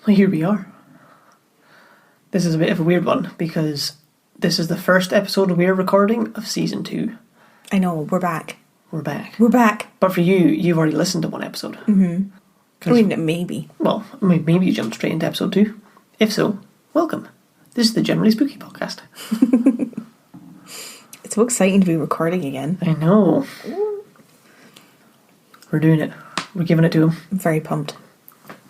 Well, here we are. This is a bit of a weird one because this is the first episode we're recording of season 2. I know, we're back. We're back. We're back. But for you, you've already listened to one episode. Mm-hmm. I mean, maybe. Well, maybe you jumped straight into episode 2. If so, welcome. This is the Generally Spooky podcast. It's so exciting to be recording again. I know. We're doing it. We're giving it to him. I'm very pumped.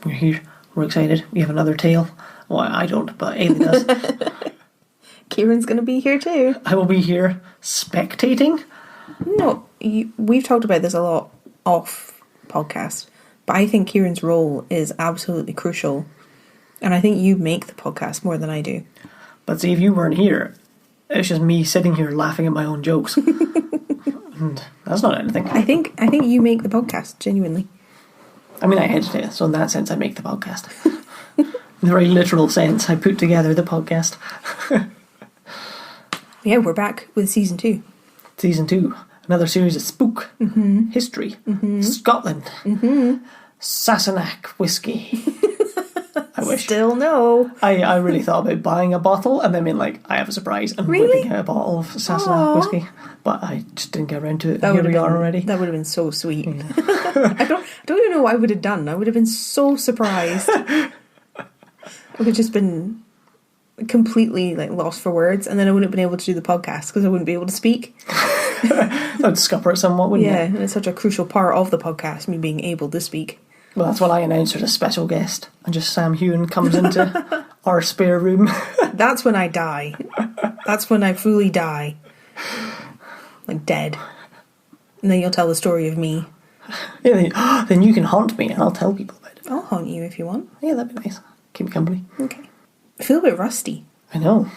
We're here. We're excited. We have another tale. Well, I don't, but Eilidh does. Kieran's going to be here too. I will be here spectating. No, we've talked about this a lot off podcast, but I think Kieran's role is absolutely crucial. And I think you make the podcast more than I do. But see, if you weren't here, it's just me sitting here laughing at my own jokes. And that's not anything. I think you make the podcast, genuinely. I mean, I edit it, so in that sense I make the podcast. In a very literal sense, I put together the podcast. Yeah, we're back with season 2. Season 2. Another series of spook, history, Scotland, Sassenach whiskey. I wish. Still no. I really thought about buying a bottle and then being like, I have a surprise, and whipping out a bottle of Sassenach whiskey. But I just didn't get around to it. Here we are already. That would have been so sweet. Yeah. I don't even know what I would have done. I would have been so surprised. I would have just been completely lost for words, and then I wouldn't have been able to do the podcast because I wouldn't be able to speak. That would scupper it somewhat, wouldn't it? Yeah, and it's such a crucial part of the podcast, me being able to speak. Well, that's when I announced her as a special guest, and just Sam Hewen comes into our spare room. That's when I die. That's when I fully die. Like dead. And then you'll tell the story of me. Yeah, then you can haunt me and I'll tell people about it. I'll haunt you if you want. Yeah, that'd be nice. Keep me company. Okay. I feel a bit rusty. I know.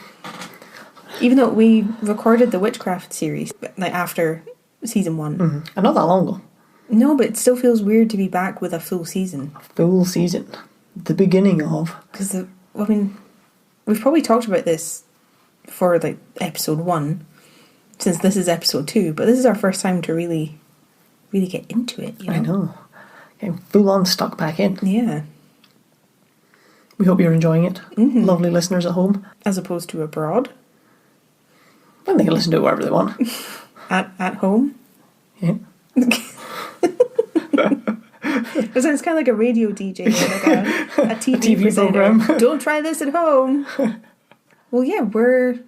Even though we recorded the witchcraft series after season 1. Mm-hmm. And not that long ago. No, but it still feels weird to be back with a full season. A full season. The beginning of. Because, we've probably talked about this for episode 1, since this is episode 2, but this is our first time to really get into it, you know? I know. Getting full on stuck back in. Yeah. We hope you're enjoying it. Mm-hmm. Lovely listeners at home. As opposed to abroad. Well, they can listen to it wherever they want. At home. Yeah. It sounds kind of like a radio DJ or a TV program. Don't try this at home. Well, yeah, we're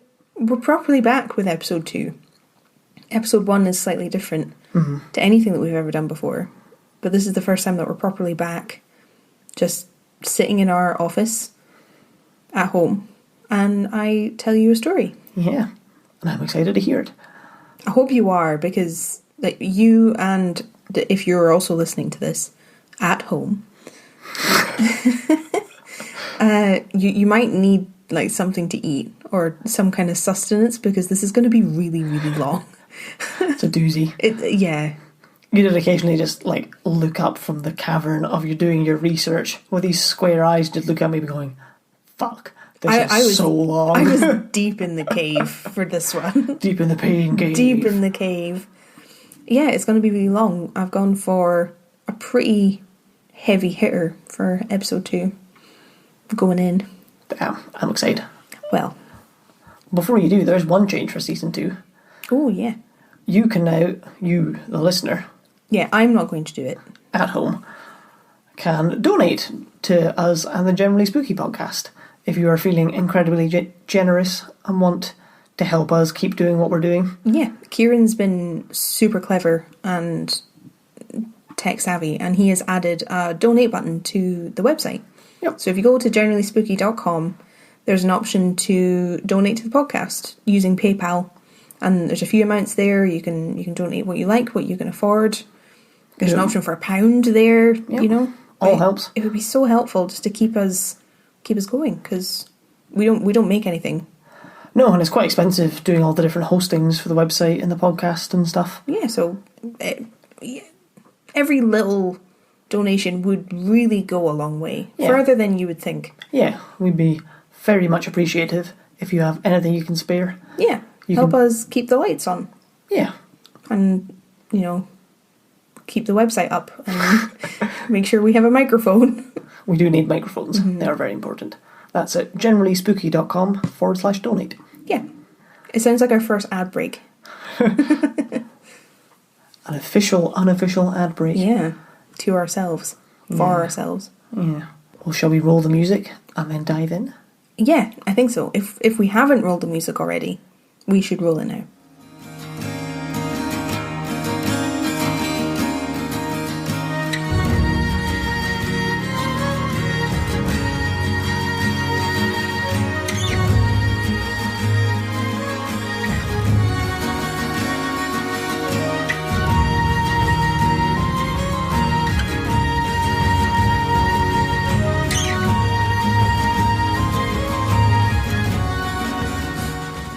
properly back with episode 2. Episode 1 is slightly different to anything that we've ever done before. But this is the first time that we're properly back, just sitting in our office at home, and I tell you a story. Yeah, and I'm excited to hear it. I hope you are, because you, and if you're also listening to this at home, you might need something to eat or some kind of sustenance, because this is going to be really, really long. It's a doozy. Yeah. You did occasionally just look up from the cavern of you doing your research with these square eyes, just look at me going, fuck, this is so long. I was deep in the cave for this one. Deep in the pain cave. Deep in the cave. Yeah, it's going to be really long. I've gone for a pretty heavy hitter for episode 2. Going in. Damn, I'm excited. Well. Before you do, there's one change for season 2. Oh, yeah. You can now, you, the listener... Yeah, I'm not going to do it. ...at home, can donate to us and the Generally Spooky podcast if you are feeling incredibly generous and want to help us keep doing what we're doing. Yeah, Kieran's been super clever and tech savvy, and he has added a donate button to the website. Yep. So if you go to generallyspooky.com, there's an option to donate to the podcast using PayPal, and there's a few amounts there. You can donate what you like, what you can afford. There's an option for £1 there, you know. All helps. It would be so helpful just to keep us going, because we don't make anything. No, and it's quite expensive doing all the different hostings for the website and the podcast and stuff. Yeah, so every little donation would really go a long way, further than you would think. Yeah, we'd be very much appreciative if you have anything you can spare. Yeah, help us keep the lights on. Yeah. And, keep the website up and make sure we have a microphone. We do need microphones. They are very important. That's at generallyspooky.com/donate. Yeah. It sounds like our first ad break. An official, unofficial ad break. Yeah. To ourselves. For ourselves. Yeah. Well, shall we roll the music and then dive in? Yeah, I think so. If we haven't rolled the music already, we should roll it now.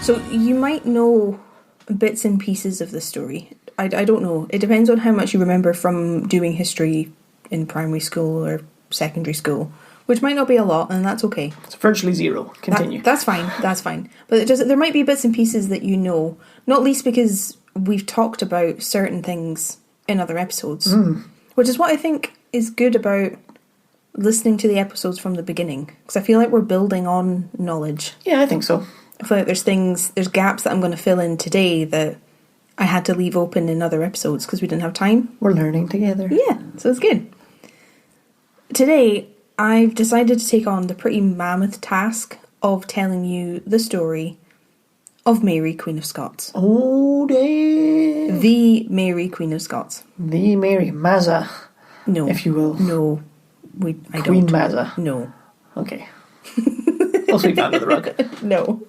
So you might know bits and pieces of the story. I don't know. It depends on how much you remember from doing history in primary school or secondary school, which might not be a lot, and that's okay. It's virtually zero. Continue. That's fine. That's fine. But there might be bits and pieces that you know, not least because we've talked about certain things in other episodes, which is what I think is good about listening to the episodes from the beginning, because I feel like we're building on knowledge. Yeah, I think so. I feel like there's gaps that I'm going to fill in today that I had to leave open in other episodes because we didn't have time. We're learning together. Yeah, so it's good. Today, I've decided to take on the pretty mammoth task of telling you the story of Mary, Queen of Scots. Oh, damn. The Mary, Queen of Scots. The Mary, Mazza. No. If you will. No. I don't. Queen Mazza. No. Okay. I'll sweep that under the rug. No.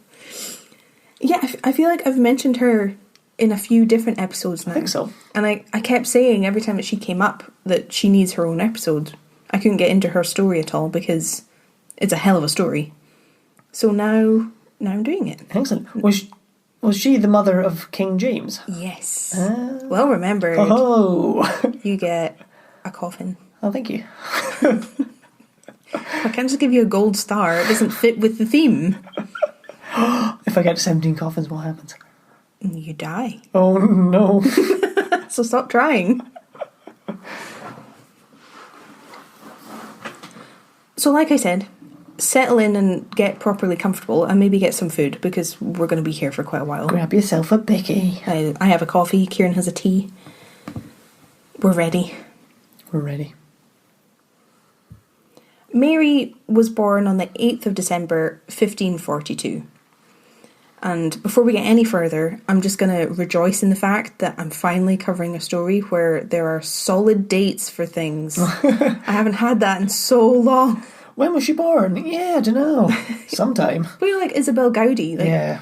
Yeah, I feel like I've mentioned her in a few different episodes now. I think so. And I kept saying every time that she came up that she needs her own episode. I couldn't get into her story at all because it's a hell of a story. So now I'm doing it. Excellent. Was she the mother of King James? Yes. Well remembered. Oh. You get a coffin. Oh, thank you. I can't just give you a gold star. It doesn't fit with the theme. If I get to 17 coffins, what happens? You die. Oh, no. So stop trying. So like I said, settle in and get properly comfortable and maybe get some food because we're going to be here for quite a while. Grab yourself a bicky. I have a coffee. Kieran has a tea. We're ready. We're ready. Mary was born on the 8th of December 1542. And before we get any further, I'm just going to rejoice in the fact that I'm finally covering a story where there are solid dates for things. I haven't had that in so long. When was she born? Yeah, I don't know. Sometime. But you're like Isabel Gowdy. Yeah.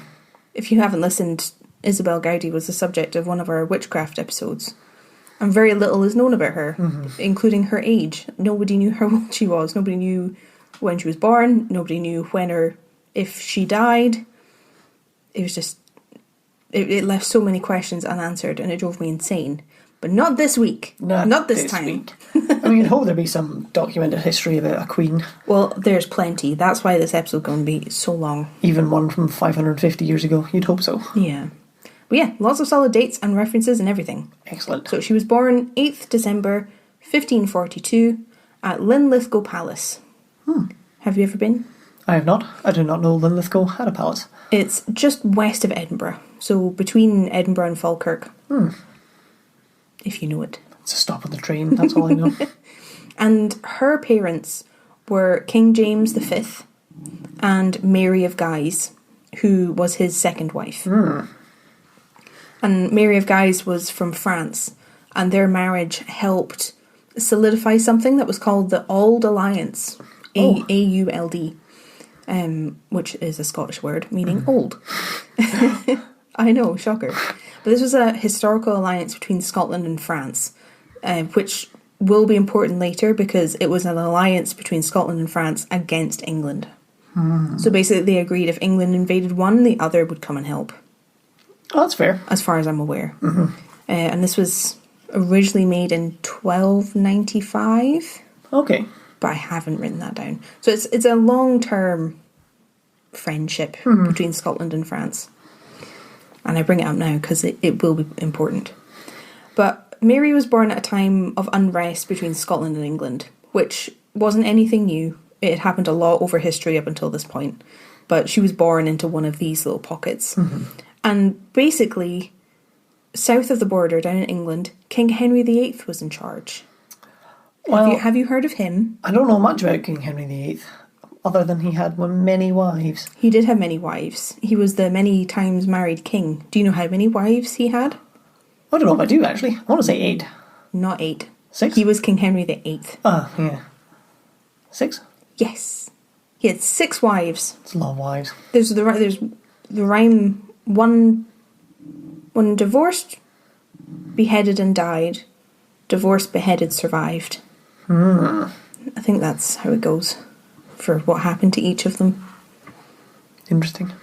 If you haven't listened, Isabel Gowdy was the subject of one of our witchcraft episodes. And very little is known about her, including her age. Nobody knew how old she was. Nobody knew when she was born. Nobody knew when or if she died. It was just... It left so many questions unanswered and it drove me insane. But not this week. Not this time. Week. I mean, you'd hope there'd be some documented history about a queen. Well, there's plenty. That's why this episode's going to be so long. Even one from 550 years ago. You'd hope so. Yeah. But yeah, lots of solid dates and references and everything. Excellent. So she was born 8th December 1542 at Linlithgow Palace. Have you ever been? I have not. I do not know Linlithgow had a palace. It's just west of Edinburgh. So between Edinburgh and Falkirk. If you know it. It's a stop on the train, that's all I know. And her parents were King James V and Mary of Guise, who was his second wife. And Mary of Guise was from France, and their marriage helped solidify something that was called the Auld Alliance, A-U-L-D, which is a Scottish word meaning old. I know, shocker. But this was a historical alliance between Scotland and France, which will be important later because it was an alliance between Scotland and France against England. So basically they agreed if England invaded one, the other would come and help. Oh, that's fair. As far as I'm aware. And this was originally made in 1295. Okay. But I haven't written that down. So it's a long-term friendship between Scotland and France. And I bring it up now because it will be important. But Mary was born at a time of unrest between Scotland and England, which wasn't anything new. It had happened a lot over history up until this point. But she was born into one of these little pockets. Mm-hmm. And basically, south of the border, down in England, King Henry VIII was in charge. Well, have you heard of him? I don't know much about King Henry VIII, other than he had many wives. He did have many wives. He was the many times married king. Do you know how many wives he had? I don't know if I do, actually. I want to say 8. Not 8. 6? He was King Henry VIII. Ah, yeah. 6? Yes. He had 6 wives. It's a lot of wives. There's the rhyme, one divorced, beheaded and died. Divorced, beheaded, survived. I think that's how it goes for what happened to each of them. Interesting.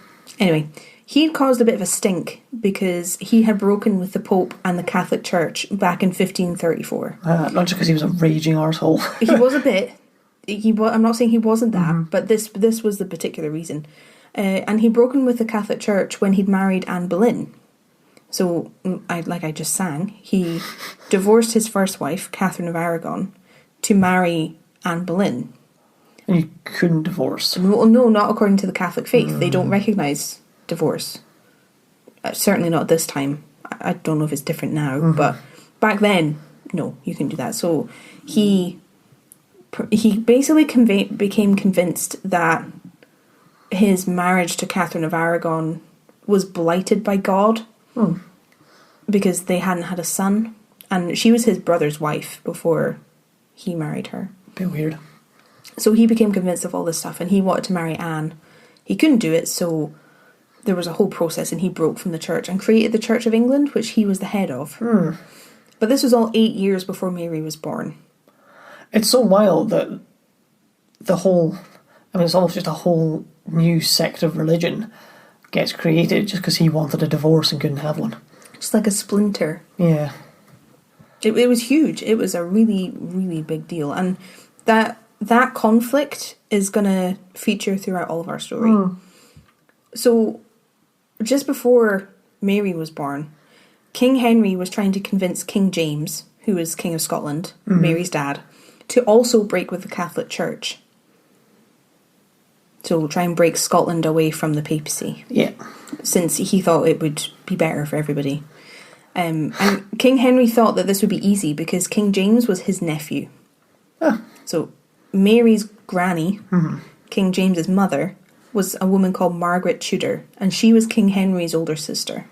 Anyway, he'd caused a bit of a stink because he had broken with the Pope and the Catholic Church back in 1534. Not just because he was a raging arsehole. He was a bit. I'm not saying he wasn't that, but this was the particular reason. And he'd broken with the Catholic Church when he'd married Anne Boleyn. So, like I just sang, he divorced his first wife, Catherine of Aragon, to marry Anne Boleyn. And you couldn't divorce. Well, no, not according to the Catholic faith. They don't recognise divorce. Certainly not this time. I don't know if it's different now, but back then, no, you can do that. So he basically became convinced that his marriage to Catherine of Aragon was blighted by God because they hadn't had a son, and she was his brother's wife before he married her. Bit weird. So he became convinced of all this stuff, and he wanted to marry Anne. He couldn't do it, so there was a whole process, and he broke from the church and created the Church of England, which he was the head of. But this was all 8 years before Mary was born. It's so wild that it's almost just a whole new sect of religion gets created just because he wanted a divorce and couldn't have one. Just like a splinter. Yeah. It was huge. It was a really, really big deal. And that conflict is going to feature throughout all of our story. So, just before Mary was born, King Henry was trying to convince King James, who was King of Scotland, Mary's dad, to also break with the Catholic Church. So try and break Scotland away from the papacy. Yeah. Since he thought it would be better for everybody. And King Henry thought that this would be easy because King James was his nephew. So Mary's granny, King James's mother, was a woman called Margaret Tudor, and she was King Henry's older sister.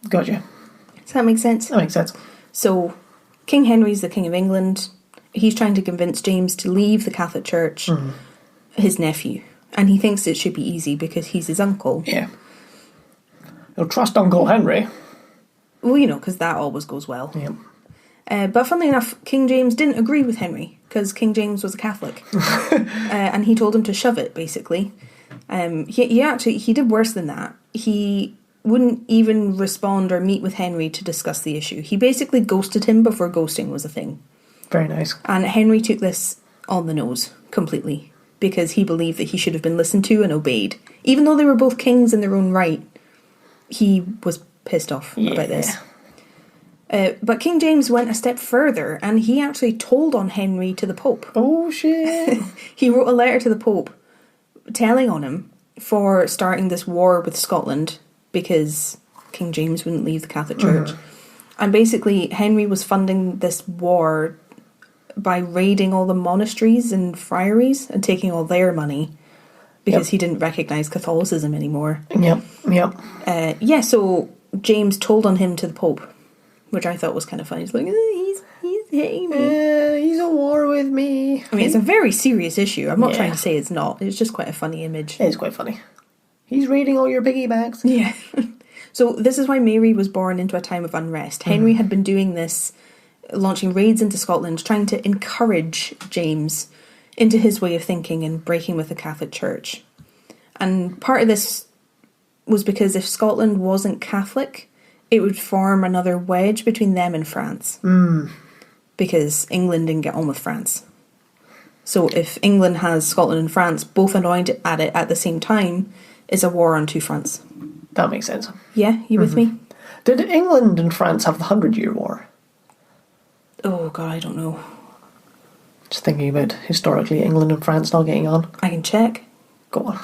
Gotcha. Does that make sense? That makes sense. So King Henry's the King of England. He's trying to convince James to leave the Catholic Church, his nephew. And he thinks it should be easy because he's his uncle. Yeah. You'll trust Uncle Henry. Well, because that always goes well. Yeah. But funnily enough, King James didn't agree with Henry because King James was a Catholic. And he told him to shove it, basically. He did worse than that. He wouldn't even respond or meet with Henry to discuss the issue. He basically ghosted him before ghosting was a thing. Very nice. And Henry took this on the nose completely because he believed that he should have been listened to and obeyed. Even though they were both kings in their own right, he was pissed off about this. But King James went a step further and he actually told on Henry to the Pope. Oh, shit. He wrote a letter to the Pope telling on him for starting this war with Scotland because King James wouldn't leave the Catholic Church. And basically, Henry was funding this war by raiding all the monasteries and friaries and taking all their money because he didn't recognise Catholicism anymore. Yep. So James told on him to the Pope, which I thought was kind of funny. He's like, he's hitting me. Yeah, he's at war with me. I mean, it's a very serious issue. I'm not trying to say it's not. It's just quite a funny image. It is quite funny. He's raiding all your piggy banks. Yeah. So this is why Mary was born into a time of unrest. Henry had been doing this, launching raids into Scotland, trying to encourage James into his way of thinking and breaking with the Catholic Church. And part of this was because if Scotland wasn't Catholic, it would form another wedge between them and France. Because England didn't get on with France. So if England has Scotland and France both annoyed at it at the same time, it's a war on two fronts. That makes sense. Yeah, you with me? Did England and France have the 100-Year War? Oh, God, I don't know. Just thinking about historically England and France not getting on. I can check. Go on.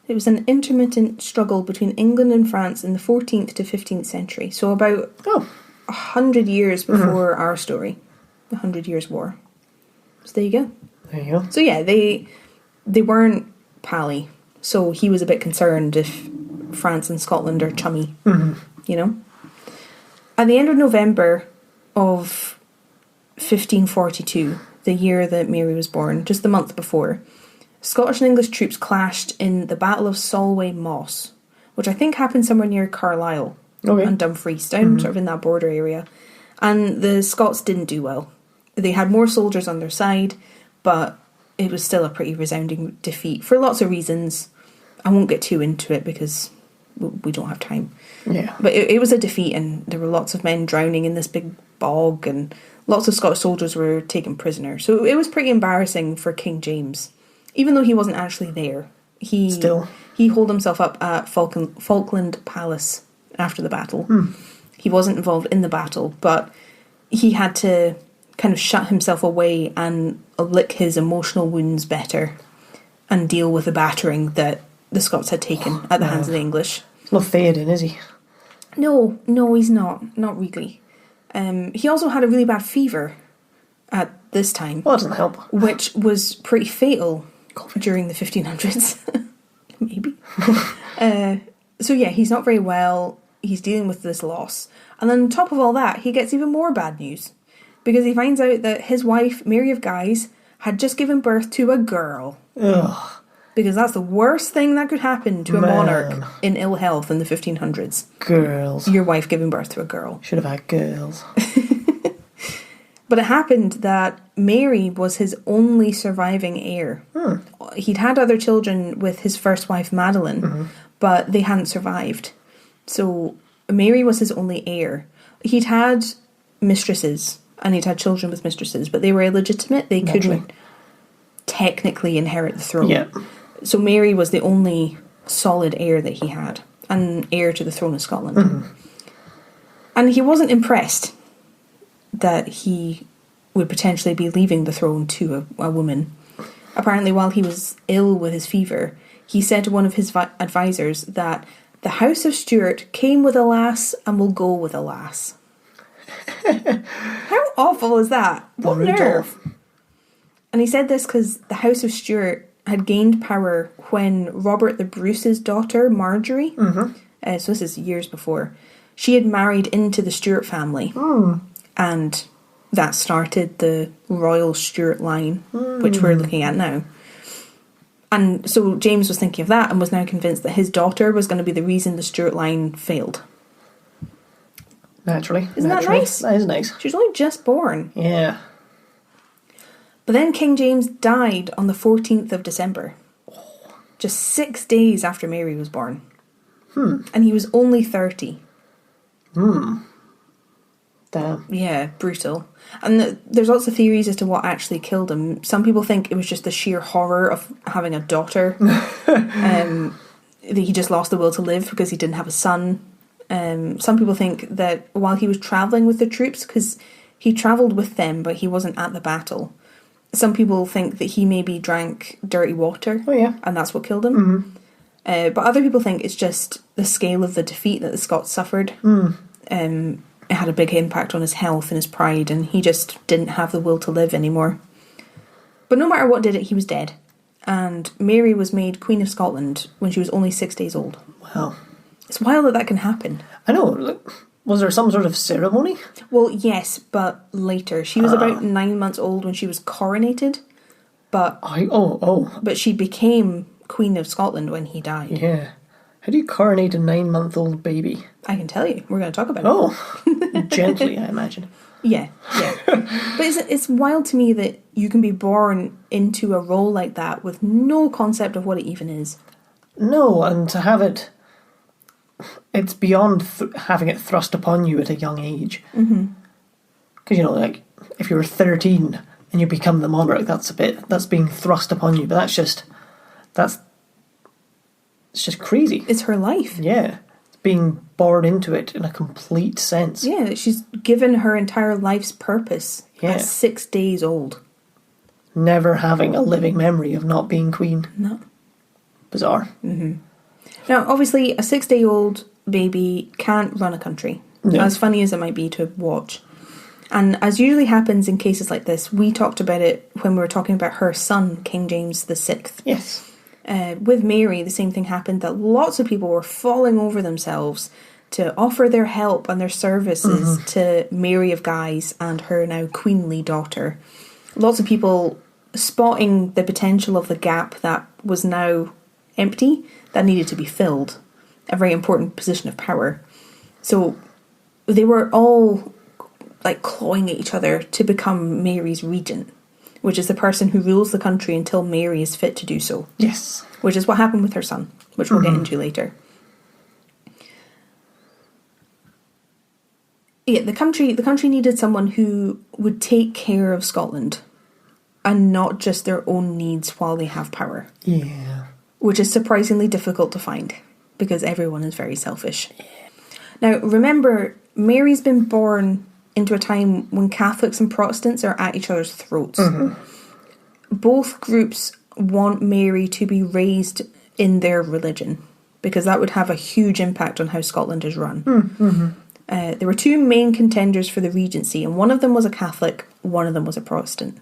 It was an intermittent struggle between England and France in the 14th to 15th century. So about 100 years before our story. The 100 Years' War. So there you go. There you go. So yeah, they weren't pally. So he was a bit concerned if France and Scotland are chummy. You know? At the end of November of 1542, the year that Mary was born, just the month before, Scottish and English troops clashed in the Battle of Solway Moss, which I think happened somewhere near Carlisle and Dumfries, down sort of in that border area. And the Scots didn't do well. They had more soldiers on their side, but it was still a pretty resounding defeat for lots of reasons. I won't get too into it because we don't have time. Yeah. But it was a defeat, and there were lots of men drowning in this big bog, and lots of Scottish soldiers were taken prisoner. So it was pretty embarrassing for King James. Even though he wasn't actually there, he holed himself up at Falkland Palace after the battle. He wasn't involved in the battle, but he had to kind of shut himself away and lick his emotional wounds better and deal with the battering that the Scots had taken at the hands of the English. He's not Theoden, is he? No, he's not. Not really. He also had a really bad fever at this time. Well, that doesn't help. Which was pretty fatal during the 1500s. Maybe. So yeah, he's not very well. He's dealing with this loss. And then on top of all that, he gets even more bad news. Because he finds out that his wife, Mary of Guise, had just given birth to a girl. Ugh. Because that's the worst thing that could happen to a monarch in ill health in the 1500s. Girls. Your wife giving birth to a girl. Should have had girls. But it happened that Mary was his only surviving heir. He'd had other children with his first wife, Madeline, but they hadn't survived. So Mary was his only heir. He'd had mistresses, and he'd had children with mistresses, but they were illegitimate. They couldn't technically inherit the throne. Yeah. So Mary was the only solid heir that he had, and heir to the throne of Scotland. And he wasn't impressed that he would potentially be leaving the throne to a woman. Apparently, while he was ill with his fever, he said to one of his advisors that the House of Stuart came with a lass and will go with a lass. How awful is that? What nerve? And he said this because the House of Stuart had gained power when Robert the Bruce's daughter, Marjorie, so this is years before, she had married into the Stuart family. And that started the royal Stuart line, which we're looking at now. And so James was thinking of that and was now convinced that his daughter was going to be the reason the Stuart line failed. Naturally. Isn't that nice? That is nice. She was only just born. Yeah. But then King James died on the 14th of December. Just 6 days after Mary was born. And he was only 30. Damn. Yeah, brutal. And there's lots of theories as to what actually killed him. Some people think it was just the sheer horror of having a daughter. That he just lost the will to live because he didn't have a son. Some people think that while he was travelling with the troops, because he travelled with them but he wasn't at the battle, some people think that he maybe drank dirty water. Oh, yeah. And that's what killed him. But other people think it's just the scale of the defeat that the Scots suffered. It had a big impact on his health and his pride, and he just didn't have the will to live anymore. But no matter what did it, he was dead. And Mary was made Queen of Scotland when she was only 6 days old. Wow. It's wild that can happen. I know. Was there some sort of ceremony? Well, yes, but later. She was about 9 months old when she was coronated, but but she became Queen of Scotland when he died. Yeah. How do you coronate a 9-month-old baby? I can tell you. We're going to talk about it. Oh, gently, I imagine. Yeah. But it's wild to me that you can be born into a role like that with no concept of what it even is. No, and to have it... It's beyond having it thrust upon you at a young age. Because, like, if you were 13 and you become the monarch, that's being thrust upon you. But it's just crazy. It's her life. Yeah. being born into it in a complete sense. Yeah, that she's given her entire life's purpose at 6 days old. Never having a living memory of not being queen. No. Bizarre. Mm-hmm. Now, obviously, a 6-day-old baby can't run a country. No. As funny as it might be to watch. And as usually happens in cases like this, we talked about it when we were talking about her son, King James VI. Yes. With Mary, the same thing happened, that lots of people were falling over themselves to offer their help and their services to Mary of Guise and her now queenly daughter. Lots of people spotting the potential of the gap that was now empty, that needed to be filled, a very important position of power. So they were all like clawing at each other to become Mary's regent, which is the person who rules the country until Mary is fit to do so. Yes. Which is what happened with her son, which we'll get into later. Yeah, the country needed someone who would take care of Scotland and not just their own needs while they have power. Yeah. Which is surprisingly difficult to find because everyone is very selfish. Now, remember, Mary's been born into a time when Catholics and Protestants are at each other's throats. Both groups want Mary to be raised in their religion because that would have a huge impact on how Scotland is run. There were two main contenders for the regency, and one of them was a Catholic, one of them was a Protestant,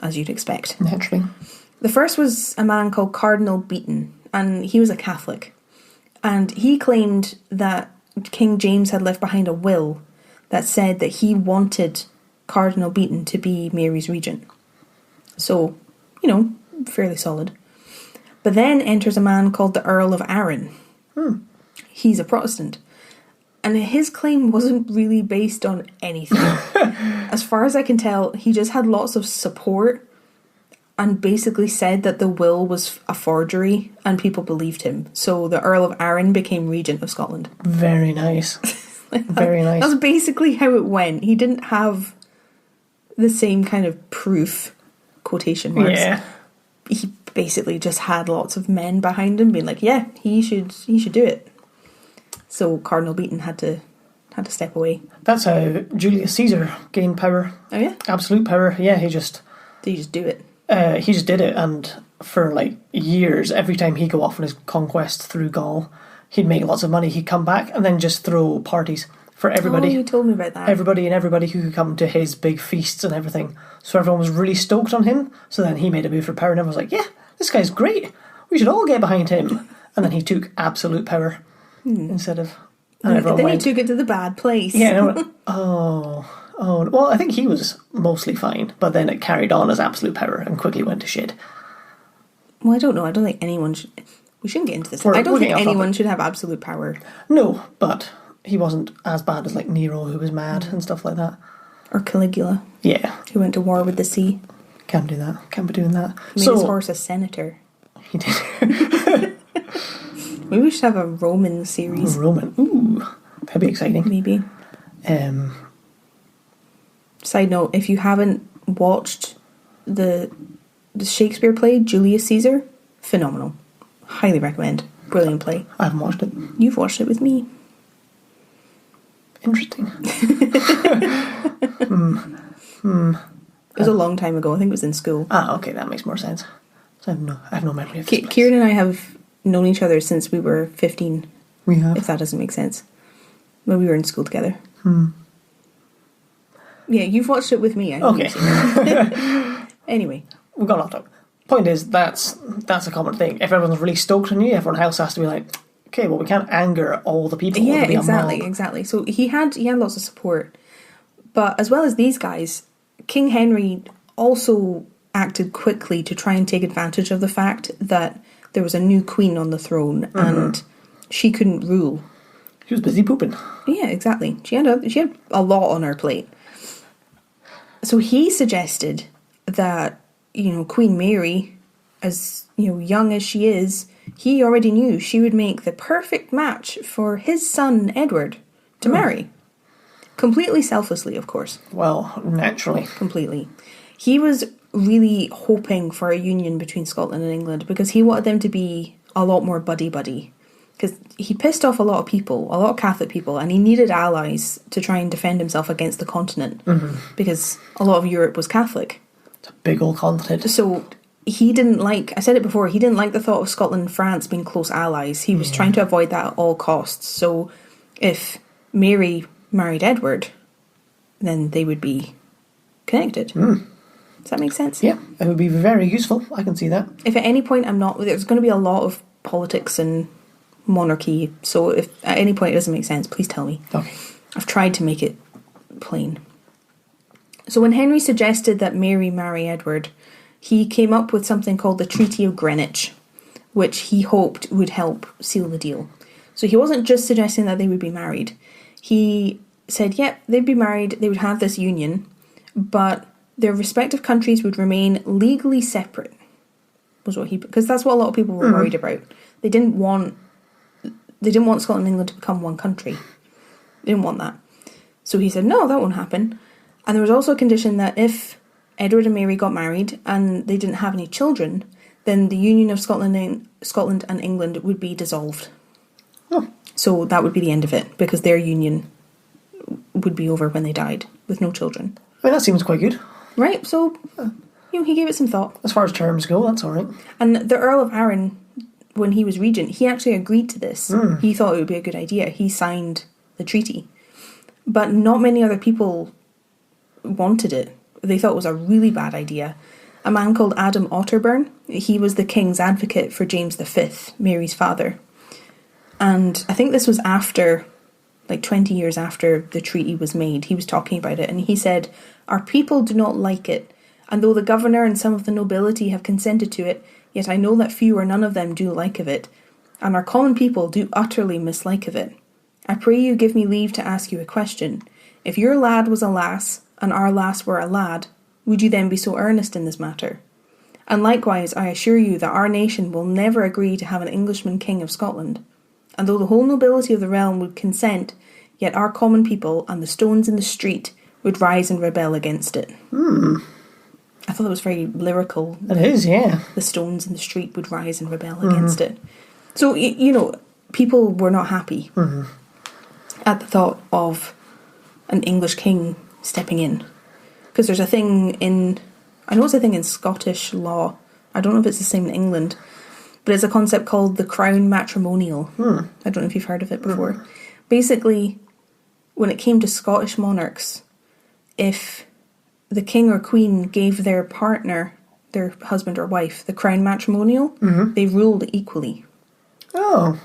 as you'd expect. Naturally. The first was a man called Cardinal Beaton, and he was a Catholic. And he claimed that King James had left behind a will that said that he wanted Cardinal Beaton to be Mary's regent. So, you know, fairly solid. But then enters a man called the Earl of Aaron. He's a Protestant. And his claim wasn't really based on anything. As far as I can tell, he just had lots of support and basically said that the will was a forgery and people believed him. So the Earl of Aaron became regent of Scotland. Very nice. Very nice. That's basically how it went. He didn't have the same kind of proof, quotation marks. Yeah. He basically just had lots of men behind him being like, yeah, he should do it. So Cardinal Beaton had to step away. That's how Julius Caesar gained power. Oh yeah? Absolute power. Yeah, he just Did he just do it? he just did it, and for like years, every time he'd go off on his conquest through Gaul, he'd make lots of money, he'd come back and then just throw parties for everybody. Oh, you told me about that. Everybody who could come to his big feasts and everything. So everyone was really stoked on him. So then he made a move for power and everyone was like, yeah, this guy's great. We should all get behind him. And then he took absolute power instead of... And everyone then went, he took it to the bad place. Yeah, and everyone, oh. Well, I think he was mostly fine, but then it carried on as absolute power and quickly went to shit. Well, I don't know. I don't think anyone should... We shouldn't get into this. I don't think anyone should have absolute power. No, but he wasn't as bad as like Nero, who was mad and stuff like that. Or Caligula. Yeah. Who went to war with the sea. Can't do that. Can't be doing that. Made his horse a senator. He did. Maybe we should have a Roman series. Roman. Ooh. That'd be exciting. Maybe. Side note, if you haven't watched the Shakespeare play, Julius Caesar, phenomenal. Highly recommend. Brilliant play. I haven't watched it. You've watched it with me. Interesting. It was a long time ago. I think it was in school. Ah, okay, that makes more sense. So I have no memory of this. Kieran and I have known each other since we were 15. We have. If that doesn't make sense. When we were in school together. Yeah, you've watched it with me. I think. Okay. Anyway. We've got off topic. Point is, that's a common thing. If everyone's really stoked on you, everyone else has to be like, okay, well, we can't anger all the people. Yeah, exactly. So he had lots of support. But as well as these guys, King Henry also acted quickly to try and take advantage of the fact that there was a new queen on the throne and she couldn't rule. She was busy pooping. Yeah, exactly. She had a lot on her plate. So he suggested that, Queen Mary, as, young as she is, he already knew she would make the perfect match for his son Edward to marry. Completely selflessly, of course. Well, naturally. Completely. He was really hoping for a union between Scotland and England because he wanted them to be a lot more buddy-buddy. because he pissed off a lot of people, a lot of Catholic people, and he needed allies to try and defend himself against the continent, because a lot of Europe was Catholic. It's a big old continent. So he didn't like, I said it before, he didn't like the thought of Scotland and France being close allies. He was trying to avoid that at all costs. So if Mary married Edward, then they would be connected. Does that make sense? Yeah, it would be very useful. I can see that. If at any point there's going to be a lot of politics and monarchy, so if at any point it doesn't make sense, please tell me. Okay. I've tried to make it plain. So when Henry suggested that Mary marry Edward, he came up with something called the Treaty of Greenwich, which he hoped would help seal the deal. So he wasn't just suggesting that they would be married. He said, yep, they'd be married, they would have this union, but their respective countries would remain legally separate, because that's what a lot of people were worried about. They didn't want Scotland and England to become one country. They didn't want that. So he said, no, that won't happen. And there was also a condition that if Edward and Mary got married and they didn't have any children, then the union of Scotland and England would be dissolved. Oh. So that would be the end of it, because their union would be over when they died, with no children. I mean, that seems quite good. Right, so, he gave it some thought. As far as terms go, that's all right. And the Earl of Aaron, when he was regent, he actually agreed to this. He thought it would be a good idea. He signed the treaty. But not many other people wanted it. They thought it was a really bad idea. A man called Adam Otterbern, he was the king's advocate for James V, Mary's father. And I think this was after, 20 years after the treaty was made. He was talking about it, and he said, "Our people do not like it, and though the governor and some of the nobility have consented to it, yet I know that few or none of them do like of it, and our common people do utterly mislike of it. I pray you give me leave to ask you a question. If your lad was a lass, and our lass were a lad, would you then be so earnest in this matter? And likewise, I assure you that our nation will never agree to have an Englishman king of Scotland. And though the whole nobility of the realm would consent, yet our common people and the stones in the street would rise and rebel against it." I thought that was very lyrical. It is, yeah. The stones in the street would rise and rebel against it. So, people were not happy at the thought of an English king stepping in. Because there's a thing in Scottish law. I don't know if it's the same in England, but it's a concept called the Crown Matrimonial. I don't know if you've heard of it before. Basically, when it came to Scottish monarchs, if the king or queen gave their partner, their husband or wife, the Crown Matrimonial, they ruled equally. Oh.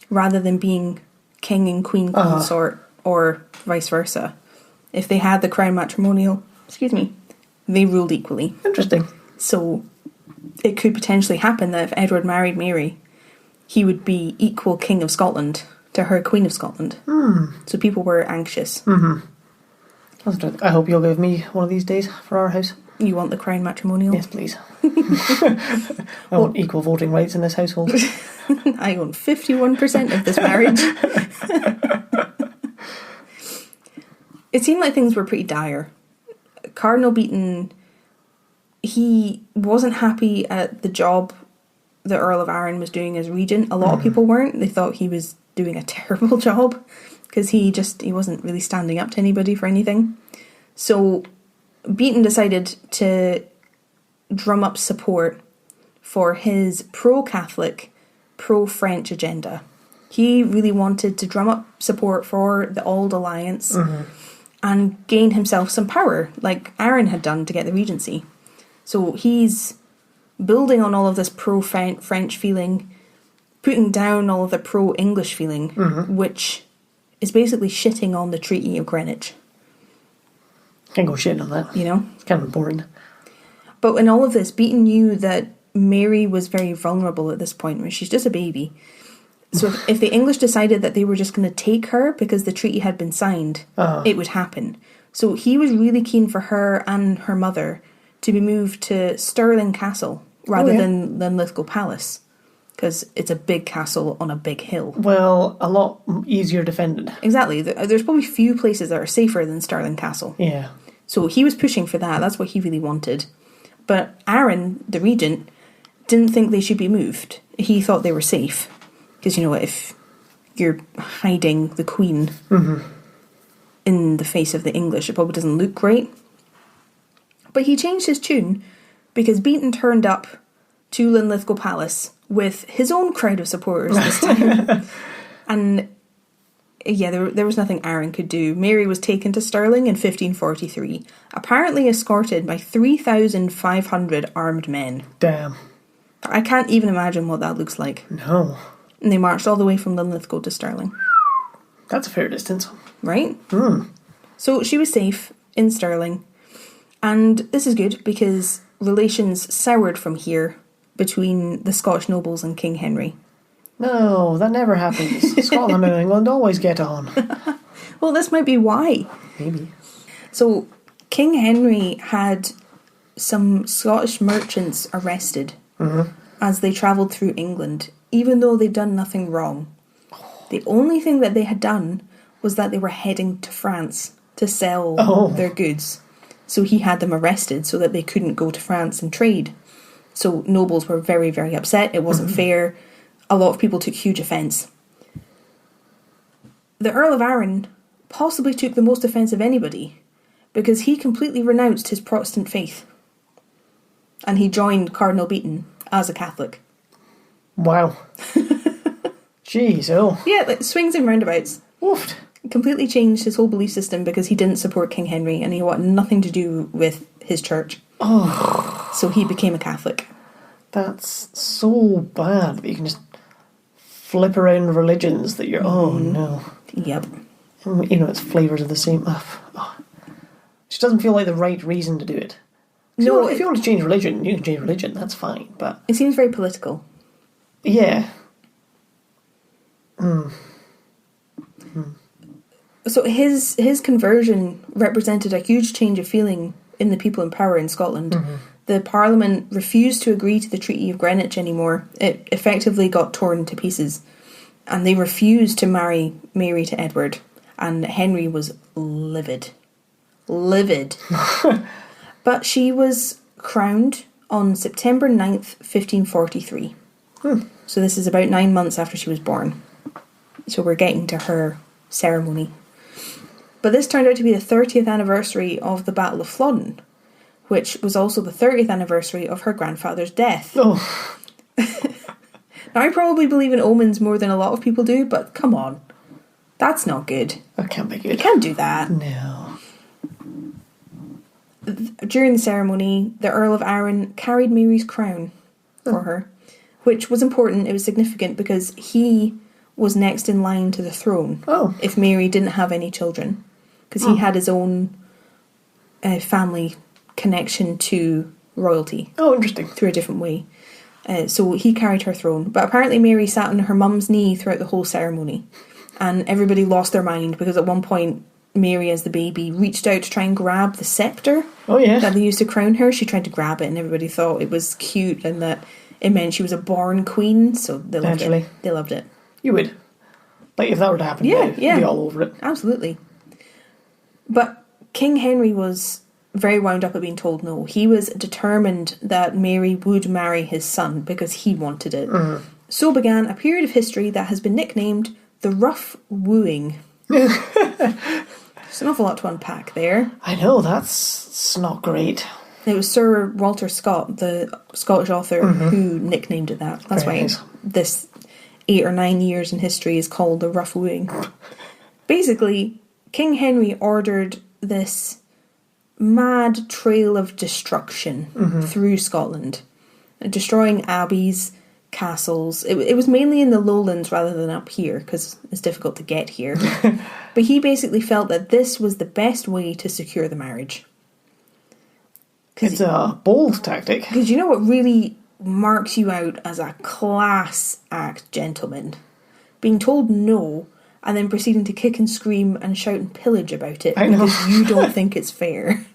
Rather than being king and queen consort or vice versa. If they had the Crown Matrimonial, they ruled equally. Interesting. So it could potentially happen that if Edward married Mary, he would be equal king of Scotland to her Queen of Scotland. So people were anxious. I hope you'll give me one of these days for our house. You want the Crown Matrimonial? Yes, please. I want equal voting rights in this household. I own 51% of this marriage. It seemed like things were pretty dire. Cardinal Beaton, he wasn't happy at the job the Earl of Aaron was doing as regent. A lot of people weren't. They thought he was doing a terrible job because he wasn't really standing up to anybody for anything. So Beaton decided to drum up support for his pro-Catholic, pro-French agenda. He really wanted to drum up support for the Auld Alliance and gain himself some power, like Aaron had done to get the regency. So he's building on all of this pro-French feeling, putting down all of the pro-English feeling, which is basically shitting on the Treaty of Greenwich. Can't go shitting on that. It's kind of important. But in all of this, Beaton knew that Mary was very vulnerable at this point. I mean, she's just a baby. So if the English decided that they were just going to take her because the treaty had been signed, it would happen. So he was really keen for her and her mother to be moved to Stirling Castle rather than Lithgow Palace, because it's a big castle on a big hill. Well, a lot easier defended. Exactly. There's probably few places that are safer than Stirling Castle. Yeah. So he was pushing for that. That's what he really wanted. But Aaron, the regent, didn't think they should be moved. He thought they were safe. Because, if you're hiding the Queen in the face of the English. It probably doesn't look great. But he changed his tune because Beaton turned up to Linlithgow Palace with his own crowd of supporters this time. And yeah, there was nothing Aaron could do. Mary was taken to Stirling in 1543, apparently escorted by 3,500 armed men. Damn. I can't even imagine what that looks like. No. And they marched all the way from Linlithgow to Stirling. That's a fair distance. Right? So she was safe in Stirling. And this is good because relations soured from here between the Scottish nobles and King Henry. No, that never happens. Scotland and England always get on. Well, this might be why. Maybe. So, King Henry had some Scottish merchants arrested as they travelled through England, even though they'd done nothing wrong. The only thing that they had done was that they were heading to France to sell their goods. So he had them arrested so that they couldn't go to France and trade. So nobles were very, very upset. It wasn't fair. A lot of people took huge offence. The Earl of Aaron possibly took the most offence of anybody because he completely renounced his Protestant faith. And he joined Cardinal Beaton as a Catholic. Wow. Jeez, oh. Yeah, like swings and roundabouts. Woofed. Completely changed his whole belief system because he didn't support King Henry and he wanted nothing to do with his church. So he became a Catholic. That's so bad that you can just flip around religions that you're, oh no. Yep. You know, it's flavours of the same. Just doesn't feel like the right reason to do it. No, If you want to change religion, you can change religion, that's fine, but... It seems very political. Yeah. So his conversion represented a huge change of feeling in the people in power in Scotland. The Parliament refused to agree to the Treaty of Greenwich anymore. It effectively got torn to pieces. And they refused to marry Mary to Edward. And Henry was livid. Livid. But she was crowned on September 9th, 1543. So this is about 9 months after she was born. So we're getting to her ceremony. But this turned out to be the 30th anniversary of the Battle of Flodden, which was also the 30th anniversary of her grandfather's death. Oh. Now, I probably believe in omens more than a lot of people do, but come on. That's not good. That can't be good. You can't do that. No. During the ceremony, the Earl of Aaron carried Mary's crown for her, which was important. It was significant because he was next in line to the throne if Mary didn't have any children. Because he had his own family connection to royalty. Oh, interesting. Through a different way. So he carried her throne. But apparently Mary sat on her mum's knee throughout the whole ceremony. And everybody lost their mind because at one point Mary, as the baby, reached out to try and grab the sceptre that they used to crown her. She tried to grab it and everybody thought it was cute and that it meant she was a born queen. So they loved it. They loved it. You would. Like if that were to happen, you'd be all over it. Absolutely. But King Henry was very wound up at being told no. He was determined that Mary would marry his son because he wanted it. So began a period of history that has been nicknamed the Rough Wooing. There's an awful lot to unpack there. I know, that's not great. It was Sir Walter Scott, the Scottish author, who nicknamed it that. That's why this 8 or 9 years in history is called the Rough Wooing. Basically, King Henry ordered this mad trail of destruction through Scotland, destroying abbeys, castles. It was mainly in the lowlands rather than up here because it's difficult to get here. But he basically felt that this was the best way to secure the marriage. It's a bold tactic. Because you know what really marks you out as a class act gentleman? Being told no and then proceeding to kick and scream and shout and pillage about it because you don't think it's fair.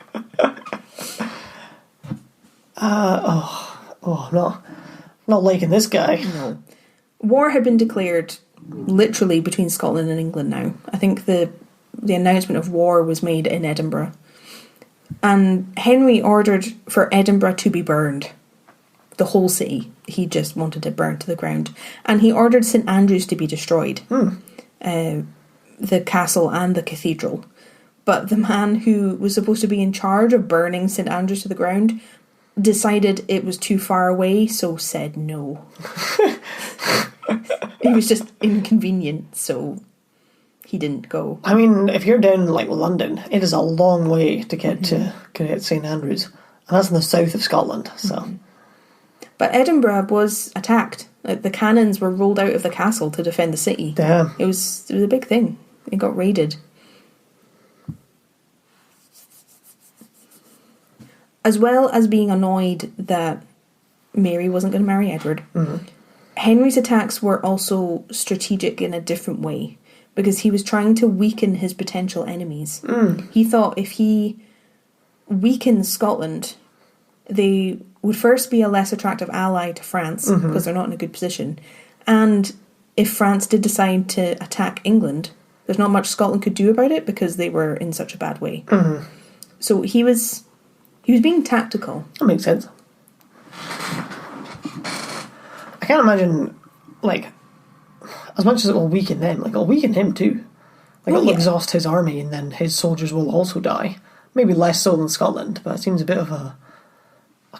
Not liking this guy. No. War had been declared literally between Scotland and England now. I think the announcement of war was made in Edinburgh. And Henry ordered for Edinburgh to be burned. the whole city. He just wanted it burnt to the ground. And he ordered St Andrews to be destroyed. The castle and the cathedral. But the man who was supposed to be in charge of burning St Andrews to the ground decided it was too far away, so said no. It was just inconvenient, so he didn't go. I mean, if you're down in, like, London, it is a long way to get to St Andrews. And that's in the south of Scotland, so... But Edinburgh was attacked. Like, the cannons were rolled out of the castle to defend the city. Damn. It was a big thing. It got raided. As well as being annoyed that Mary wasn't going to marry Edward, Henry's attacks were also strategic in a different way, because he was trying to weaken his potential enemies. He thought if he weakens Scotland, they would first be a less attractive ally to France, because they're not in a good position. And if France did decide to attack England, there's not much Scotland could do about it, because they were in such a bad way. So he was being tactical. That makes sense. I can't imagine, like, as much as it will weaken them, like, it'll weaken him too. Like, it'll exhaust his army, and then his soldiers will also die. Maybe less so than Scotland, but it seems a bit of a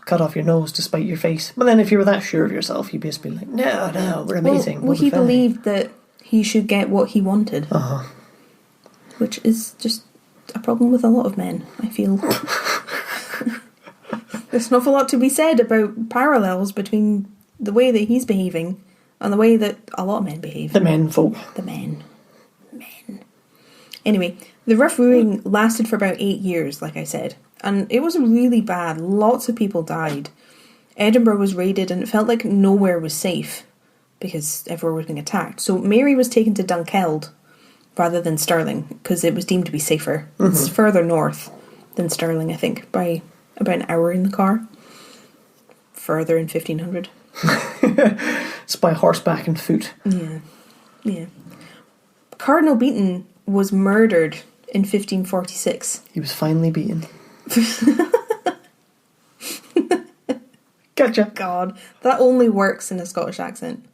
cut off your nose to spite your face. But then if you were that sure of yourself, you'd basically be like, no, we're amazing. Well, he believed that he should get what he wanted. Which is just a problem with a lot of men, I feel. There's an awful lot to be said about parallels between the way that he's behaving and the way that a lot of men behave. The men folk. The men. Anyway, the rough wooing lasted for about 8 years, like I said. And it was really bad. Lots of people died. Edinburgh was raided and it felt like nowhere was safe because everywhere was being attacked. So Mary was taken to Dunkeld rather than Stirling because it was deemed to be safer. It's further north than Stirling, I think, by about an hour in the car. Further in 1500. It's by horseback and foot. Yeah. Cardinal Beaton was murdered in 1546. He was finally beaten. Gotcha. God, that only works in a Scottish accent.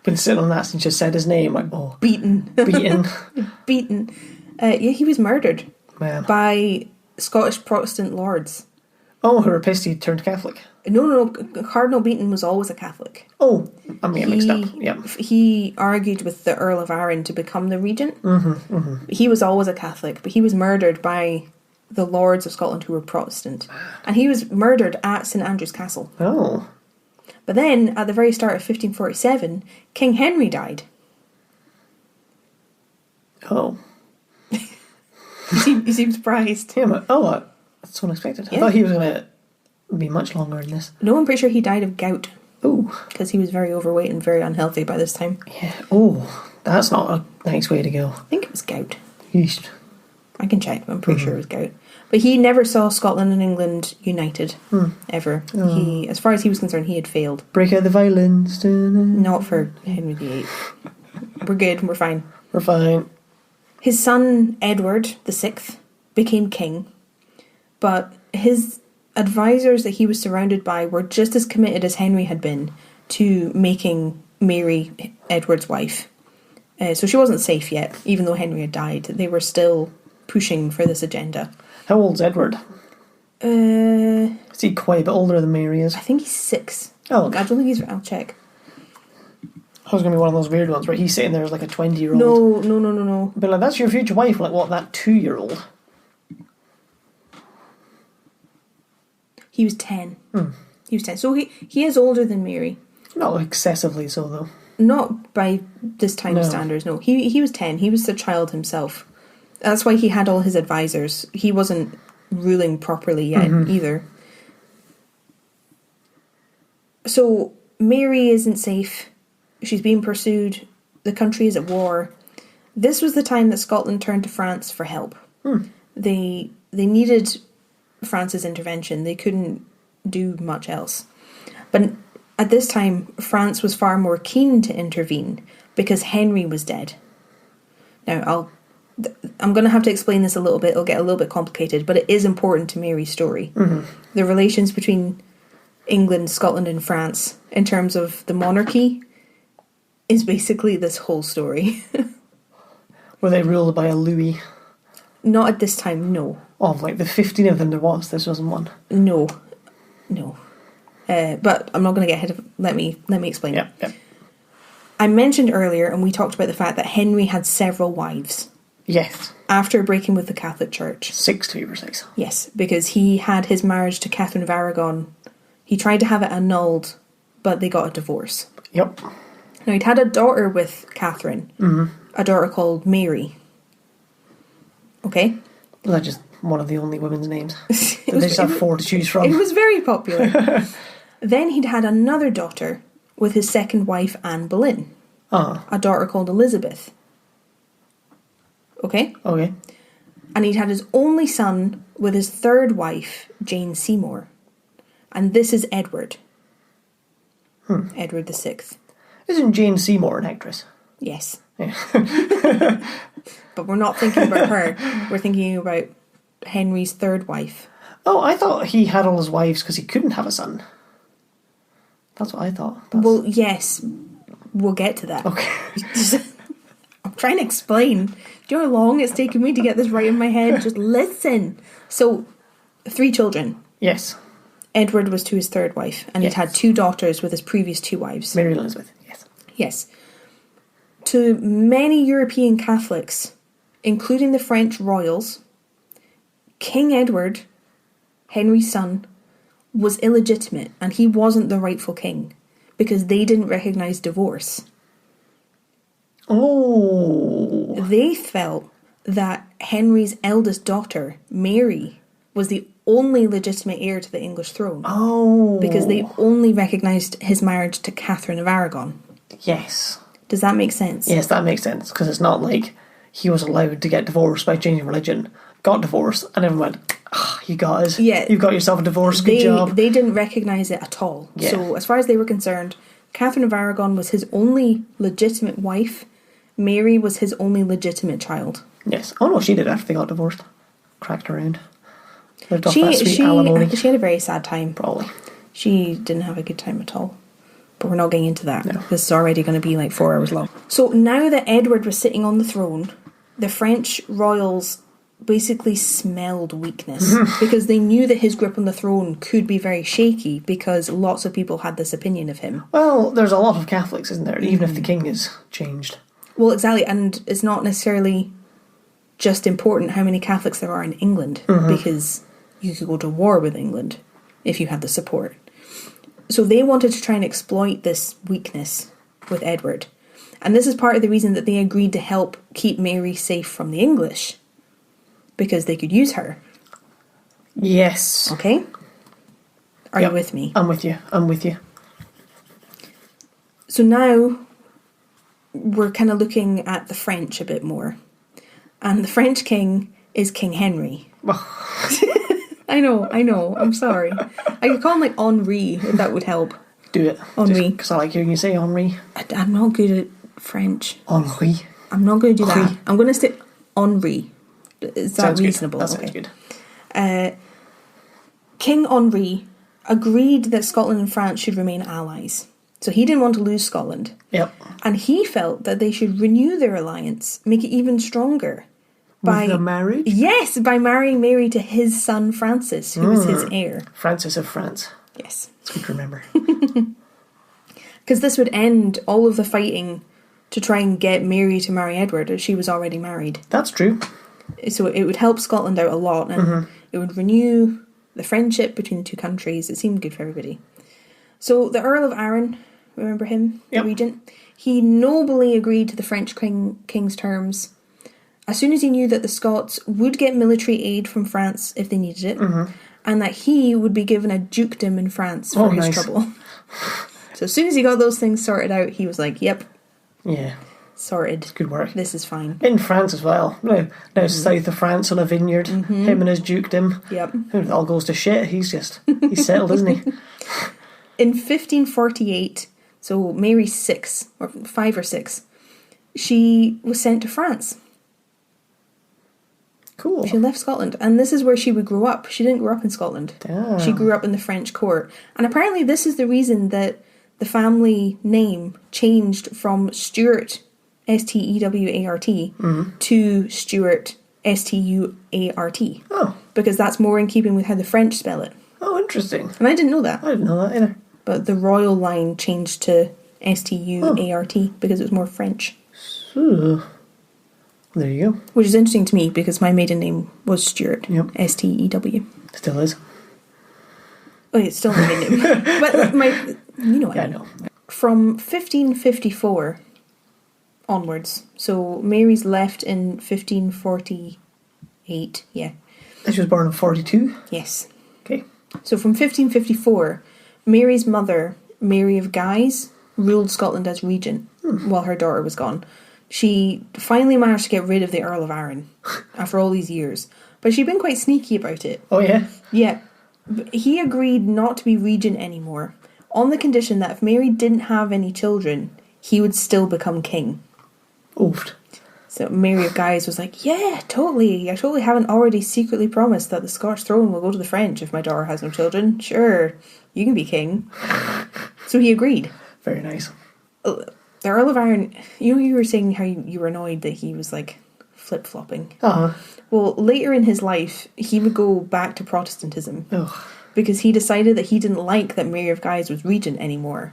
Been sitting on that since you said his name. Like, oh, Beaton. Beaton. Yeah, he was murdered by Scottish Protestant lords. Oh, who were pissed he turned Catholic. No. Cardinal Beaton was always a Catholic. Oh, I'm getting mixed up. Yeah. He argued with the Earl of Aaron to become the regent. He was always a Catholic, but he was murdered by the lords of Scotland who were Protestant. And he was murdered at St Andrew's Castle. Oh. But then, at the very start of 1547, King Henry died. Oh. You seem surprised. Yeah, but, that's unexpected. I thought he was going to be much longer in this. No, I'm pretty sure he died of gout. Oh. Because he was very overweight and very unhealthy by this time. Yeah. Oh, that's not a nice way to go. I think it was gout. Yeesh. I can check, but I'm pretty sure it was gout. But he never saw Scotland and England united, ever. He, as far as he was concerned, he had failed. Break out the violins. Not for Henry VIII. We're good, we're fine. We're fine. His son, Edward VI, became king. But his advisors that he was surrounded by were just as committed as Henry had been to making Mary Edward's wife. So she wasn't safe yet, even though Henry had died. They were still pushing for this agenda. How old's Edward? Is he quite a bit older than Mary is? I think he's 6. Oh, okay. I don't think he's... I'll check. I was going to be one of those weird ones where he's sitting there as like a 20-year-old. No. But like, that's your future wife. Like, what, that 2-year-old? He was 10. He was 10. So he is older than Mary. Not excessively so, though. Not by this time standards, no. He was 10. He was a child himself. That's why he had all his advisors. He wasn't ruling properly yet either. So Mary isn't safe. She's being pursued. The country is at war. This was the time that Scotland turned to France for help. They needed France's intervention. They couldn't do much else. But at this time, France was far more keen to intervene because Henry was dead. Now, I'll I'm going to have to explain this a little bit. It'll get a little bit complicated, but it is important to Mary's story. The relations between England, Scotland and France in terms of the monarchy is basically this whole story. Were they ruled by a Louis? Not at this time, no. Of like the 15 of them there was, this wasn't one. No. But I'm not going to get ahead of... Let me explain. Yeah. I mentioned earlier, and we talked about the fact that Henry had several wives. Yes. After breaking with the Catholic Church. 6 to be precise. Yes, because he had his marriage to Catherine of Aragon. He tried to have it annulled, but they got a divorce. Yep. Now, he'd had a daughter with Catherine. A daughter called Mary. Okay? Was that just one of the only women's names? Did they just have 4 to choose from? It was very popular. Then he'd had another daughter with his second wife, Anne Boleyn. A daughter called Elizabeth. Okay? Okay. And he'd had his only son with his third wife, Jane Seymour. And this is Edward. Edward VI. Isn't Jane Seymour an actress? Yes. Yeah. But we're not thinking about her. We're thinking about Henry's third wife. Oh, I thought he had all his wives because he couldn't have a son. That's what I thought. Well, yes. We'll get to that. Okay. I'm trying to explain. Do you know how long it's taken me to get this right in my head? Just listen. So, 3 children. Yes. Edward was to his third wife, and he'd had 2 daughters with his previous 2 wives. Mary and Elizabeth, yes. Yes. To many European Catholics, including the French royals, King Edward, Henry's son, was illegitimate, and he wasn't the rightful king, because they didn't recognise divorce. Oh. They felt that Henry's eldest daughter, Mary, was the only legitimate heir to the English throne. Oh. Because they only recognised his marriage to Catherine of Aragon. Yes. Does that make sense? Yes, that makes sense, because it's not like he was allowed to get divorced by changing religion, got divorced, and everyone went, you guys, you've got yourself a divorce, good job. They didn't recognise it at all. Yeah. So as far as they were concerned, Catherine of Aragon was his only legitimate wife. Mary was his only legitimate child. Yes. Oh no, she did after they got divorced. Cracked around. Lived off that sweet alimony. She had a very sad time. Probably. She didn't have a good time at all. But we're not getting into that. No. This is already going to be like 4 hours long. So now that Edward was sitting on the throne, the French royals basically smelled weakness because they knew that his grip on the throne could be very shaky because lots of people had this opinion of him. Well, there's a lot of Catholics, isn't there? Even if the king is changed. Well, exactly. And it's not necessarily just important how many Catholics there are in England because you could go to war with England if you had the support. So they wanted to try and exploit this weakness with Edward. And this is part of the reason that they agreed to help keep Mary safe from the English. Because they could use her. Yes. Okay? Are you with me? I'm with you. So now we're kind of looking at the French a bit more. And the French king is King Henry. I know, I'm sorry. I could call him like Henri, if that would help. Do it. Henri. Because I like hearing you say Henri. I'm not good at French. Henri. I'm not going to do that. I'm going to say Henri. Is that reasonable? That sounds good. King Henri agreed that Scotland and France should remain allies. So he didn't want to lose Scotland. Yep. And he felt that they should renew their alliance, make it even stronger. With the marriage? Yes, by marrying Mary to his son Francis, who was his heir. Francis of France. Yes. It's good to remember. Because this would end all of the fighting to try and get Mary to marry Edward, as she was already married. That's true. So it would help Scotland out a lot, and it would renew the friendship between the two countries. It seemed good for everybody. So the Earl of Aaron, remember him, the regent? He nobly agreed to the French king's terms. As soon as he knew that the Scots would get military aid from France if they needed it, and that he would be given a dukedom in France for his trouble. So as soon as he got those things sorted out, he was like, yep. Yeah. Sorted. It's good work. This is fine. In France as well. Now south of France on a vineyard. Him and his dukedom. Yep. It all goes to shit. He's settled, isn't he? In 1548, so Mary's 5 or 6, she was sent to France. Cool. She left Scotland, and this is where she would grow up. She didn't grow up in Scotland. Damn. She grew up in the French court. And apparently this is the reason that the family name changed from Stuart, S-T-E-W-A-R-T, to Stuart, S-T-U-A-R-T. Oh. Because that's more in keeping with how the French spell it. Oh, interesting. And I didn't know that. I didn't know that either. But the royal line changed to S-T-U-A-R-T because it was more French. So, there you go. Which is interesting to me because my maiden name was Stuart. Yep. S-T-E-W. Still is. Oh, it's still my maiden name. But you know what I mean. I know. From 1554 onwards, so Mary's left in 1548, yeah. She was born in 42? Yes. Okay. So from 1554, Mary's mother, Mary of Guise, ruled Scotland as regent while her daughter was gone. She finally managed to get rid of the Earl of Aaron after all these years, but she'd been quite sneaky about it. Oh, yeah? Yeah. He agreed not to be regent anymore, on the condition that if Mary didn't have any children, he would still become king. Oofed. So Mary of Guise was like, yeah, totally. I totally haven't already secretly promised that the Scottish throne will go to the French if my daughter has no children. Sure, you can be king. So he agreed. Very nice. The Earl of Aaron, you were saying how you were annoyed that he was like flip-flopping. Uh-huh. Well, later in his life, he would go back to Protestantism. Ugh. Because he decided that he didn't like that Mary of Guise was regent anymore.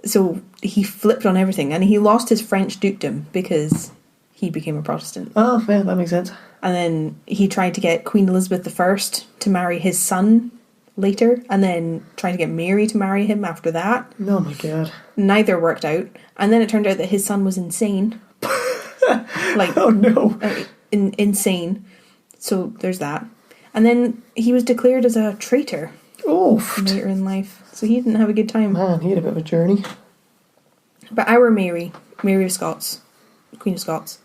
So he flipped on everything, and he lost his French dukedom because he became a Protestant. Oh, yeah, that makes sense. And then he tried to get Queen Elizabeth I to marry his son later, and then tried to get Mary to marry him after that. Oh my god. Neither worked out. And then it turned out that his son was insane. Like, oh no. Insane. So there's that. And then he was declared as a traitor later in life. So he didn't have a good time. Man, he had a bit of a journey. But our Mary of Scots, Queen of Scots,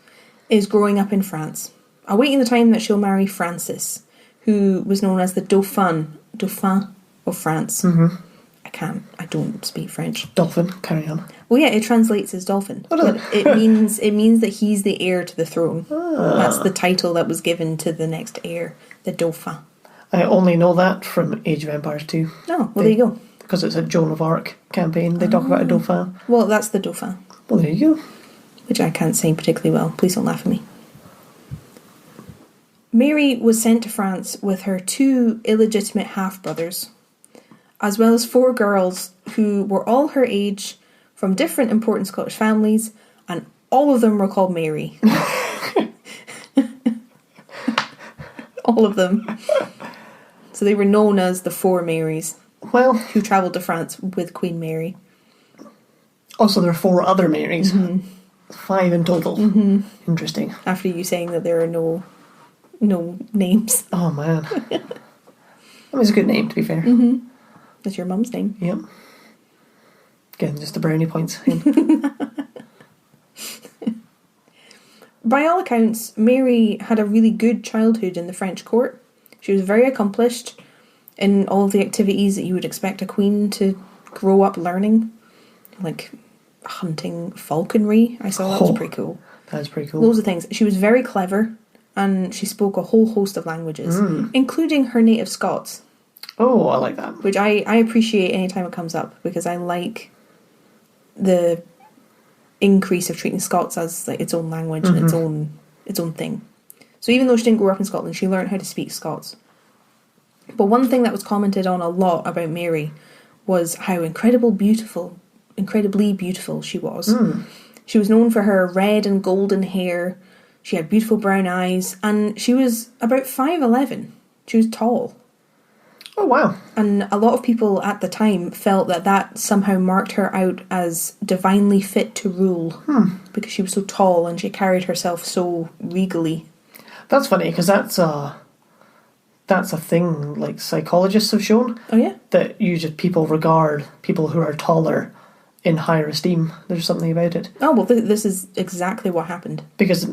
is growing up in France, awaiting the time that she'll marry Francis, who was known as the Dauphin of France. I don't speak French. Dolphin, carry on. Well, yeah, it translates as dolphin. Oh, does but it means that he's the heir to the throne. Ah. That's the title that was given to the next heir, the Dauphin. I only know that from Age of Empires 2. Oh, well, there you go. Because it's a Joan of Arc campaign. They talk about a Dauphin. Well, that's the Dauphin. Well, there you go. Which I can't say particularly well. Please don't laugh at me. Mary was sent to France with her 2 illegitimate half-brothers, as well as 4 girls who were all her age, from different important Scottish families, and all of them were called Mary. All of them. So they were known as the 4 Marys. Well, who travelled to France with Queen Mary. Also, there are 4 other Marys. 5 in total. Interesting. After you saying that there are no names. Oh, man. That was a good name, to be fair. That's your mum's name. Yep. Again, just the brownie points. By all accounts, Mary had a really good childhood in the French court. She was very accomplished in all of the activities that you would expect a queen to grow up learning. Like hunting falconry. I saw that was pretty cool. That's pretty cool. Loads of things. She was very clever, and she spoke a whole host of languages, including her native Scots. Oh, I like that. Which I appreciate any time it comes up, because I like the increase of treating Scots as like its own language and its own thing. So even though she didn't grow up in Scotland, she learned how to speak Scots. But one thing that was commented on a lot about Mary was how incredibly beautiful she was. She was known for her red and golden hair. She had beautiful brown eyes, and she was about 5'11". She was tall. Oh, wow. And a lot of people at the time felt that somehow marked her out as divinely fit to rule, because she was so tall and she carried herself so regally. That's funny, because that's a thing like psychologists have shown. Oh, yeah? That people regard people who are taller in higher esteem. There's something about it. Oh, well, this is exactly what happened. Because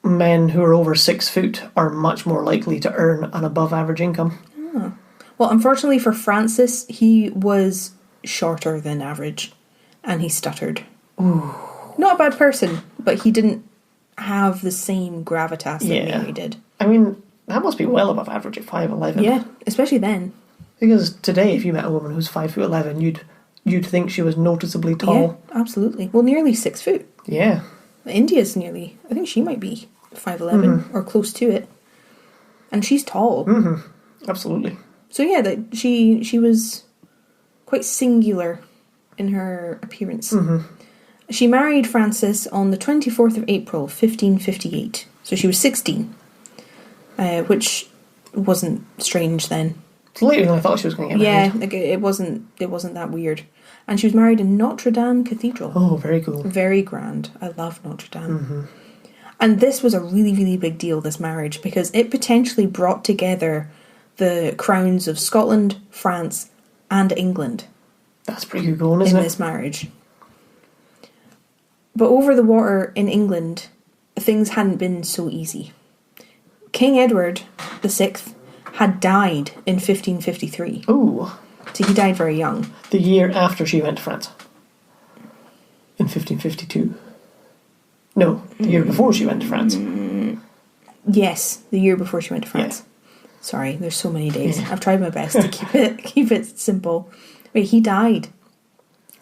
men who are over 6 foot are much more likely to earn an above average income. Oh. Well, unfortunately for Francis, he was shorter than average, and he stuttered. Ooh. Not a bad person, but he didn't have the same gravitas that Mary did. I mean, that must be well above average at 5'11". Yeah, especially then. Because today, if you met a woman who's 5'11", you'd think she was noticeably tall. Yeah, absolutely. Well, nearly 6 foot. Yeah. India's nearly, I think she might be 5'11", or close to it. And she's tall. Absolutely. So yeah, that she was quite singular in her appearance. She married Francis on the 24th of April, 1558. So she was 16, which wasn't strange then. It's later than I thought she was going to get married. Yeah, like it wasn't that weird. And she was married in Notre Dame Cathedral. Oh, very cool. Very grand. I love Notre Dame. And this was a really, really big deal, this marriage, because it potentially brought together the crowns of Scotland, France, and England. That's pretty good going, isn't it? In this marriage. But over the water in England, things hadn't been so easy. King Edward VI had died in 1553. Oh. So he died very young. The year after she went to France. In 1552. No, the year before she went to France. Yes, the year before she went to France. Yeah. Sorry, there's so many days. Yeah. I've tried my best to keep it simple. Wait, he died.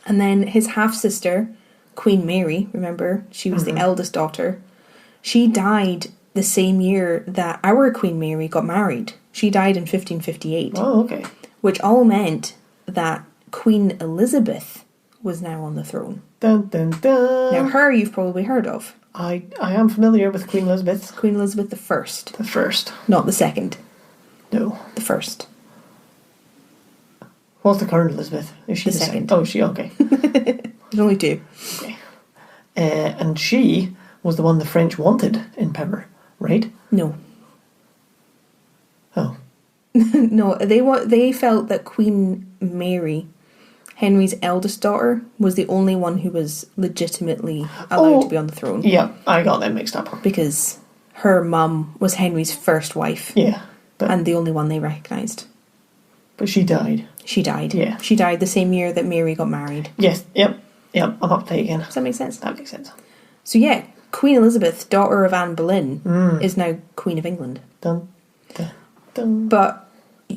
And then his half-sister, Queen Mary, remember? She was the eldest daughter. She died the same year that our Queen Mary got married. She died in 1558. Oh, okay. Which all meant that Queen Elizabeth was now on the throne. Dun, dun, dun. Now her you've probably heard of. I am familiar with Queen Elizabeth. Queen Elizabeth the First. The first. Not the second. No. The first. What's the current Elizabeth? Is she the second? Oh, is she? Okay. There's only two. Okay. And she was the one the French wanted in power, right? No. Oh. No, they felt that Queen Mary, Henry's eldest daughter, was the only one who was legitimately allowed to be on the throne. Yeah, I got them mixed up. Because her mum was Henry's first wife. Yeah. And the only one they recognised. But she died. She died. Yeah. She died the same year that Mary got married. Yes, yep, I'm up to date again. Does that make sense? That makes sense. So yeah, Queen Elizabeth, daughter of Anne Boleyn, is now Queen of England. Dun, dun, dun. But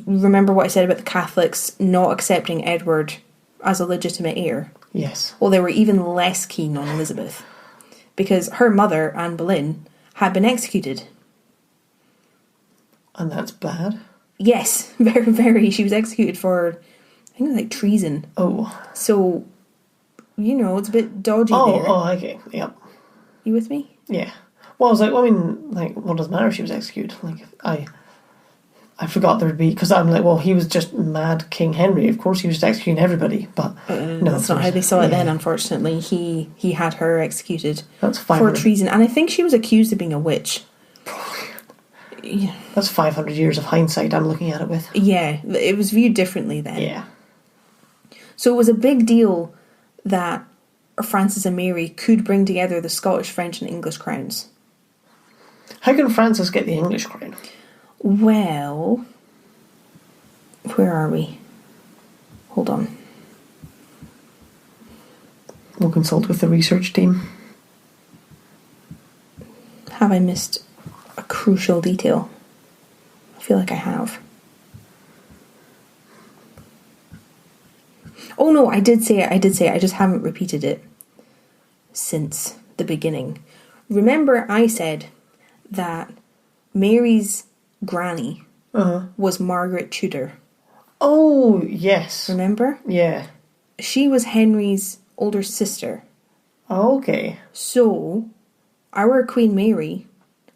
remember what I said about the Catholics not accepting Edward as a legitimate heir? Yes. Well, they were even less keen on Elizabeth. Because her mother, Anne Boleyn, had been executed. And that's bad? Yes, very, very. She was executed for, I think it was like treason. Oh. So, it's a bit dodgy there. Oh, okay, yep. You with me? Yeah. Well, I was like, what does it matter if she was executed? Like, I forgot there'd be, because I'm like, well, he was just mad King Henry. Of course he was just executing everybody, but no. That's not how they saw it then, unfortunately. He had her executed for treason. And I think she was accused of being a witch. Yeah. That's 500 years of hindsight I'm looking at it with. Yeah, it was viewed differently then. Yeah. So it was a big deal that Francis and Mary could bring together the Scottish, French and English crowns. How can Francis get the English crown? Well, where are we? Hold on. We'll consult with the research team. Have I missed a crucial detail? I feel like I have. Oh no, I did say it. I just haven't repeated it since the beginning. Remember I said that Mary's granny was Margaret Tudor. Oh, yes. Remember? Yeah. She was Henry's older sister. Okay. So, our Queen Mary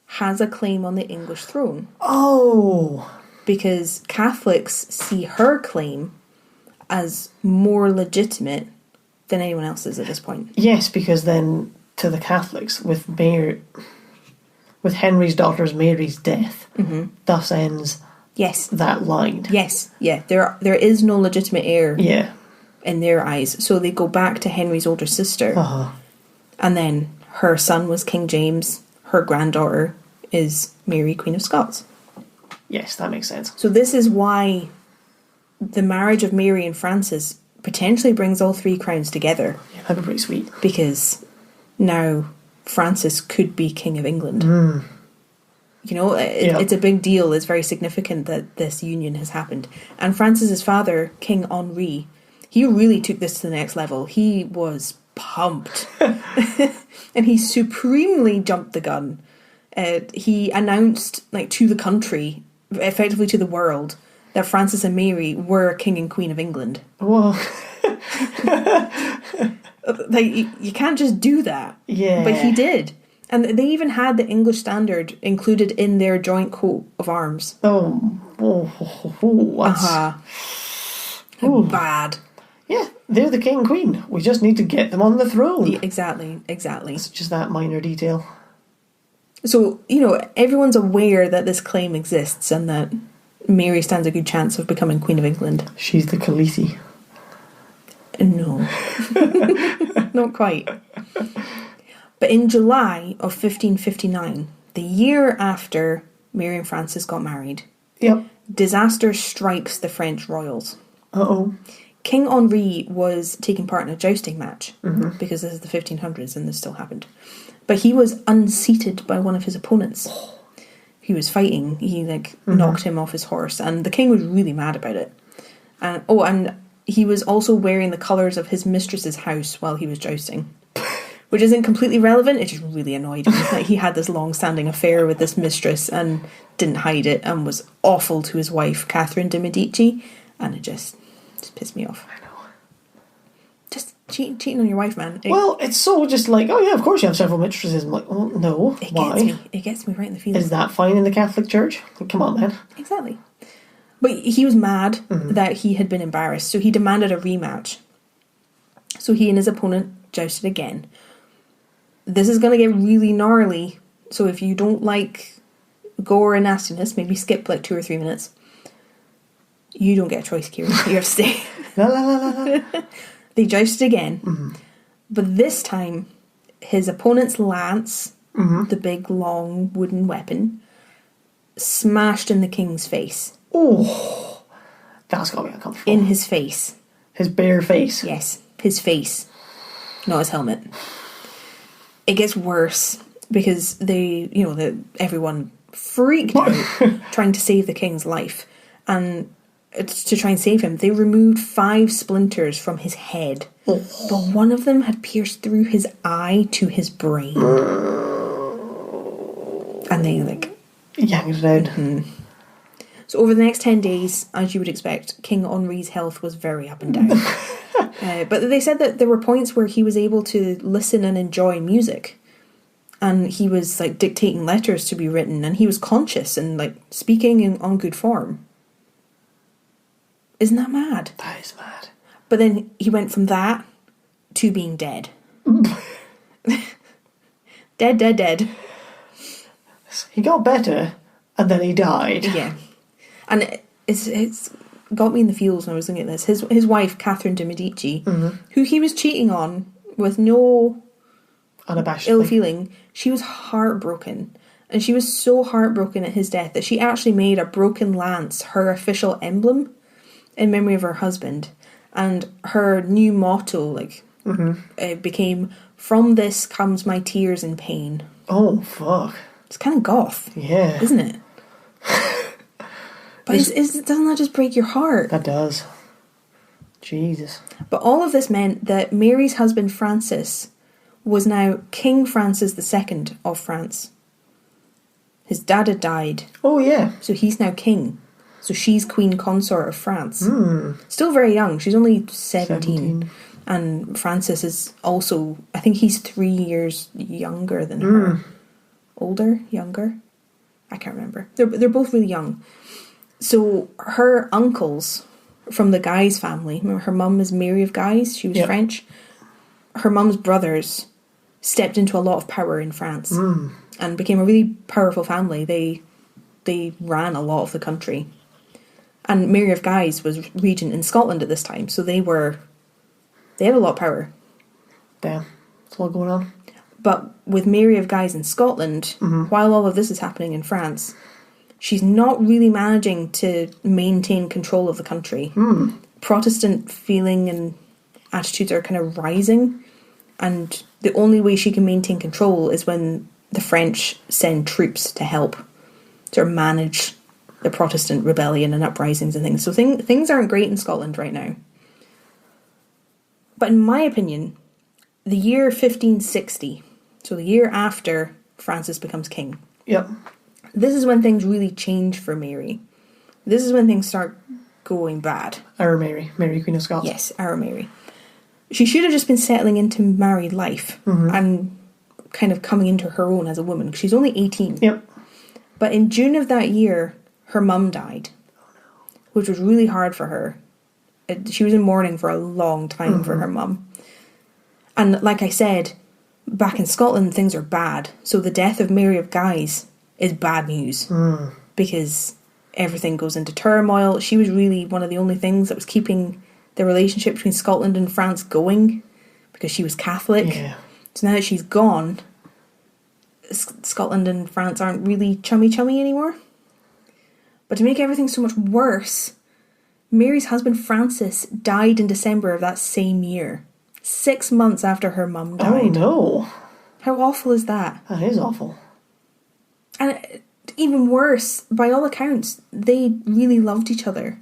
has a claim on the English throne. Oh. Because Catholics see her claim as more legitimate than anyone else's at this point. Yes, because then to the Catholics, with Henry's daughter's Mary's death, thus ends that line. Yes, yeah. There is no legitimate heir in their eyes. So they go back to Henry's older sister. And then her son was King James. Her granddaughter is Mary, Queen of Scots. Yes, that makes sense. So this is why the marriage of Mary and Francis potentially brings all three crowns together. Yeah, that'd be pretty sweet. Because now Francis could be King of England. You know, it's a big deal. It's very significant that this union has happened. And Francis's father, King Henri, he really took this to the next level. He was pumped. And he supremely jumped the gun. He announced, like, to the country, effectively to the world, that Francis and Mary were King and Queen of England. Whoa. Like, you can't just do that. Yeah. But he did. And they even had the English standard included in their joint coat of arms. Bad. Yeah, they're the king and queen. We just need to get them on the throne. Yeah, exactly. It's just that minor detail. So, you know, everyone's aware that this claim exists and that Mary stands a good chance of becoming Queen of England. She's the Khaleesi. No. Not quite. But in July of 1559, the year after Mary and Francis got married, disaster strikes the French royals. Uh-oh. King Henri was taking part in a jousting match, because this is the 1500s and this still happened. But he was unseated by one of his opponents. He was fighting. He knocked him off his horse, and the king was really mad about it. And he was also wearing the colours of his mistress's house while he was jousting. Which isn't completely relevant, it just really annoyed him. Like, he had this long-standing affair with this mistress and didn't hide it and was awful to his wife, Catherine de Medici, and it just pissed me off. I know. Just cheating on your wife, man. Well, it's so just like, oh yeah, of course you have several mistresses. I'm like, oh no, why? It gets me right in the feelings. Is that fine in the Catholic Church? Come on, man. Exactly. But he was mad that he had been embarrassed, so he demanded a rematch. So he and his opponent jousted again. This is going to get really gnarly, so if you don't like gore and nastiness, maybe skip like 2 or 3 minutes. You don't get a choice, Kieran. You have to stay. La, la, la, la, la. They jousted again, but this time his opponent's lance, the big long wooden weapon, smashed in the king's face. Oh, that's got to be uncomfortable. In his face. His bare face? Yes, his face. Not his helmet. It gets worse because everyone freaked out trying to save the king's life. And to try and save him, they removed 5 splinters from his head. But one of them had pierced through his eye to his brain. And they yanked it out. So over the next 10 days, as you would expect, King Henri's health was very up and down. But they said that there were points where he was able to listen and enjoy music. And he was dictating letters to be written, and he was conscious and speaking on good form. Isn't that mad? That is mad. But then he went from that to being dead. Dead. He got better, and then he died. Yeah. And it's got me in the feels when I was looking at this. His wife, Catherine de Medici, who he was cheating on with no ill feeling, she was heartbroken. And she was so heartbroken at his death that she actually made a broken lance her official emblem in memory of her husband. And her new motto, became, "From this comes my tears and pain." Oh, fuck. It's kind of goth. Yeah. Isn't it? But doesn't that just break your heart? That does. Jesus. But all of this meant that Mary's husband Francis was now King Francis II of France. His dad had died. Oh, yeah. So he's now king. So she's Queen Consort of France. Still very young. She's only 17. And Francis is also, I think he's 3 years younger than her. Older? Younger? I can't remember. They're both really young. So her uncles from the Guise family, remember her mum is Mary of Guise, she was French. Her mum's brothers stepped into a lot of power in France and became a really powerful family. They ran a lot of the country. And Mary of Guise was regent in Scotland at this time, so they had a lot of power. Damn, it's a lot going on. But with Mary of Guise in Scotland, while all of this is happening in France, she's not really managing to maintain control of the country. Protestant feeling and attitudes are kind of rising, and the only way she can maintain control is when the French send troops to help. sort of manage the Protestant rebellion and uprisings and things. So things aren't great in Scotland right now. But in my opinion, the year 1560, so the year after Francis becomes king, Yep. this is when things really change for Mary. This is when things start going bad. Our Mary, Queen of Scots. Yes, our Mary. She should have just been settling into married life and kind of coming into her own as a woman. She's only 18. Yep. But in June of that year, her mum died, which was really hard for her. She was in mourning for a long time for her mum. And like I said, back in Scotland, things are bad. So the death of Mary of Guise is bad news because everything goes into turmoil. She was really one of the only things that was keeping the relationship between Scotland and France going because she was Catholic. Yeah. So now that she's gone, Scotland and France aren't really chummy anymore. But to make everything so much worse, Mary's husband Francis died in December of that same year, 6 months after her mum died. Oh no. How awful is that? That is awful. And even worse, by all accounts, they really loved each other.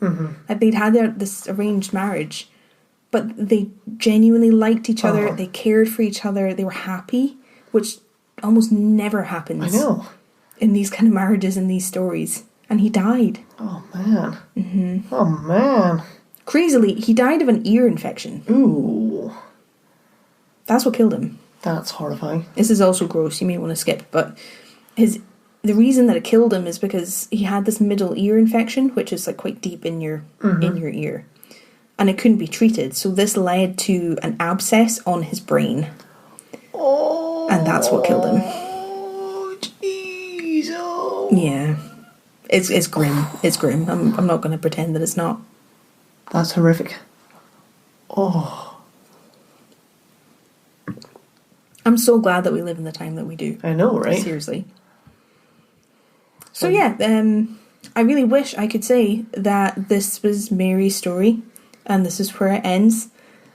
Like they'd had this arranged marriage, but they genuinely liked each other, they cared for each other, they were happy, which almost never happens. I know. In these kind of marriages and these stories. And he died. Oh man. Oh man. Crazily, he died of an ear infection. Ooh. That's what killed him. That's horrifying. This is also gross, you may want to skip, but the reason that it killed him is because he had this middle ear infection, which is like quite deep in your ear. And it couldn't be treated, so this led to an abscess on his brain. Oh. And that's what killed him. Oh, jeez. Oh. Yeah. It's grim. It's grim. I'm not going to pretend that it's not. That's horrific. Oh. I'm so glad that we live in the time that we do. I know, right? Seriously. So yeah, I really wish I could say that this was Mary's story and this is where it ends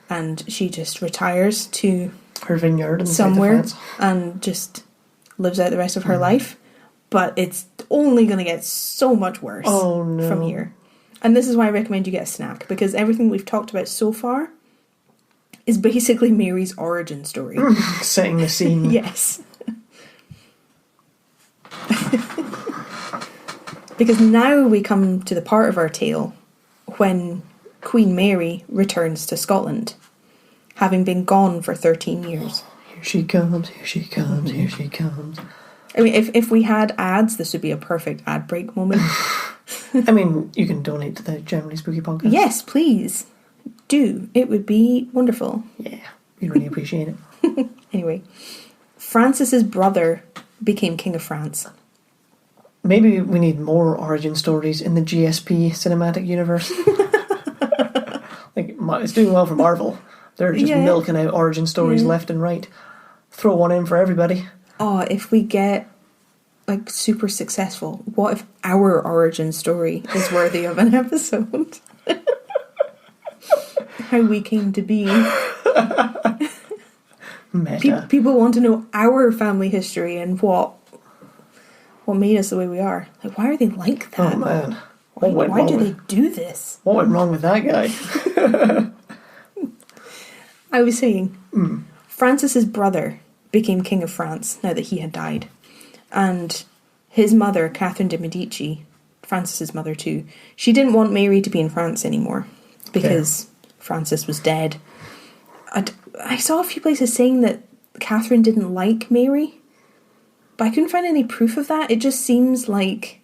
and she just retires to her vineyard in somewhere and just lives out the rest of her life. But it's only going to get so much worse from here. And this is why I recommend you get a snack, because everything we've talked about so far is basically Mary's origin story. Setting the scene. Yes. Because now we come to the part of our tale when Queen Mary returns to Scotland, having been gone for 13 years. Here she comes, here she comes, here she comes. I mean, if we had ads, this would be a perfect ad break moment. I mean, you can donate to the Generally Spooky podcast. Yes, please. Do. It would be wonderful. Yeah, we'd really appreciate it. Anyway, Francis's brother became King of France. Maybe we need more origin stories in the GSP cinematic universe. Like, it's doing well for Marvel. They're just milking out origin stories left and right. Throw one in for everybody. Oh, if we get like super successful, what if our origin story is worthy of an episode? How we came to be. Meta. People want to know our family history and what made us the way we are. Like, why are they like that? Oh man. Why do they do this? What went wrong with that guy? I was saying, Francis's brother became King of France now that he had died. And his mother, Catherine de Medici, Francis's mother too, she didn't want Mary to be in France anymore because Francis was dead. I saw a few places saying that Catherine didn't like Mary, but I couldn't find any proof of that. It just seems like,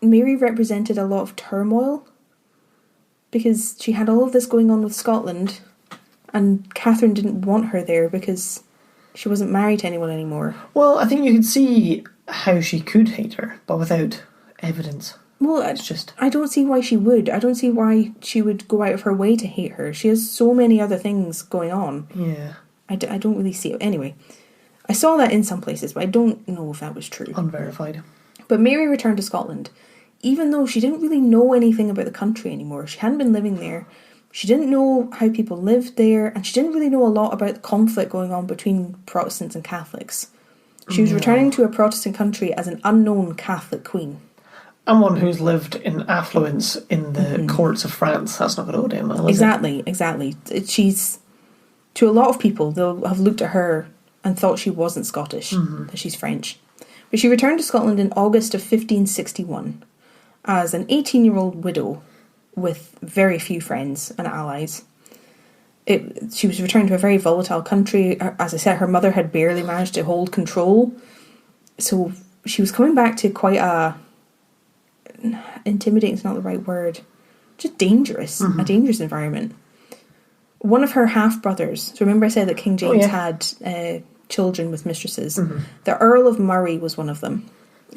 Mary represented a lot of turmoil because she had all of this going on with Scotland, and Catherine didn't want her there because she wasn't married to anyone anymore. Well, I think you could see how she could hate her, but without evidence. Well, I don't see why she would. I don't see why she would go out of her way to hate her. She has so many other things going on. Yeah. I don't really see it. Anyway, I saw that in some places, but I don't know if that was true. Unverified. But Mary returned to Scotland, even though she didn't really know anything about the country anymore. She hadn't been living there. She didn't know how people lived there, and she didn't really know a lot about the conflict going on between Protestants and Catholics. She was returning to a Protestant country as an unknown Catholic queen. And one who's lived in affluence in the courts of France. That's not going to go down well, is it? Exactly. She's, to a lot of people, they'll have looked at her and thought she wasn't Scottish, that she's French. But she returned to Scotland in August of 1561 as an 18-year-old widow with very few friends and allies. She was returned to a very volatile country. As I said, her mother had barely managed to hold control. So she was coming back to quite a... intimidating is not the right word. Just dangerous. A dangerous environment. One of her half-brothers... So remember I said that King James had children with mistresses. The Earl of Murray was one of them,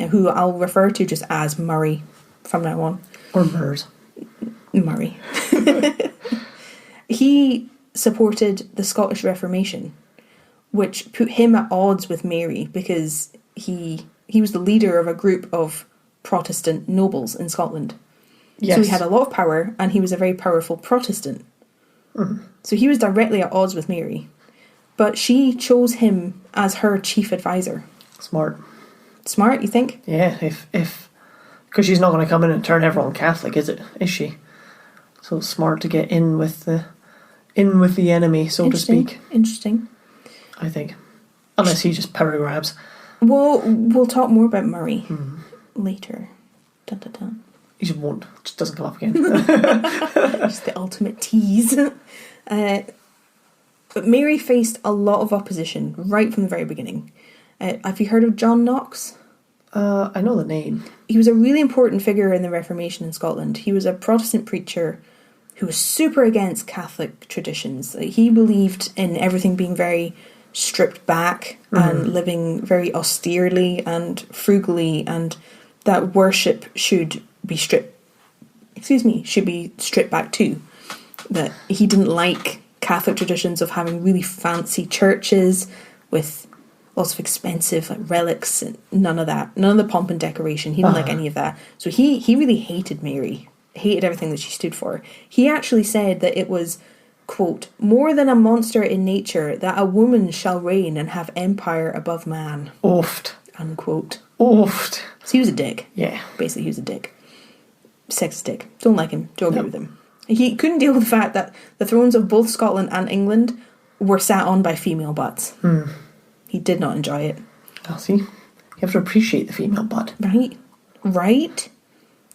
who I'll refer to just as Murray from now on. Or Murs. Murray. He supported the Scottish Reformation, which put him at odds with Mary because he was the leader of a group of Protestant nobles in Scotland. Yes. So he had a lot of power, and he was a very powerful Protestant. So he was directly at odds with Mary. But she chose him as her chief advisor. Smart. Smart, you think? Yeah, if because she's not going to come in and turn everyone Catholic, is she? So it's smart to get in with the enemy, so to speak. Interesting. I think. Unless he just power grabs. We'll talk more about Murray later. Dun, dun, dun. He just won't. Just doesn't come up again. Just the ultimate tease. But Mary faced a lot of opposition right from the very beginning. Have you heard of John Knox? I know the name. He was a really important figure in the Reformation in Scotland. He was a Protestant preacher who was super against Catholic traditions. He believed in everything being very stripped back and living very austerely and frugally, and that worship should be stripped back too. That he didn't like Catholic traditions of having really fancy churches with lots of expensive relics and none of that. None of the pomp and decoration. He didn't like any of that. So he really hated Mary. Hated everything that she stood for. He actually said that it was, quote, more than a monster in nature that a woman shall reign and have empire above man. Oft. Unquote. Oft. So he was a dick. Yeah. Basically, he was a dick. Sexist dick. Don't like him. Don't agree with him. He couldn't deal with the fact that the thrones of both Scotland and England were sat on by female butts. He did not enjoy it. Oh, see? You have to appreciate the female butt. Right?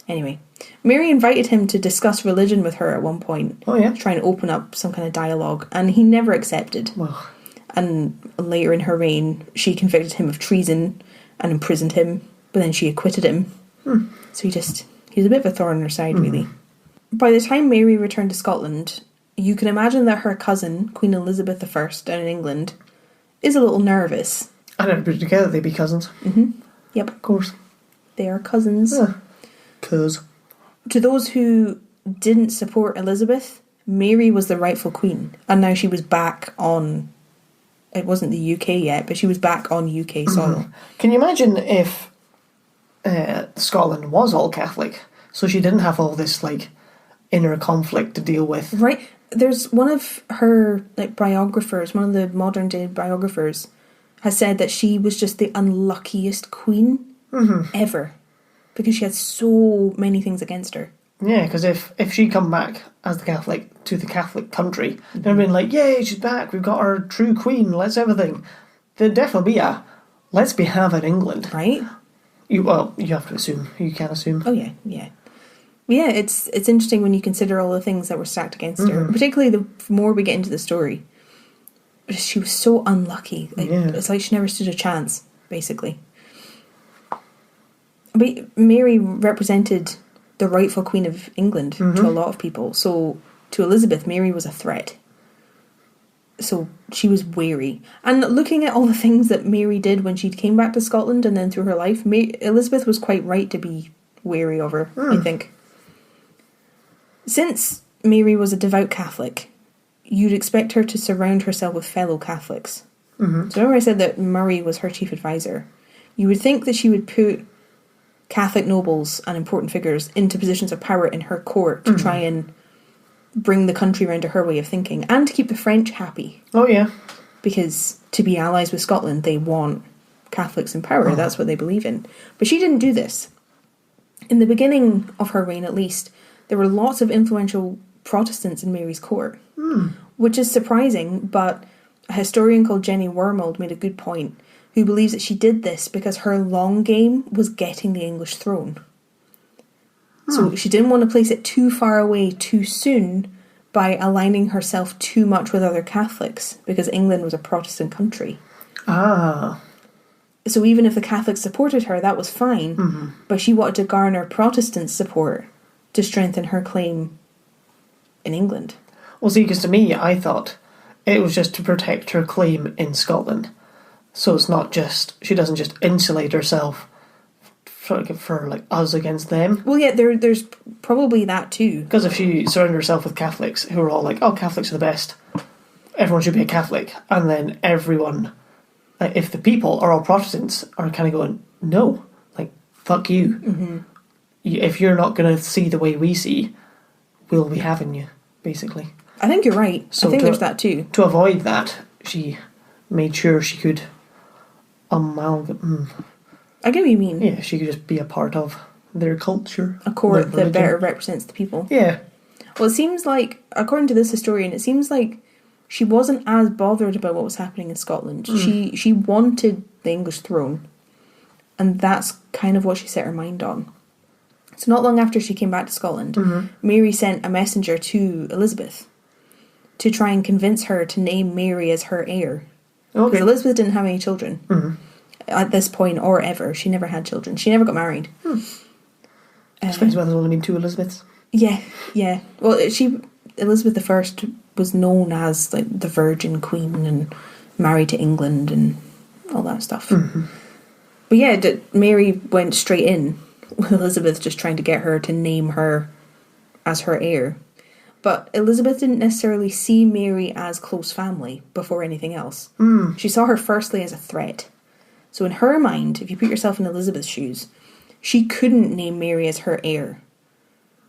Anyway, Mary invited him to discuss religion with her at one point. Oh, yeah? Trying to open up some kind of dialogue, and he never accepted. Well. And later in her reign, she convicted him of treason and imprisoned him, but then she acquitted him. So he was a bit of a thorn in her side, really. By the time Mary returned to Scotland, you can imagine that her cousin, Queen Elizabeth I, down in England, is a little nervous. And everybody together, they'd be cousins. Yep. Of course. They are cousins. Cuz. To those who didn't support Elizabeth, Mary was the rightful queen. And now she was back on... It wasn't the UK yet, but she was back on UK soil. Can you imagine if Scotland was all Catholic, so she didn't have all this, inner conflict to deal with? Right. There's one of her biographers, one of the modern day biographers, has said that she was just the unluckiest queen ever, because she had so many things against her. Yeah, because if she'd come back as the Catholic to the Catholic country, they'd have been like, yay, she's back, we've got our true queen, let's everything. There'd definitely be a, let's behave in England. Right? You have to assume. You can assume. Oh, yeah. Yeah, it's interesting when you consider all the things that were stacked against her. Particularly the more we get into the story. She was so unlucky. It's like she never stood a chance, basically. But Mary represented the rightful Queen of England to a lot of people. So to Elizabeth, Mary was a threat. So she was wary. And looking at all the things that Mary did when she came back to Scotland and then through her life, Elizabeth was quite right to be wary of her, I think. Since Mary was a devout Catholic, you'd expect her to surround herself with fellow Catholics. So remember I said that Murray was her chief advisor? You would think that she would put Catholic nobles and important figures into positions of power in her court to try and bring the country round to her way of thinking, and to keep the French happy. Oh, yeah. Because to be allies with Scotland, they want Catholics in power. That's what they believe in. But she didn't do this. In the beginning of her reign, at least, there were lots of influential Protestants in Mary's court, which is surprising, but a historian called Jenny Wormold made a good point, who believes that she did this because her long game was getting the English throne. So she didn't want to place it too far away too soon by aligning herself too much with other Catholics, because England was a Protestant country. Ah. So even if the Catholics supported her, that was fine, but she wanted to garner Protestant support to strengthen her claim in England. Well, see, because to me, I thought it was just to protect her claim in Scotland. So it's not just, she doesn't just insulate herself for like us against them. Well, yeah, there's probably that too. Because if she surrounded herself with Catholics who are all like, oh, Catholics are the best, everyone should be a Catholic, and then everyone, like, if the people are all Protestants, are kind of going, no, like, fuck you. If you're not going to see the way we see, we'll be having you, basically. I think you're right. So I think there's that too. To avoid that, she made sure she could I get what you mean. Yeah, she could just be a part of their culture. A court that better represents the people. Yeah. Well, it seems like, according to this historian, it seems like she wasn't as bothered about what was happening in Scotland. She wanted the English throne, and that's kind of what she set her mind on. So not long after she came back to Scotland, Mary sent a messenger to Elizabeth to try and convince her to name Mary as her heir. Okay. Because Elizabeth didn't have any children at this point, or ever. She never had children. She never got married. I suppose there's only been 2 Elizabeths. Yeah. Well, Elizabeth I was known as like the Virgin Queen and married to England and all that stuff. But yeah, Mary went straight in with Elizabeth, just trying to get her to name her as her heir. But Elizabeth didn't necessarily see Mary as close family before anything else. She saw her firstly as a threat. So in her mind, if you put yourself in Elizabeth's shoes, she couldn't name Mary as her heir,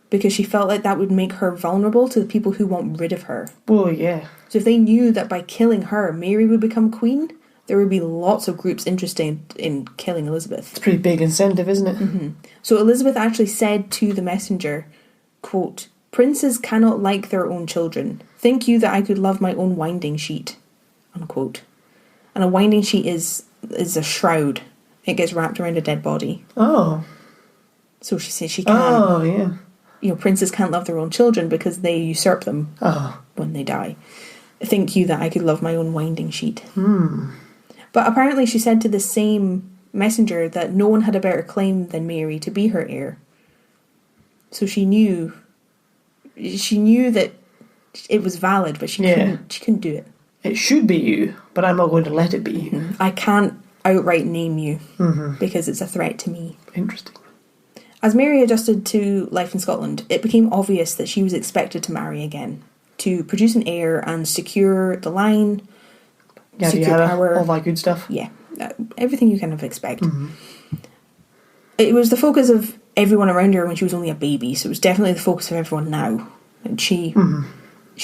because she felt like that would make her vulnerable to the people who want rid of her. Well, yeah. So if they knew that by killing her, Mary would become queen, there would be lots of groups interested in killing Elizabeth. It's a pretty big incentive, isn't it? So Elizabeth actually said to the messenger, quote, "Princes cannot like their own children. Think you that I could love my own winding sheet?" Unquote. And a winding sheet is a shroud. It gets wrapped around a dead body. Oh. So she says she can't. Oh, yeah. You know, princes can't love their own children because they usurp them when they die. Think you that I could love my own winding sheet? But apparently she said to the same messenger that no one had a better claim than Mary to be her heir. So she knew that it was valid, but she couldn't do it. It should be you, but I'm not going to let it be you. I can't outright name you because it's a threat to me. Interesting. As Mary adjusted to life in Scotland, it became obvious that she was expected to marry again, to produce an heir and secure the line, secure power. All that good stuff. Yeah, everything you kind of expect. It was the focus of everyone around her when she was only a baby, so it was definitely the focus of everyone now. And she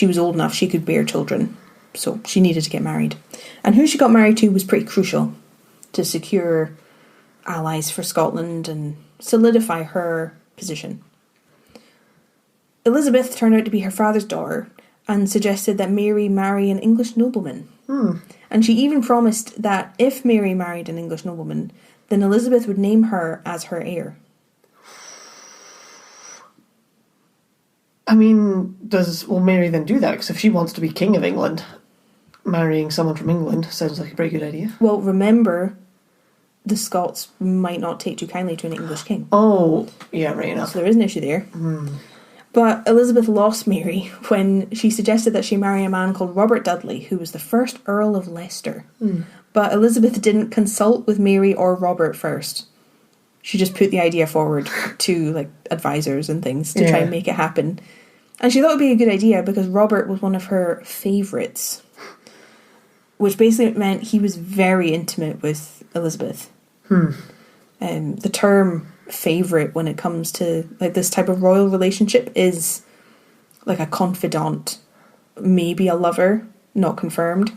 was old enough, she could bear children, so she needed to get married. And who she got married to was pretty crucial to secure allies for Scotland and solidify her position. Elizabeth turned out to be her father's daughter and suggested that Mary marry an English nobleman. And she even promised that if Mary married an English nobleman, then Elizabeth would name her as her heir. I mean, will Mary then do that? Because if she wants to be King of England, marrying someone from England sounds like a pretty good idea. Well, remember, the Scots might not take too kindly to an English king. Oh, yeah, right enough. So there is an issue there. But Elizabeth lost Mary when she suggested that she marry a man called Robert Dudley, who was the first Earl of Leicester. But Elizabeth didn't consult with Mary or Robert first. She just put the idea forward to like advisors and things to try and make it happen. And she thought it would be a good idea because Robert was one of her favourites, which basically meant he was very intimate with Elizabeth. The term favourite when it comes to like this type of royal relationship is like a confidant, maybe a lover, not confirmed.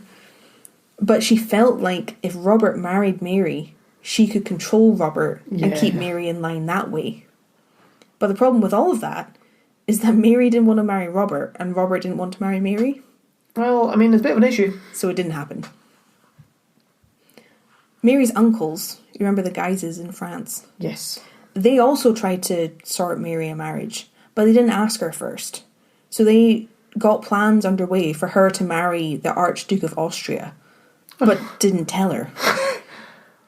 But she felt like if Robert married Mary, she could control Robert and keep Mary in line that way. But the problem with all of that is that Mary didn't want to marry Robert, and Robert didn't want to marry Mary. Well, I mean, it's a bit of an issue. So it didn't happen. Mary's uncles, you remember the Guises in France? Yes. They also tried to sort Mary a marriage, but they didn't ask her first. So they got plans underway for her to marry the Archduke of Austria, but didn't tell her.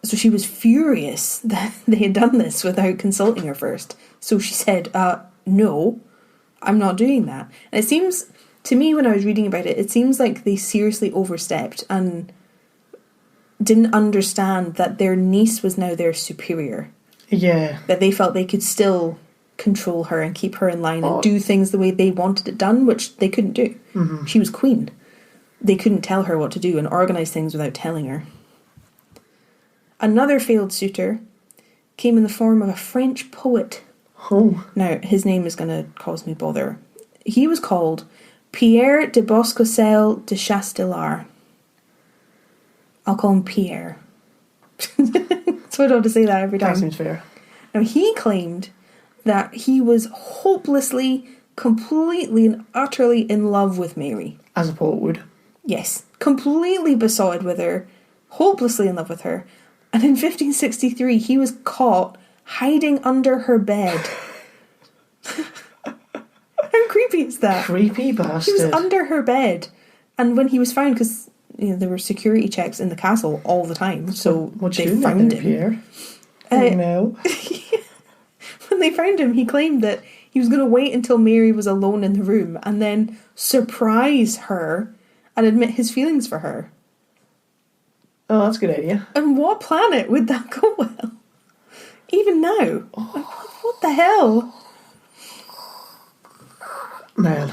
So she was furious that they had done this without consulting her first. So she said, no, I'm not doing that. And it seems, to me when I was reading about it, it seems like they seriously overstepped and didn't understand that their niece was now their superior. Yeah. That they felt they could still control her and keep her in line and do things the way they wanted it done, which they couldn't do. Mm-hmm. She was queen. They couldn't tell her what to do and organise things without telling her. Another failed suitor came in the form of a French poet. Oh. Now, his name is going to cause me bother. He was called Pierre de Boscosel de Chastellard. I'll call him Pierre. So I don't have to say that every time. That seems fair. Now, he claimed that he was hopelessly, completely and utterly in love with Mary. As a poet would. Yes. Completely besotted with her. Hopelessly in love with her. And in 1563, he was caught hiding under her bed. How creepy is that? Creepy bastard. He was under her bed. And when he was found, because there were security checks in the castle all the time, so they found him. Pierre? No. When they found him, he claimed that he was going to wait until Mary was alone in the room and then surprise her and admit his feelings for her. Oh, that's a good idea. And what planet would that go well? Even now. Oh. Like, what the hell? Man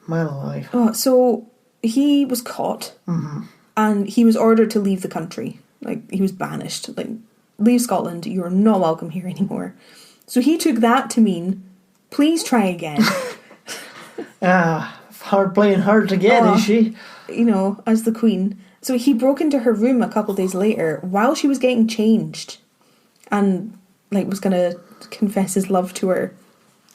alive. Oh, so he was caught and he was ordered to leave the country. Like, he was banished. Like, leave Scotland, you're not welcome here anymore. So he took that to mean, please try again. Hard playing hard to get, is she? You know, as the queen. So he broke into her room a couple of days later while she was getting changed and, like, was going to confess his love to her.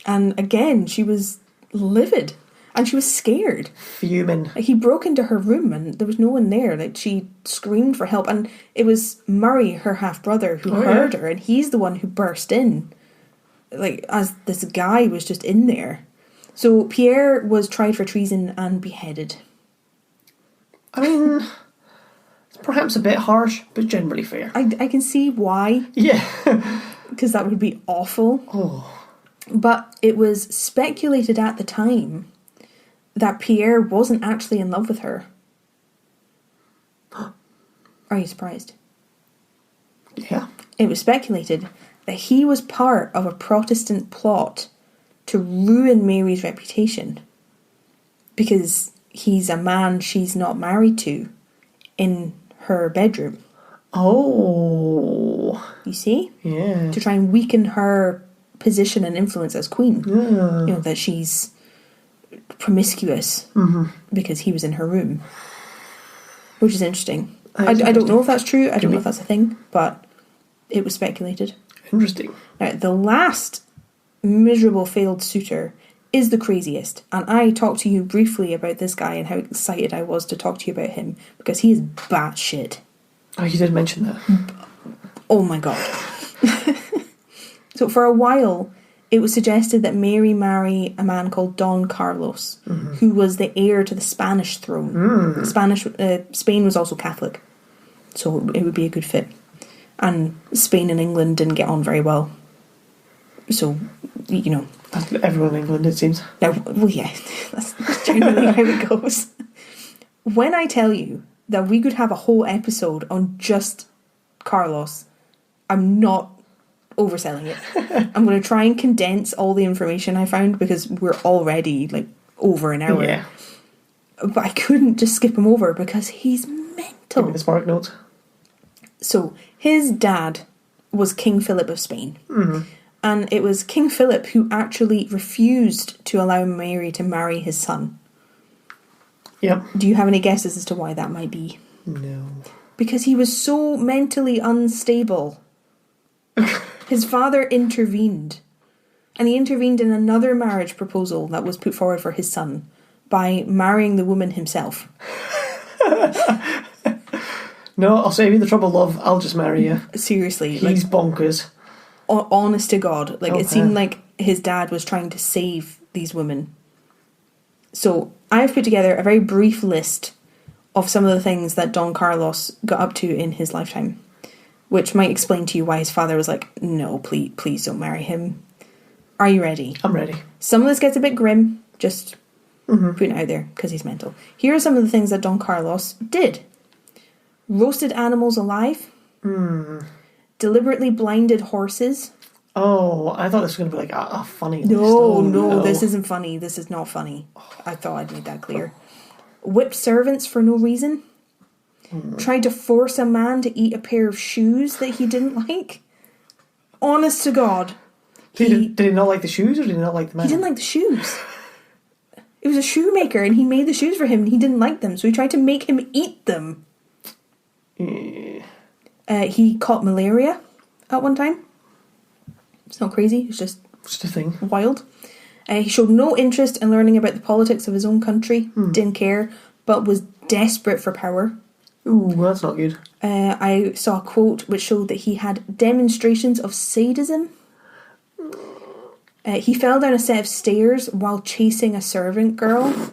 And again, she was livid and she was scared. Fuming. Like, he broke into her room and there was no one there. Like, she screamed for help. And it was Murray, her half-brother, who heard her, and he's the one who burst in. Like, as this guy was just in there. So Pierre was tried for treason and beheaded. I mean, it's perhaps a bit harsh, but generally fair. I can see why. Yeah. Because that would be awful. Oh. But it was speculated at the time that Pierre wasn't actually in love with her. Are you surprised? Yeah. It was speculated that he was part of a Protestant plot to ruin Mary's reputation because he's a man she's not married to in her bedroom. Oh. You see? Yeah. To try and weaken her position and influence as queen. Yeah. You know, that she's promiscuous because he was in her room. Which is interesting. I don't know if that's true. I don't know if that's a thing, but it was speculated. Interesting. Now, the last miserable failed suitor is the craziest, and I talked to you briefly about this guy and how excited I was to talk to you about him because he is batshit. Oh, you did mention that. Oh my god. So for a while, it was suggested that Mary marry a man called Don Carlos, who was the heir to the Spanish throne. Spain was also Catholic, so it would be a good fit. And Spain and England didn't get on very well. So, you know. Everyone in England, it seems. No, well, yeah, that's generally how it goes. When I tell you that we could have a whole episode on just Carlos, I'm not overselling it. I'm going to try and condense all the information I found because we're already like over an hour. Yeah. But I couldn't just skip him over because he's mental. Give me the spark notes. So, his dad was King Philip of Spain. And it was King Philip who actually refused to allow Mary to marry his son. Yep. Do you have any guesses as to why that might be? No. Because he was so mentally unstable. His father intervened. And he intervened in another marriage proposal that was put forward for his son by marrying the woman himself. No, I'll save you the trouble, love. I'll just marry you. Seriously. He's bonkers. Honest to God. Like, Okay. It seemed like his dad was trying to save these women. So, I've put together a very brief list of some of the things that Don Carlos got up to in his lifetime, which might explain to you why his father was like, no, please don't marry him. Are you ready? I'm ready. Some of this gets a bit grim, just putting it out there, because he's mental. Here are some of the things that Don Carlos did. Roasted animals alive. Deliberately blinded horses. Oh, I thought this was going to be like a funny list. No, this isn't funny. This is not funny. I thought I'd made that clear. Whipped servants for no reason. Tried to force a man to eat a pair of shoes that he didn't like. Honest to God. Did he not like the shoes, or did he not like the man? He didn't like the shoes. It was a shoemaker, and he made the shoes for him, and he didn't like them, so he tried to make him eat them. Yeah. He caught malaria at one time. It's not crazy, it's just a thing. Wild. He showed no interest in learning about the politics of his own country, didn't care, but was desperate for power. Ooh, that's not good. I saw a quote which showed that he had demonstrations of sadism. He fell down a set of stairs while chasing a servant girl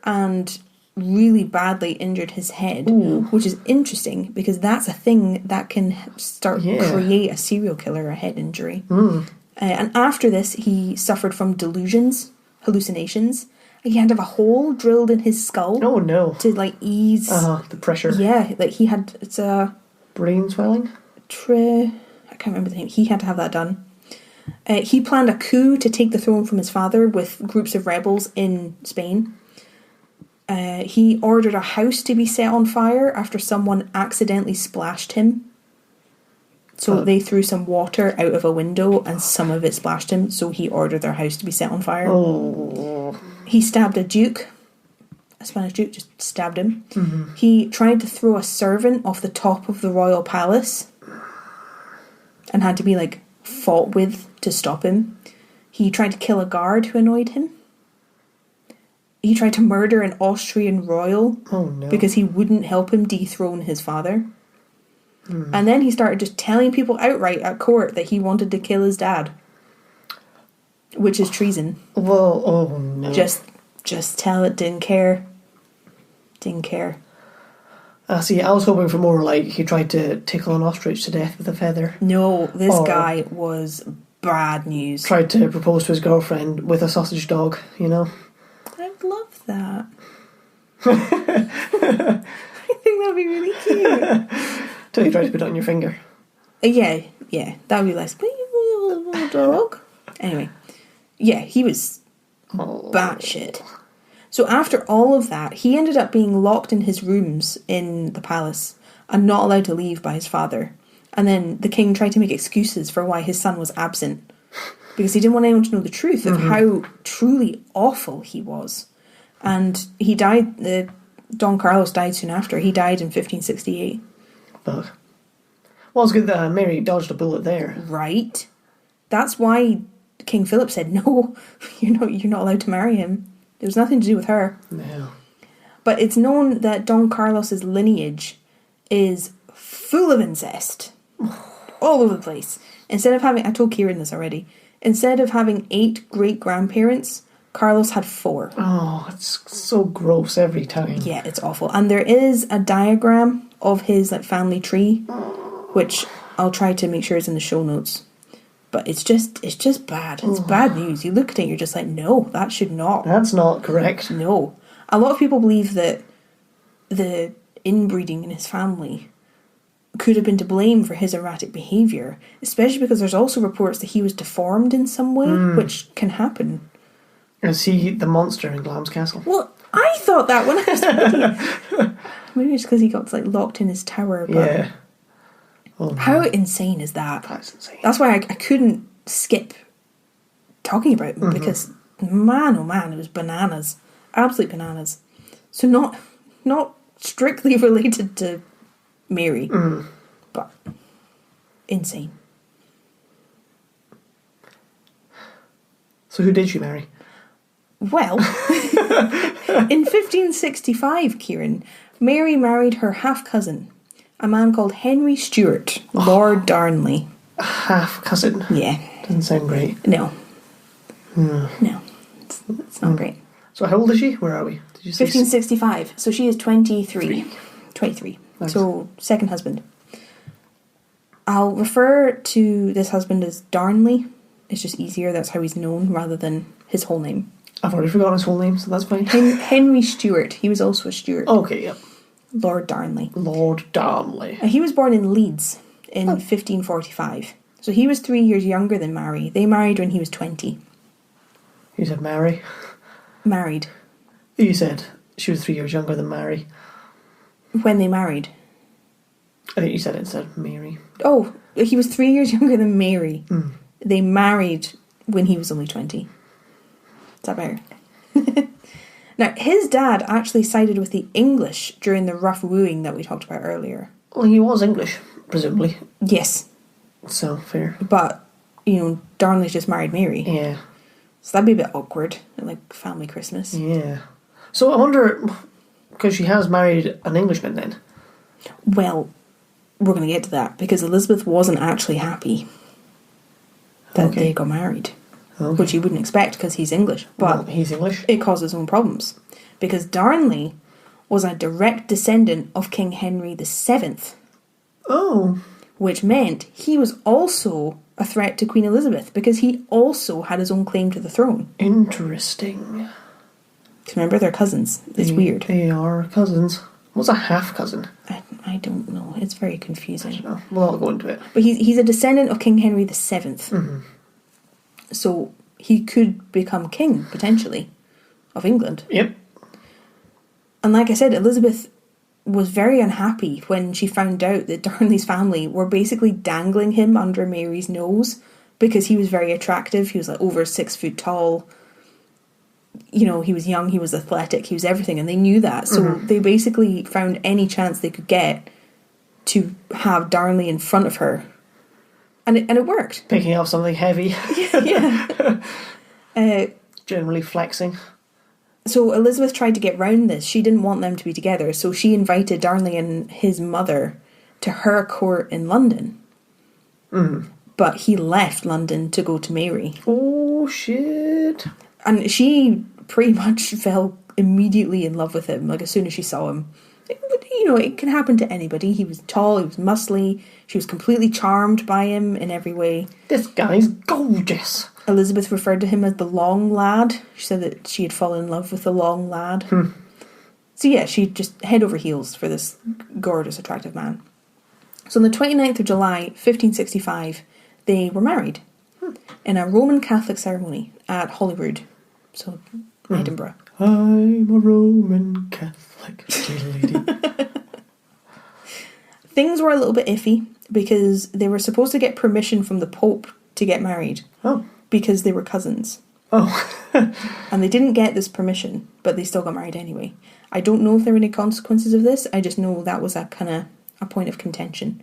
and really badly injured his head, which is interesting because that's a thing that can create a serial killer, a head injury. And after this, he suffered from delusions, hallucinations. He had to have a hole drilled in his skull. Oh no! To like ease the pressure. Yeah, like he had brain swelling. I can't remember the name. He had to have that done. He planned a coup to take the throne from his father with groups of rebels in Spain. He ordered a house to be set on fire after someone accidentally splashed him. So they threw some water out of a window and some of it splashed him, so he ordered their house to be set on fire. Oh. He stabbed a duke. A Spanish duke just stabbed him. He tried to throw a servant off the top of the royal palace and had to be like fought with to stop him. He tried to kill a guard who annoyed him. He tried to murder an Austrian royal because he wouldn't help him dethrone his father. And then he started just telling people outright at court that he wanted to kill his dad, which is treason. Well, oh no. Just tell it, didn't care. Didn't care. See, I was hoping for more like he tried to tickle an ostrich to death with a feather. No, this guy was bad news. Tried to propose to his girlfriend with a sausage dog, you know? I'd love that. I think that'd be really cute. Till you tried to put it on your finger. Yeah, that would be less. Dog. Anyway, yeah, he was batshit. So after all of that, he ended up being locked in his rooms in the palace and not allowed to leave by his father. And then the king tried to make excuses for why his son was absent because he didn't want anyone to know the truth of how truly awful he was. And he died, Don Carlos died soon after. He died in 1568. But, well, it's good that Mary dodged a bullet there. Right. That's why King Philip said, no, you're not allowed to marry him. There was nothing to do with her. No. But it's known that Don Carlos's lineage is full of incest. All over the place. Instead of having, I told Kieran this already, instead of having 8 great-grandparents, Carlos had 4. Oh, it's so gross every time. Yeah, it's awful. And there is a diagram of his family tree, which I'll try to make sure is in the show notes. But it's just bad. It's bad news. You look at it, you're just like, no, that should not. That's not correct. No. A lot of people believe that the inbreeding in his family could have been to blame for his erratic behaviour, especially because there's also reports that he was deformed in some way, which can happen. Is he the monster in Glam's Castle? Well, I thought that when I was reading. Maybe it's because he got locked in his tower. But yeah. Oh, how insane is that? That's insane. That's why I couldn't skip talking about him because, man, oh man, it was bananas. Absolute bananas. So not strictly related to Mary. But insane. So who did she marry? Well, in 1565, Kieran, Mary married her half-cousin, a man called Henry Stuart, Lord Darnley. Half-cousin? Yeah. Doesn't sound great. No. No. It's not great. So how old is she? Where are we? Did you say 1565. So she is 23. 23. Nice. So, second husband. I'll refer to this husband as Darnley. It's just easier. That's how he's known rather than his whole name. I've already forgotten his whole name, so that's fine. Henry Stuart. He was also a Stuart. Okay, yep. Lord Darnley. Lord Darnley. He was born in Leeds in 1545. So he was 3 years younger than Mary. They married when he was 20. You said Mary? Married. You said she was 3 years younger than Mary. When they married. I think you said it instead of Mary. Oh, he was 3 years younger than Mary. They married when he was only 20. Is that better? Now, his dad actually sided with the English during the rough wooing that we talked about earlier. Well, he was English, presumably. Yes. So, fair. But, Darnley's just married Mary. Yeah. So that'd be a bit awkward at, like, family Christmas. Yeah. So I wonder, because she has married an Englishman then? Well, we're going to get to that, because Elizabeth wasn't actually happy that they got married. Okay. Which you wouldn't expect because he's English. But well, he's English. It caused his own problems. Because Darnley was a direct descendant of King Henry VII. Oh. Which meant he was also a threat to Queen Elizabeth because he also had his own claim to the throne. Interesting. Remember, they're cousins. It's weird. They are cousins. What's a half-cousin? I don't know. It's very confusing. I don't know. We'll all go into it. But he's a descendant of King Henry VII. So he could become king, potentially, of England. Yep. And like I said, Elizabeth was very unhappy when she found out that Darnley's family were basically dangling him under Mary's nose because he was very attractive. He was like over 6 foot tall. He was young, he was athletic, he was everything, and they knew that. So they basically found any chance they could get to have Darnley in front of her. And it worked. Picking up something heavy. Yeah. Generally flexing. So Elizabeth tried to get round this. She didn't want them to be together, so she invited Darnley and his mother to her court in London. But he left London to go to Mary. Oh, shit. And she pretty much fell immediately in love with him, like as soon as she saw him. It can happen to anybody. He was tall, he was muscly, she was completely charmed by him in every way. This guy's gorgeous. Elizabeth referred to him as the long lad. She said that she had fallen in love with the long lad. So yeah, she just head over heels for this gorgeous, attractive man. So on the 29th of July, 1565, they were married in a Roman Catholic ceremony at Holyrood, so Edinburgh. I'm a Roman Catholic lady. Things were a little bit iffy because they were supposed to get permission from the Pope to get married. Oh. Because they were cousins. Oh. And they didn't get this permission, but they still got married anyway. I don't know if there were any consequences of this. I just know that was a point of contention.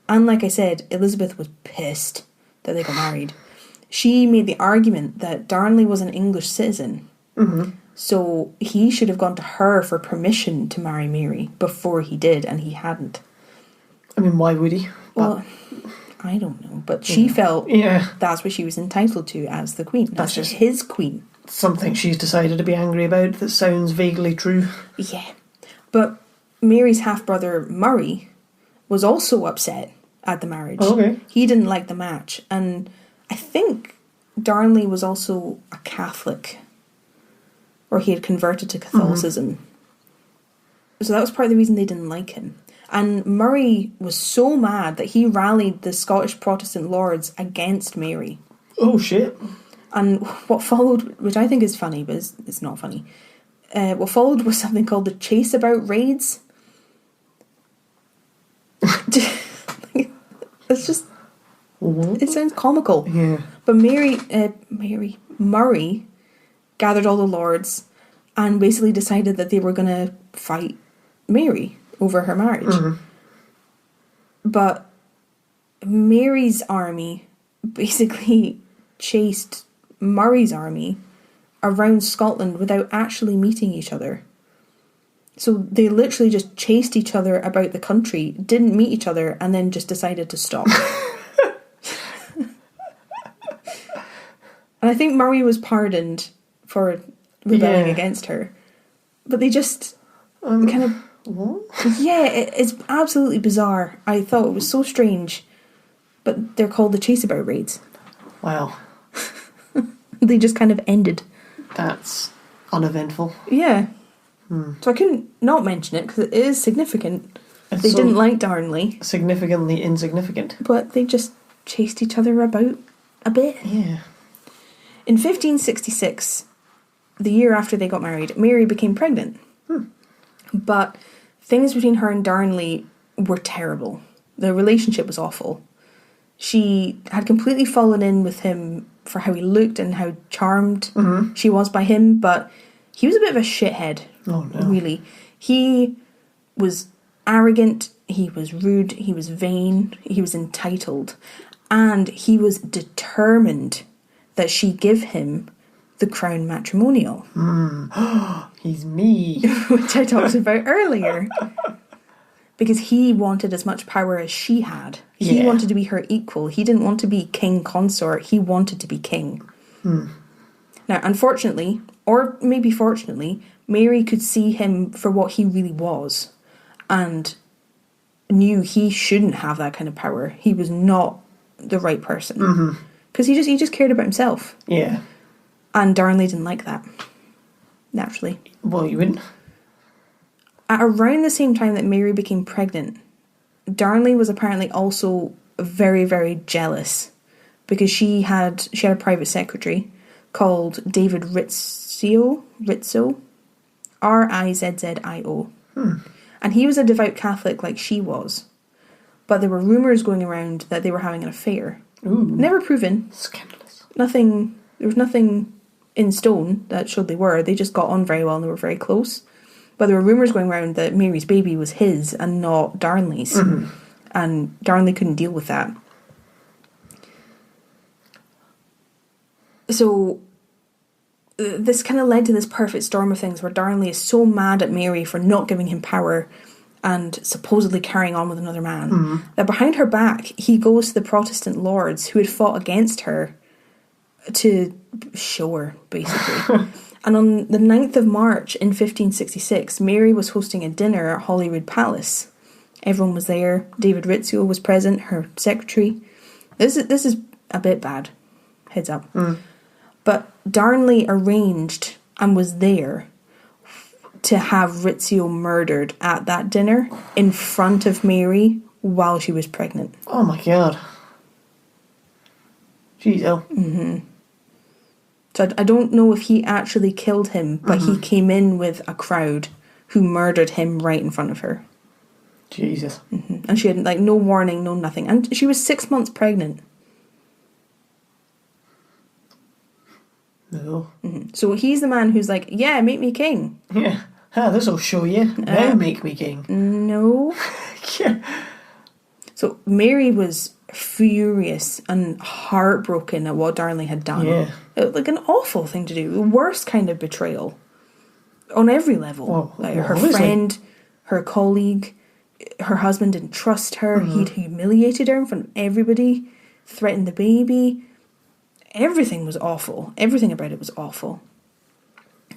And like I said, Elizabeth was pissed that they got married. She made the argument that Darnley was an English citizen. So he should have gone to her for permission to marry Mary before he did, and he hadn't. I mean, why would he? Well, I don't know. But she felt that's what she was entitled to as the queen. That's just his queen. Something she's decided to be angry about that sounds vaguely true. Yeah. But Mary's half-brother, Murray, was also upset at the marriage. Okay. He didn't like the match. And I think Darnley was also a Catholic. Or he had converted to Catholicism. So that was part of the reason they didn't like him. And Murray was so mad that he rallied the Scottish Protestant lords against Mary. Oh, shit. And what followed, which I think is funny, but it's not funny, what followed was something called the Chase About Raids. It's just, it sounds comical. Yeah. But Murray gathered all the lords and basically decided that they were going to fight Mary over her marriage. But Mary's army basically chased Murray's army around Scotland without actually meeting each other. So they literally just chased each other about the country, didn't meet each other, and then just decided to stop. And I think Murray was pardoned for rebelling against her. But they just kind of... What? Yeah, it's absolutely bizarre. I thought it was so strange. But they're called the Chaseabout Raids. Wow. They just kind of ended. That's uneventful. Yeah. So I couldn't not mention it because it is significant. It's They so didn't like Darnley. significantly insignificant. But they just chased each other about a bit. Yeah. In 1566, the year after they got married, Mary became pregnant. But things between her and Darnley were terrible. The relationship was awful. She had completely fallen in with him for how he looked and how charmed she was by him, but he was a bit of a shithead, really. He was arrogant, he was rude, he was vain, he was entitled, and he was determined that she give him the Crown Matrimonial. He's me. Which I talked about earlier. Because he wanted as much power as she had. He wanted to be her equal. He didn't want to be king consort. He wanted to be king. Now, unfortunately, or maybe fortunately, Mary could see him for what he really was. And knew he shouldn't have that kind of power. He was not the right person. Because he just cared about himself. Yeah. And Darnley didn't like that. Naturally. Well, you wouldn't. At around the same time that Mary became pregnant, Darnley was apparently also very, very jealous because she had a private secretary called David Rizzio, Rizzio, and he was a devout Catholic like she was, but there were rumours going around that they were having an affair. Never proven. Scandalous. There was nothing in stone that showed they were. They just got on very well and they were very close. But there were rumours going around that Mary's baby was his and not Darnley's. And Darnley couldn't deal with that. So this kind of led to this perfect storm of things where Darnley is so mad at Mary for not giving him power and supposedly carrying on with another man, that behind her back he goes to the Protestant lords who had fought against her to show her, basically. And on the 9th of March in 1566, Mary was hosting a dinner at Holyrood Palace. Everyone was there. David Rizzio was present, her secretary. This is a bit bad. Heads up. But Darnley arranged and was there to have Rizzio murdered at that dinner in front of Mary while she was pregnant. Oh my god. Jeez, oh. So I don't know if he actually killed him, but he came in with a crowd who murdered him right in front of her. Jesus. And she had no warning, no nothing. And she was 6 months pregnant. No. So he's the man who's like, yeah, make me king. Yeah. This'll show you. Now make me king. No. Yeah. So Mary was furious and heartbroken at what Darnley had done. Yeah. Like an awful thing to do. The worst kind of betrayal. On every level. Well, her obviously. friend, her colleague, her husband didn't trust her. He'd humiliated her in front of everybody. Threatened the baby. Everything was awful. Everything about it was awful.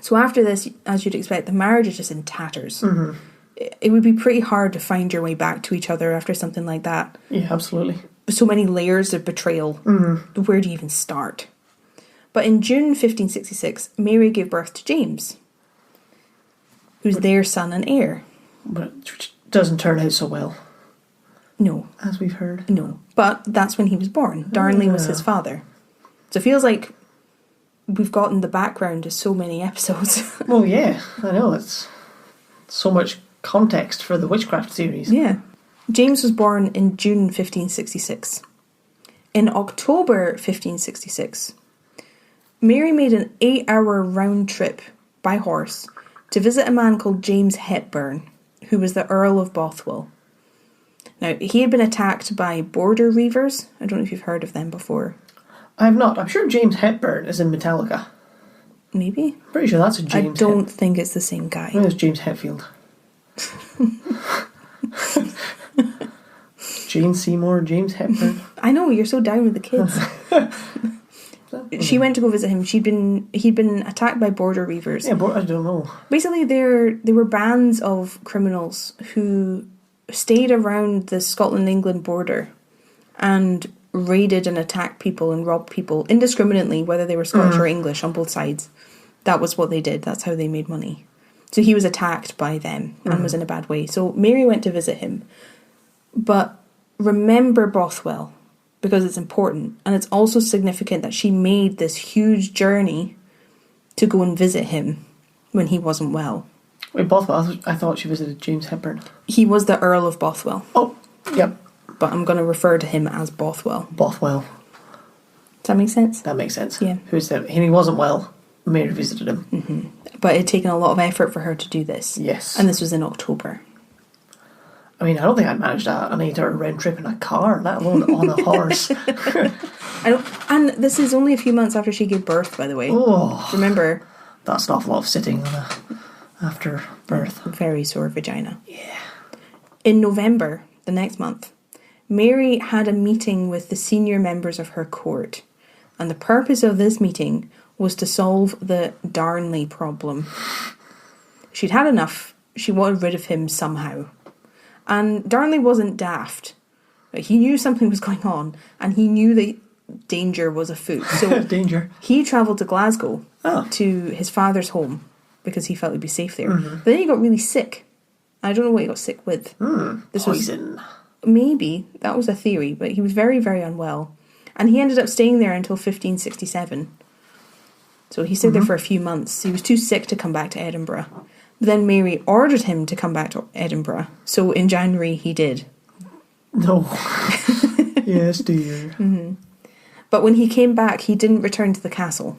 So after this, as you'd expect, the marriage is just in tatters. It would be pretty hard to find your way back to each other after something like that. Yeah, absolutely. So many layers of betrayal. Where do you even start? But in June 1566, Mary gave birth to James, who's their son and heir. But which doesn't turn out so well. No. As we've heard. No. But that's when he was born. Darnley was his father. So it feels like we've gotten the background to so many episodes. Well, yeah, I know. It's so much context for the witchcraft series. Yeah. James was born in June 1566. In October 1566, Mary made an 8-hour round trip by horse to visit a man called James Hepburn, who was the Earl of Bothwell. Now, he had been attacked by border reivers. I don't know if you've heard of them before. I have not. I'm sure James Hepburn is in Metallica. Maybe? Pretty sure that's a James. I don't think it's the same guy. I think it's James Hetfield. Jane Seymour, James Hepburn. I know, you're so down with the kids. She went to go visit him. He'd been attacked by border reivers. Yeah, but I don't know. Basically, they were bands of criminals who stayed around the Scotland-England border and raided and attacked people and robbed people indiscriminately, whether they were Scottish or English, on both sides. That was what they did. That's how they made money. So he was attacked by them and was in a bad way. So Mary went to visit him. But remember Bothwell, because it's important. And it's also significant that she made this huge journey to go and visit him when he wasn't well. Wait, Bothwell? I thought she visited James Hepburn. He was the Earl of Bothwell. Oh, yep. But I'm going to refer to him as Bothwell. Bothwell. Does that make sense? That makes sense. Yeah. Who's that? He wasn't well. Mary visited him. Mm-hmm. But it had taken a lot of effort for her to do this. Yes. And this was in October. I mean, I don't think I'd managed an 8-hour round trip in a car, let alone on a horse. And this is only a few months after she gave birth, by the way. Oh. Remember? That's an awful lot of sitting after birth. Very sore vagina. Yeah. In November, the next month, Mary had a meeting with the senior members of her court. And the purpose of this meeting was to solve the Darnley problem. She'd had enough. She wanted rid of him somehow. And Darnley wasn't daft. He knew something was going on, and he knew that danger was afoot. So danger. He travelled to Glasgow to his father's home because he felt he'd be safe there. But then he got really sick. I don't know what he got sick with. This Poison. Maybe. That was a theory, but he was very, very unwell. And he ended up staying there until 1567. So he stayed there for a few months. He was too sick to come back to Edinburgh. But then Mary ordered him to come back to Edinburgh. So in January he did. No. Yes, dear. But when he came back, he didn't return to the castle.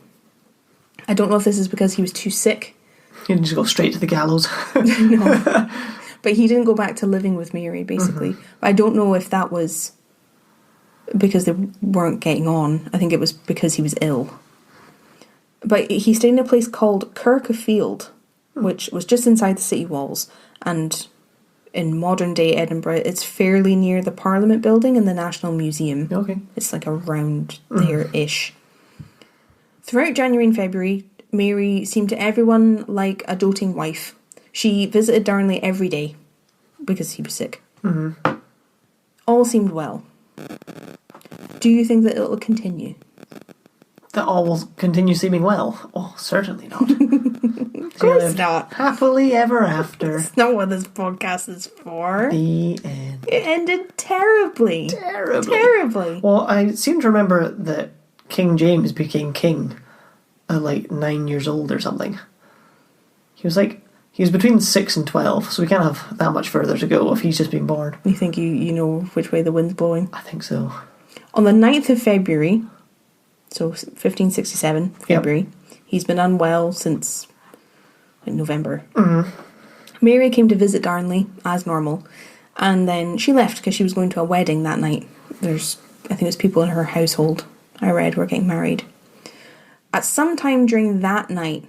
I don't know if this is because he was too sick. He didn't just go straight to the gallows. No. But he didn't go back to living with Mary, basically. I don't know if that was because they weren't getting on. I think it was because he was ill. But he stayed in a place called Kirk-a-Field, which was just inside the city walls. And in modern-day Edinburgh, it's fairly near the Parliament building and the National Museum. Okay. It's like around there-ish. Throughout January and February, Mary seemed to everyone like a doting wife. She visited Darnley every day because he was sick. All seemed well. Do you think that it'll continue? That all will continue seeming well? Oh, certainly not. Of course not. Happily ever after. That's not what this podcast is for. The end. It ended terribly. Terribly. Well, I seem to remember that King James became king at like 9 years old or something. He was between 6 and 12, so we can't have that much further to go if he's just been born. You think you know which way the wind's blowing? I think so. On the 9th of February, so 1567, February, he's been unwell since November. Mary came to visit Darnley, as normal, and then she left because she was going to a wedding that night. I think it was people in her household, I read, were getting married. At some time during that night,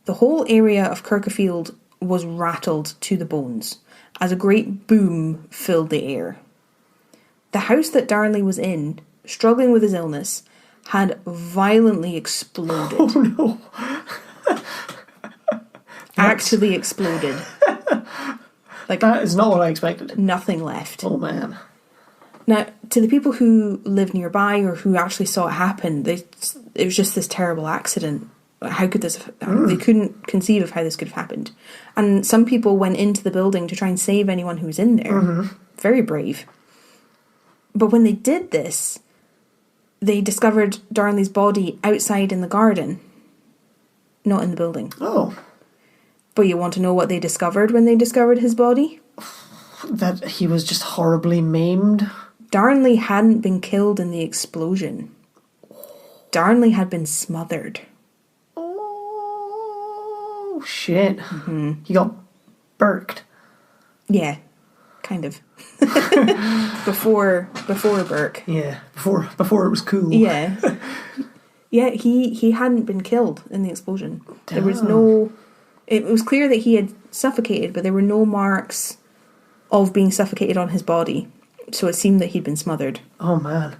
the whole area of Kirk-a-Field was rattled to the bones, as a great boom filled the air. The house that Darnley was in, struggling with his illness, had violently exploded. Oh no. Actually exploded. Like, that is not what I expected. Nothing left. Oh man. Now, to the people who live nearby or who actually saw it happen, it was just this terrible accident. How could this have, they couldn't conceive of how this could have happened. And some people went into the building to try and save anyone who was in there. Very brave. But when they did this, they discovered Darnley's body outside in the garden, not in the building. Oh. But you want to know what they discovered when they discovered his body? That he was just horribly maimed. Darnley hadn't been killed in the explosion. Darnley had been smothered. Oh, shit. He got burked. Yeah, kind of. before Burke. Yeah, before it was cool. Yeah. Yeah, he hadn't been killed in the explosion. There was no... It was clear that he had suffocated, but there were no marks of being suffocated on his body. So it seemed that he'd been smothered. Oh, man.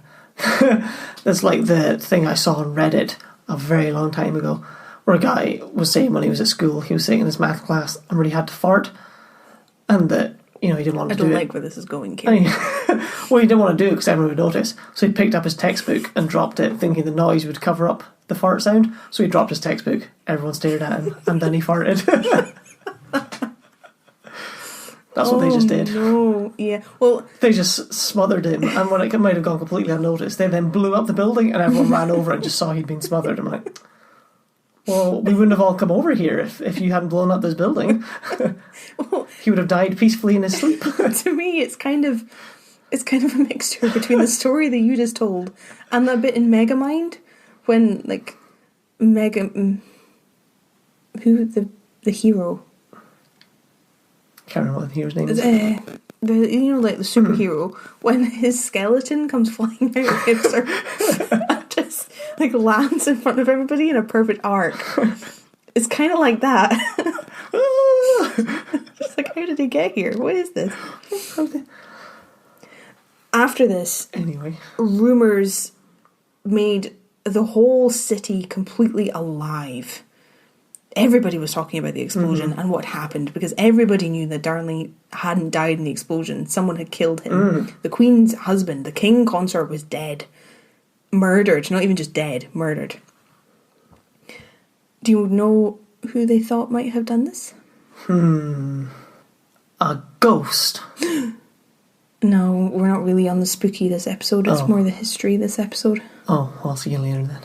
That's like the thing I saw on Reddit a very long time ago, where a guy was saying when he was at school, he was sitting in his math class and really had to fart, and that, he didn't want to do it. I don't like where this is going, Kieran. Well, he didn't want to do it because everyone would notice. So he picked up his textbook and dropped it, thinking the noise would cover up the fart sound. So he dropped his textbook. Everyone stared at him, and then he farted. That's what they just did. No, yeah. Well, they just smothered him, and when it might have gone completely unnoticed, they then blew up the building, and everyone ran over and just saw he'd been smothered. I'm like, well, we wouldn't have all come over here if you hadn't blown up this building. Well, he would have died peacefully in his sleep. To me, it's kind of a mixture between the story that you just told and that bit in Megamind when, like, who the hero? Can't remember what the hero's name is. Like the superhero, when his skeleton comes flying out of Hipster and just like lands in front of everybody in a perfect arc. It's kind of like that. Just like, how did he get here? What is this? After this, anyway, rumours made the whole city completely alive. Everybody was talking about the explosion and what happened, because everybody knew that Darnley hadn't died in the explosion. Someone had killed him. The Queen's husband, the King consort, was dead. Murdered. Not even just dead. Murdered. Do you know who they thought might have done this? A ghost. No, we're not really on the spooky this episode. It's more the history this episode. Oh, I'll see you later then.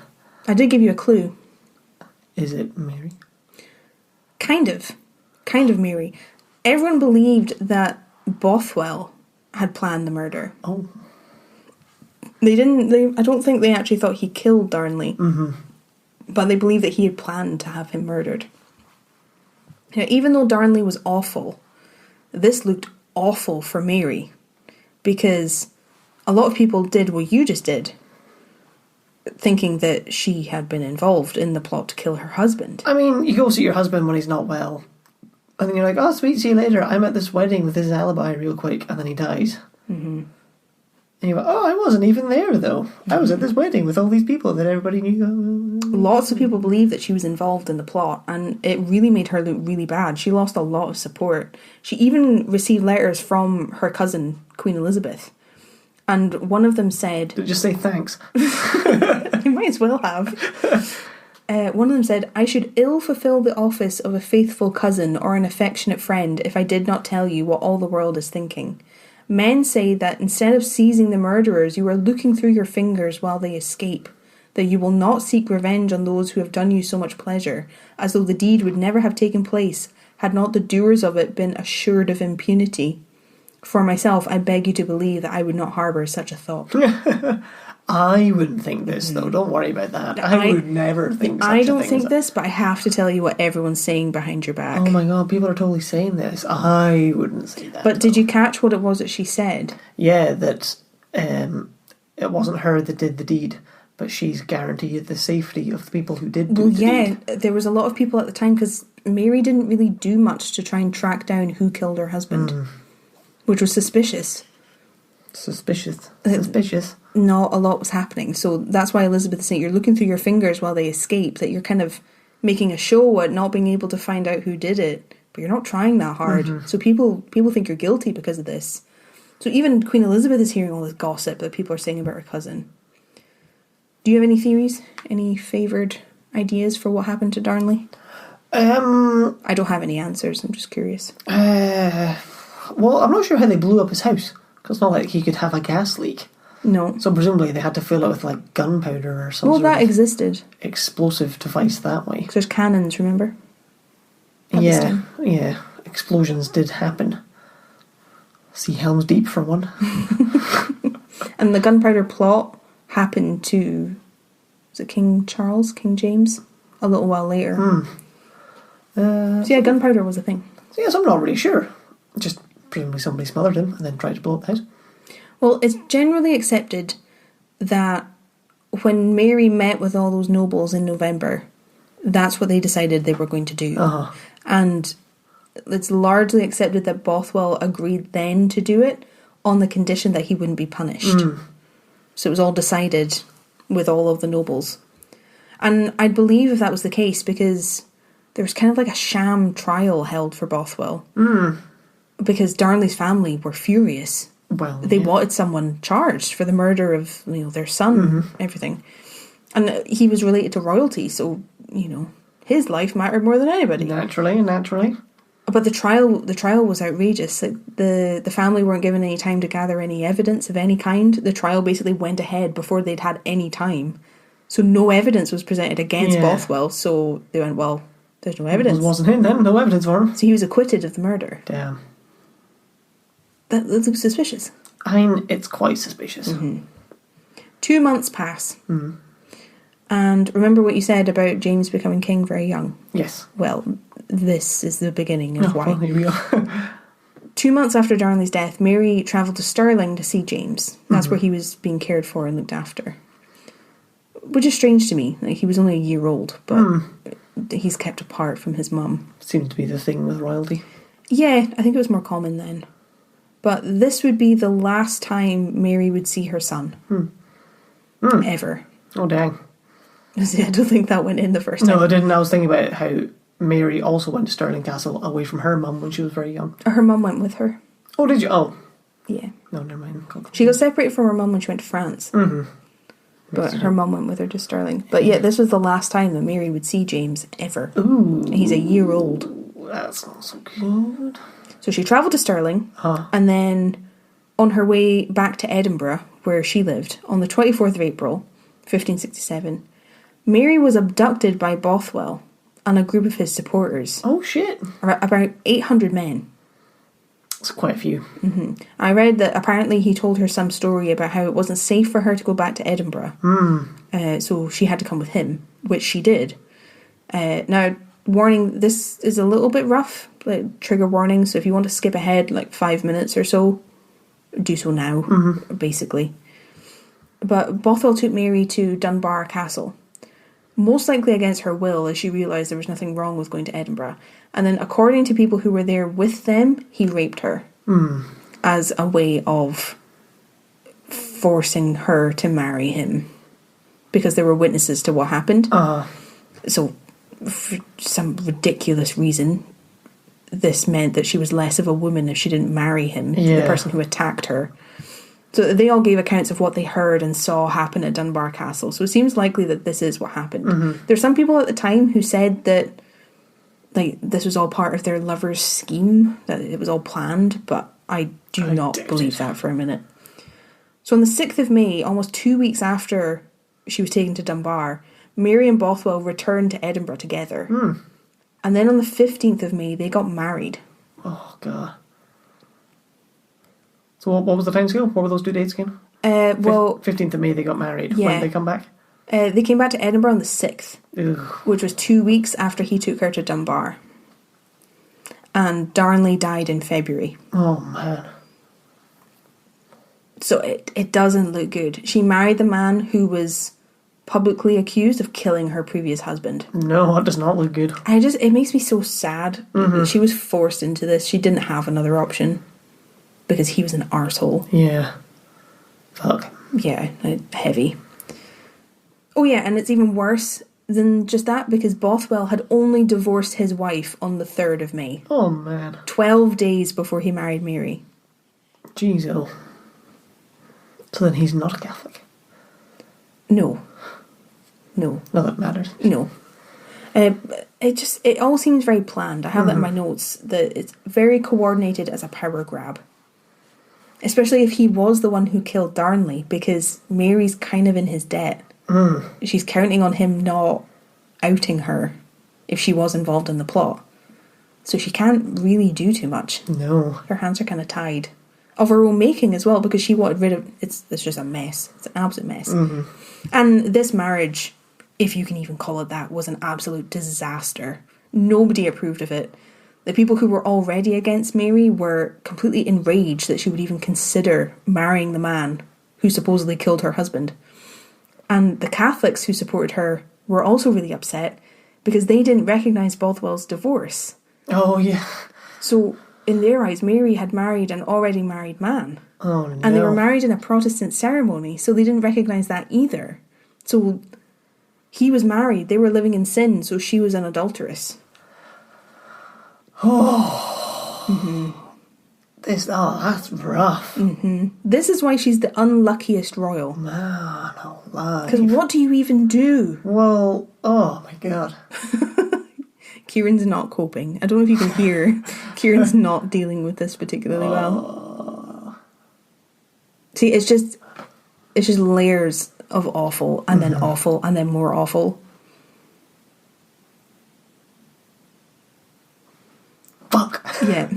I did give you a clue. Is it Mary? Kind of Mary. Everyone believed that Bothwell had planned the murder. Oh. I don't think they actually thought he killed Darnley. But they believed that he had planned to have him murdered. Now, even though Darnley was awful, this looked awful for Mary, because a lot of people did what you just did, thinking that she had been involved in the plot to kill her husband. I mean, you go see your husband when he's not well, and then you're like, oh, sweet, see you later. I'm at this wedding with his alibi real quick, and then he dies. And you're like, oh, I wasn't even there, though. I was at this wedding with all these people that everybody knew. Lots of people believed that she was involved in the plot, and it really made her look really bad. She lost a lot of support. She even received letters from her cousin, Queen Elizabeth. And one of them said... Did it just say thanks? You might as well have. One of them said, I should ill fulfill the office of a faithful cousin or an affectionate friend if I did not tell you what all the world is thinking. Men say that instead of seizing the murderers, you are looking through your fingers while they escape, that you will not seek revenge on those who have done you so much pleasure, as though the deed would never have taken place had not the doers of it been assured of impunity. For myself, I beg you to believe that I would not harbour such a thought. I wouldn't think this, though. Don't worry about that. I would never think such a thing. I don't think this, but I have to tell you what everyone's saying behind your back. Oh my god, people are totally saying this. I wouldn't say that. But did you catch what it was that she said? Yeah, that it wasn't her that did the deed, but she's guaranteed the safety of the people who did do the deed. There was a lot of people at the time, because Mary didn't really do much to try and track down who killed her husband, which was suspicious. Suspicious. Not a lot was happening, so that's why Elizabeth is saying you're looking through your fingers while they escape, that you're kind of making a show at not being able to find out who did it, but you're not trying that hard. So people think you're guilty because of this. So even Queen Elizabeth is hearing all this gossip that people are saying about her cousin. Do you have any theories? Any favoured ideas for what happened to Darnley? I don't have any answers, I'm just curious. Well, I'm not sure how they blew up his house, because it's not like he could have a gas leak. No. So presumably they had to fill it with like gunpowder or something. Well, that existed. Explosive device that way. Because there's cannons, remember? Yeah. Explosions did happen. See Helm's Deep for one. And the gunpowder plot happened to, was it King Charles, King James? A little while later. So yeah, gunpowder was a thing. So yes, I'm not really sure. Just presumably somebody smothered him and then tried to blow up the house. Well, it's generally accepted that when Mary met with all those nobles in November, that's what they decided they were going to do. Uh-huh. And it's largely accepted that Bothwell agreed then to do it on the condition that he wouldn't be punished. So it was all decided with all of the nobles. And I'd believe if that was the case, because there was kind of like a sham trial held for Bothwell. Because Darnley's family were furious. Well, They wanted someone charged for the murder of, their son, everything. And he was related to royalty, so, his life mattered more than anybody. Naturally. But the trial was outrageous. Like the family weren't given any time to gather any evidence of any kind. The trial basically went ahead before they'd had any time. So no evidence was presented against Bothwell, so they went, well, there's no evidence. It wasn't him then, no evidence for him. So he was acquitted of the murder. Damn. That looks suspicious. I mean, it's quite suspicious. 2 months pass. And remember what you said about James becoming king very young? Yes. Well, this is the beginning of why. Well, here we go. 2 months after Darnley's death, Mary travelled to Stirling to see James. That's where he was being cared for and looked after. Which is strange to me. Like, he was only a year old, but he's kept apart from his mum. Seems to be the thing with royalty. Yeah, I think it was more common then. But this would be the last time Mary would see her son. Ever. Oh, dang. I don't think that went in the first time. No, I didn't. I was thinking about how Mary also went to Stirling Castle away from her mum when she was very young. Her mum went with her. Oh, did you? Oh. Yeah. No, never mind. She got separated from her mum when she went to France. But her mum went with her to Stirling. But yeah, this was the last time that Mary would see James ever. Ooh. He's a year old. That's not so good. So she travelled to Stirling, and then on her way back to Edinburgh, where she lived, on the 24th of April, 1567, Mary was abducted by Bothwell and a group of his supporters. Oh, shit. About 800 men. That's quite a few. I read that apparently he told her some story about how it wasn't safe for her to go back to Edinburgh. So she had to come with him, which she did. Now, warning, this is a little bit rough, like trigger warning, so if you want to skip ahead like 5 minutes or so, do so now, basically. But Bothwell took Mary to Dunbar Castle, most likely against her will, as she realised there was nothing wrong with going to Edinburgh. And then, according to people who were there with them, he raped her as a way of forcing her to marry him, because there were witnesses to what happened. So, for some ridiculous reason, this meant that she was less of a woman if she didn't marry him, the person who attacked her. So they all gave accounts of what they heard and saw happen at Dunbar Castle. So it seems likely that this is what happened. There's some people at the time who said that like this was all part of their lover's scheme, that it was all planned, but I do not believe that for a minute. So on the 6th of May, almost 2 weeks after she was taken to Dunbar, Mary and Bothwell returned to Edinburgh together. And then on the 15th of May, they got married. Oh, God. So what was the time scale? What were those 2 dates again? 15th of May they got married. Yeah. When did they come back? They came back to Edinburgh on the 6th, Ugh. which was 2 weeks after he took her to Dunbar. And Darnley died in February. Oh, man. So it doesn't look good. She married the man who was publicly accused of killing her previous husband. No, it does not look good. It makes me so sad. She was forced into this. She didn't have another option because he was an arsehole. Yeah. Fuck. Yeah, heavy. Oh yeah, and it's even worse than just that because Bothwell had only divorced his wife on the 3rd of May. Oh, man. 12 days before he married Mary. Jeez, oh. So then he's not a Catholic? No. Not that it matters. No. It all seems very planned. I have that in my notes, that it's very coordinated as a power grab. Especially if he was the one who killed Darnley, because Mary's kind of in his debt. She's counting on him not outing her if she was involved in the plot. So she can't really do too much. No. Her hands are kind of tied. Of her own making as well, because she wanted rid of... It's just a mess. It's an absolute mess. And this marriage, if you can even call it that, was an absolute disaster. Nobody approved of it. The people who were already against Mary were completely enraged that she would even consider marrying the man who supposedly killed her husband. And the Catholics who supported her were also really upset because they didn't recognise Bothwell's divorce. Oh, yeah. So, in their eyes, Mary had married an already married man. Oh, no. And they were married in a Protestant ceremony, so they didn't recognise that either. So, he was married, they were living in sin, so she was an adulteress. Oh. Mm-hmm. That's rough. Mm-hmm. This is why she's the unluckiest royal. Man alive. Because what do you even do? Well, oh my god. Kieran's not coping. I don't know if you can hear. Kieran's not dealing with this particularly well. See, it's just layers of awful, and then awful, and then more awful. Fuck. Yeah.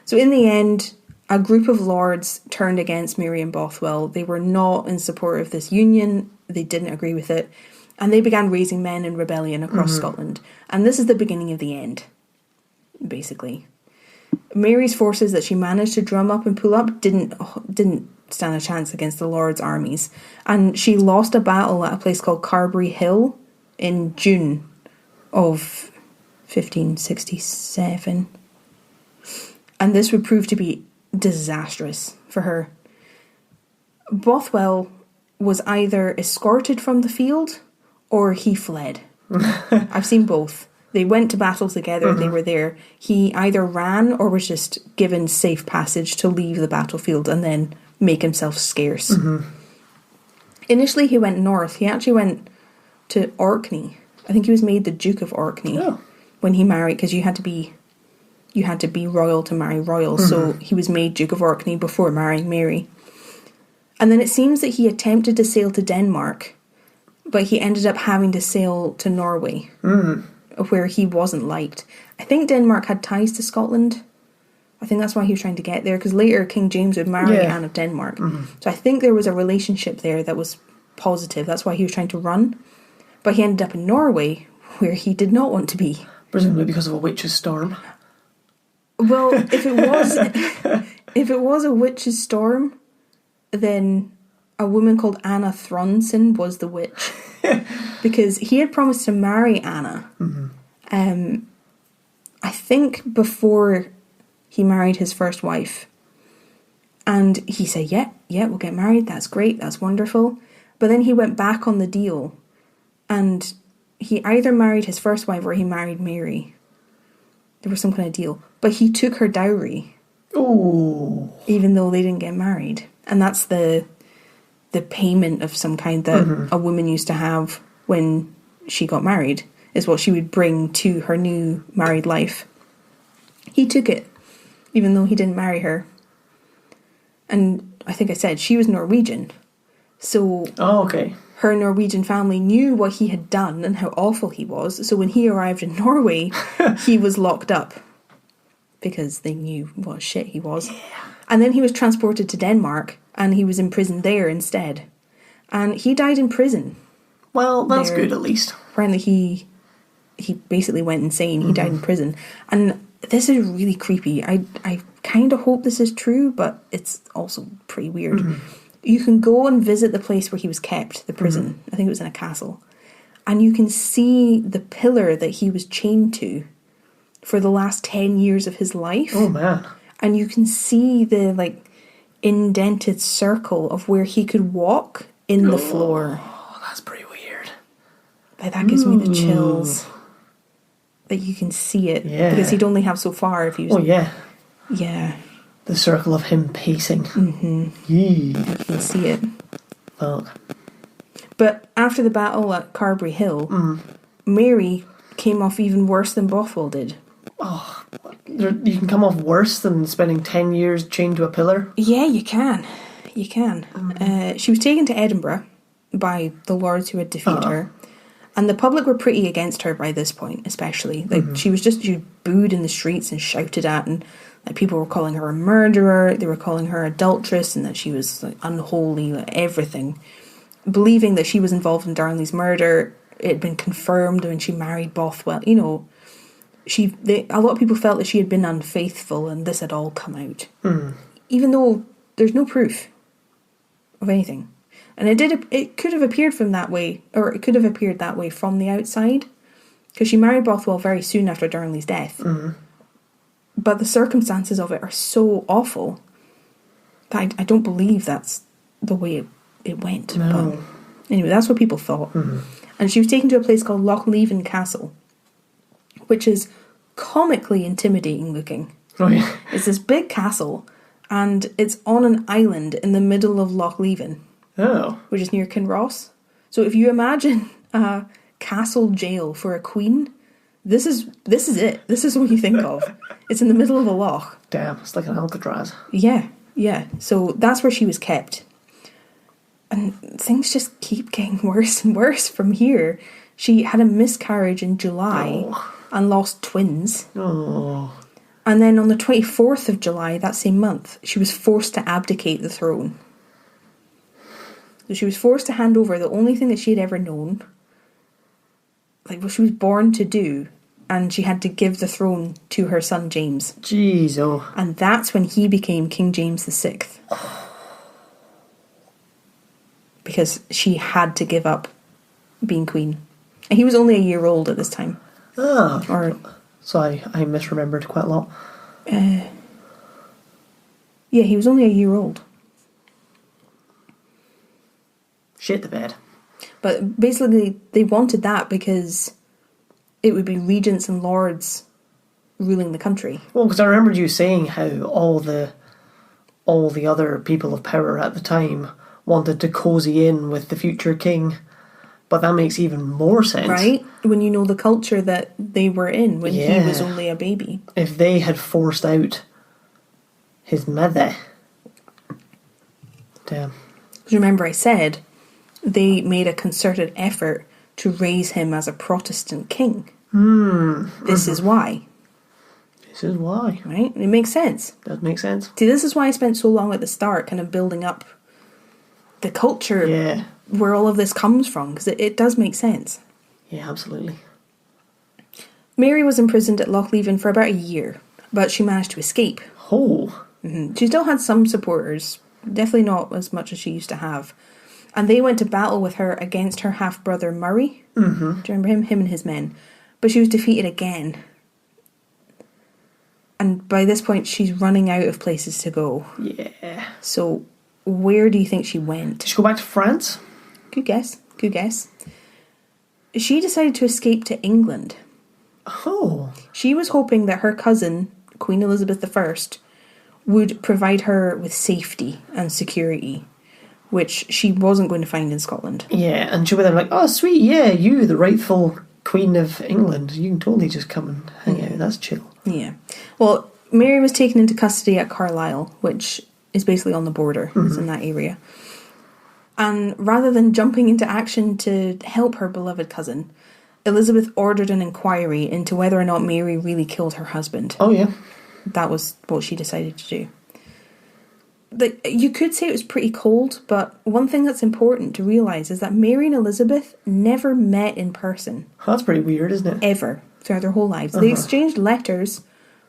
So in the end, a group of lords turned against Mary and Bothwell. They were not in support of this union. They didn't agree with it. And they began raising men in rebellion across Scotland. And this is the beginning of the end, basically. Mary's forces that she managed to drum up and pull up didn't stand a chance against the Lord's armies. And she lost a battle at a place called Carberry Hill in June of 1567. And this would prove to be disastrous for her. Bothwell was either escorted from the field or he fled. I've seen both. They went to battle together, they were there. He either ran or was just given safe passage to leave the battlefield and then make himself scarce. Initially he went north. He actually went to Orkney. I think he was made the Duke of Orkney when he married, because you had to be royal to marry royal. So he was made Duke of Orkney before marrying Mary. And then it seems that he attempted to sail to Denmark, but he ended up having to sail to Norway, where he wasn't liked. I think Denmark had ties to Scotland. I think that's why he was trying to get there, because later King James would marry Anne of Denmark. So I think there was a relationship there that was positive. That's why he was trying to run. But he ended up in Norway, where he did not want to be. Presumably because of a witch's storm. Well, if it was a witch's storm, then a woman called Anna Thronson was the witch. Because he had promised to marry Anna. I think before he married his first wife. And he said, yeah, we'll get married. That's great. That's wonderful. But then he went back on the deal. And he either married his first wife or he married Mary. There was some kind of deal. But he took her dowry. Oh. Even though they didn't get married. And that's the payment of some kind that a woman used to have when she got married, is what she would bring to her new married life. He took it, even though he didn't marry her. And I think I said she was Norwegian. So her Norwegian family knew what he had done and how awful he was. So when he arrived in Norway, he was locked up because they knew what shit he was. Yeah. And then he was transported to Denmark and he was imprisoned there instead. And he died in prison. Well, that's good at least. Apparently he basically went insane. He died in prison. And this is really creepy. I kind of hope this is true, but it's also pretty weird. You can go and visit the place where he was kept, the prison. I think it was in a castle. And you can see the pillar that he was chained to for the last 10 years of his life. Oh, man. And you can see the, indented circle of where he could walk in the floor. Oh, that's pretty weird. That gives me the chills. That you can see it. Yeah. Because he'd only have so far if he was... Oh, yeah. Yeah. The circle of him pacing. You can see it. Fuck. But after the battle at Carberry Hill, Mary came off even worse than Bothwell did. Oh, you can come off worse than spending 10 years chained to a pillar? Yeah, you can. You can. She was taken to Edinburgh by the lords who had defeated her. And the public were pretty against her by this point, especially. She was booed in the streets and shouted at, and people were calling her a murderer, they were calling her adulteress, and that she was unholy, everything. Believing that she was involved in Darnley's murder, it had been confirmed when she married Bothwell. a lot of people felt that she had been unfaithful and this had all come out. Even though there's no proof of anything. And it could have appeared from that way, or it could have appeared that way from the outside, because she married Bothwell very soon after Darnley's death. But the circumstances of it are so awful that I don't believe that's the way it went. No. But anyway, that's what people thought. And she was taken to a place called Lochleven Castle, which is comically intimidating looking. Oh, yeah. It's this big castle, and it's on an island in the middle of Lochleven. Oh. Which is near Kinross. So if you imagine a castle jail for a queen, this is it. This is what you think of. It's in the middle of a loch. Damn, it's like an Alcatraz. Yeah. So that's where she was kept. And things just keep getting worse and worse from here. She had a miscarriage in July and lost twins. Oh. And then on the 24th of July, that same month, she was forced to abdicate the throne. So she was forced to hand over the only thing that she had ever known, like what she was born to do, and she had to give the throne to her son James. Jeez, oh. And that's when he became King James VI. Because she had to give up being queen. And he was only a year old at this time. Ah. So I misremembered quite a lot. Yeah, he was only a year old. Shit the bed. But basically, they wanted that because it would be regents and lords ruling the country. Well, because I remembered you saying how all the other people of power at the time wanted to cozy in with the future king, but that makes even more sense. Right? When you know the culture that they were in when he was only a baby. If they had forced out his mother. Damn. Remember I said they made a concerted effort to raise him as a Protestant king. This is why. This is why. Right? It makes sense. Does make sense. See, this is why I spent so long at the start kind of building up the culture where all of this comes from, because it does make sense. Yeah, absolutely. Mary was imprisoned at Lochleven for about a year, but she managed to escape. Oh. She still had some supporters, definitely not as much as she used to have. And they went to battle with her against her half-brother Murray. Do you remember him? Him and his men. But she was defeated again. And by this point, she's running out of places to go. Yeah. So, where do you think she went? Did she go back to France? Good guess. She decided to escape to England. Oh. She was hoping that her cousin, Queen Elizabeth I, would provide her with safety and security, which she wasn't going to find in Scotland. Yeah, and she would have been like, oh, sweet, yeah, you, the rightful Queen of England, you can totally just come and hang out, that's chill. Yeah. Well, Mary was taken into custody at Carlisle, which is basically on the border. It's in that area. And rather than jumping into action to help her beloved cousin, Elizabeth ordered an inquiry into whether or not Mary really killed her husband. Oh, yeah. That was what she decided to do. You could say it was pretty cold, but one thing that's important to realise is that Mary and Elizabeth never met in person. That's pretty weird, isn't it? Ever, throughout their whole lives. They exchanged letters,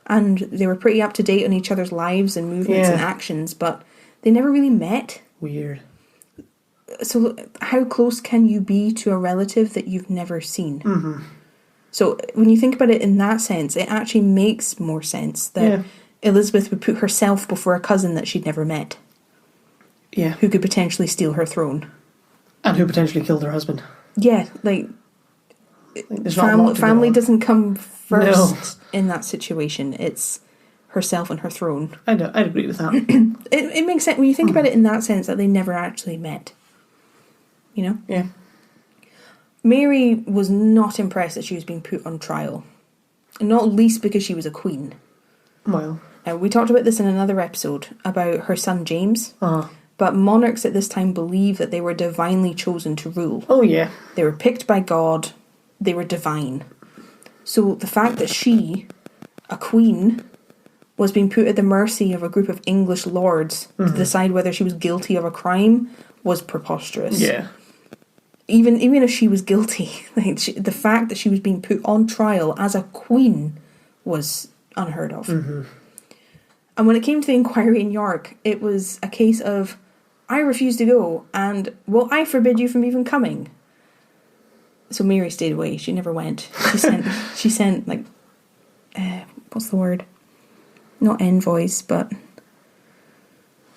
and they were pretty up to date on each other's lives and movements and actions, but they never really met. Weird. So how close can you be to a relative that you've never seen? So when you think about it in that sense, it actually makes more sense that Elizabeth would put herself before a cousin that she'd never met. Yeah. Who could potentially steal her throne. And who potentially killed her husband. Yeah, family doesn't come first in that situation. It's herself and her throne. I'd agree with that. It makes sense when you think about it in that sense, that they never actually met. You know? Yeah. Mary was not impressed that she was being put on trial. Not least because she was a queen. Well. We talked about this in another episode about her son James. But monarchs at this time believed that they were divinely chosen to rule. Oh, yeah. They were picked by God. They were divine. So the fact that she, a queen, was being put at the mercy of a group of English lords to decide whether she was guilty of a crime was preposterous. Yeah. Even if she was guilty, the fact that she was being put on trial as a queen was unheard of. And when it came to the inquiry in York, it was a case of, I refuse to go, and, well, I forbid you from even coming. So Mary stayed away. She never went. She sent like, what's the word? Not envoys, but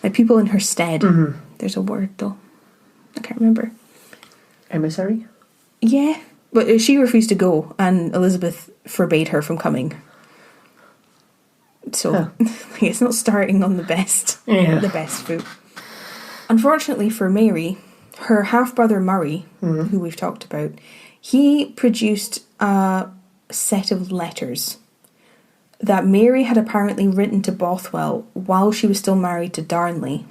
like people in her stead. There's a word though. I can't remember. Emissary? Yeah, but she refused to go, and Elizabeth forbade her from coming. So it's not starting on the best foot. Unfortunately for Mary, her half-brother Murray, who we've talked about, he produced a set of letters that Mary had apparently written to Bothwell while she was still married to Darnley.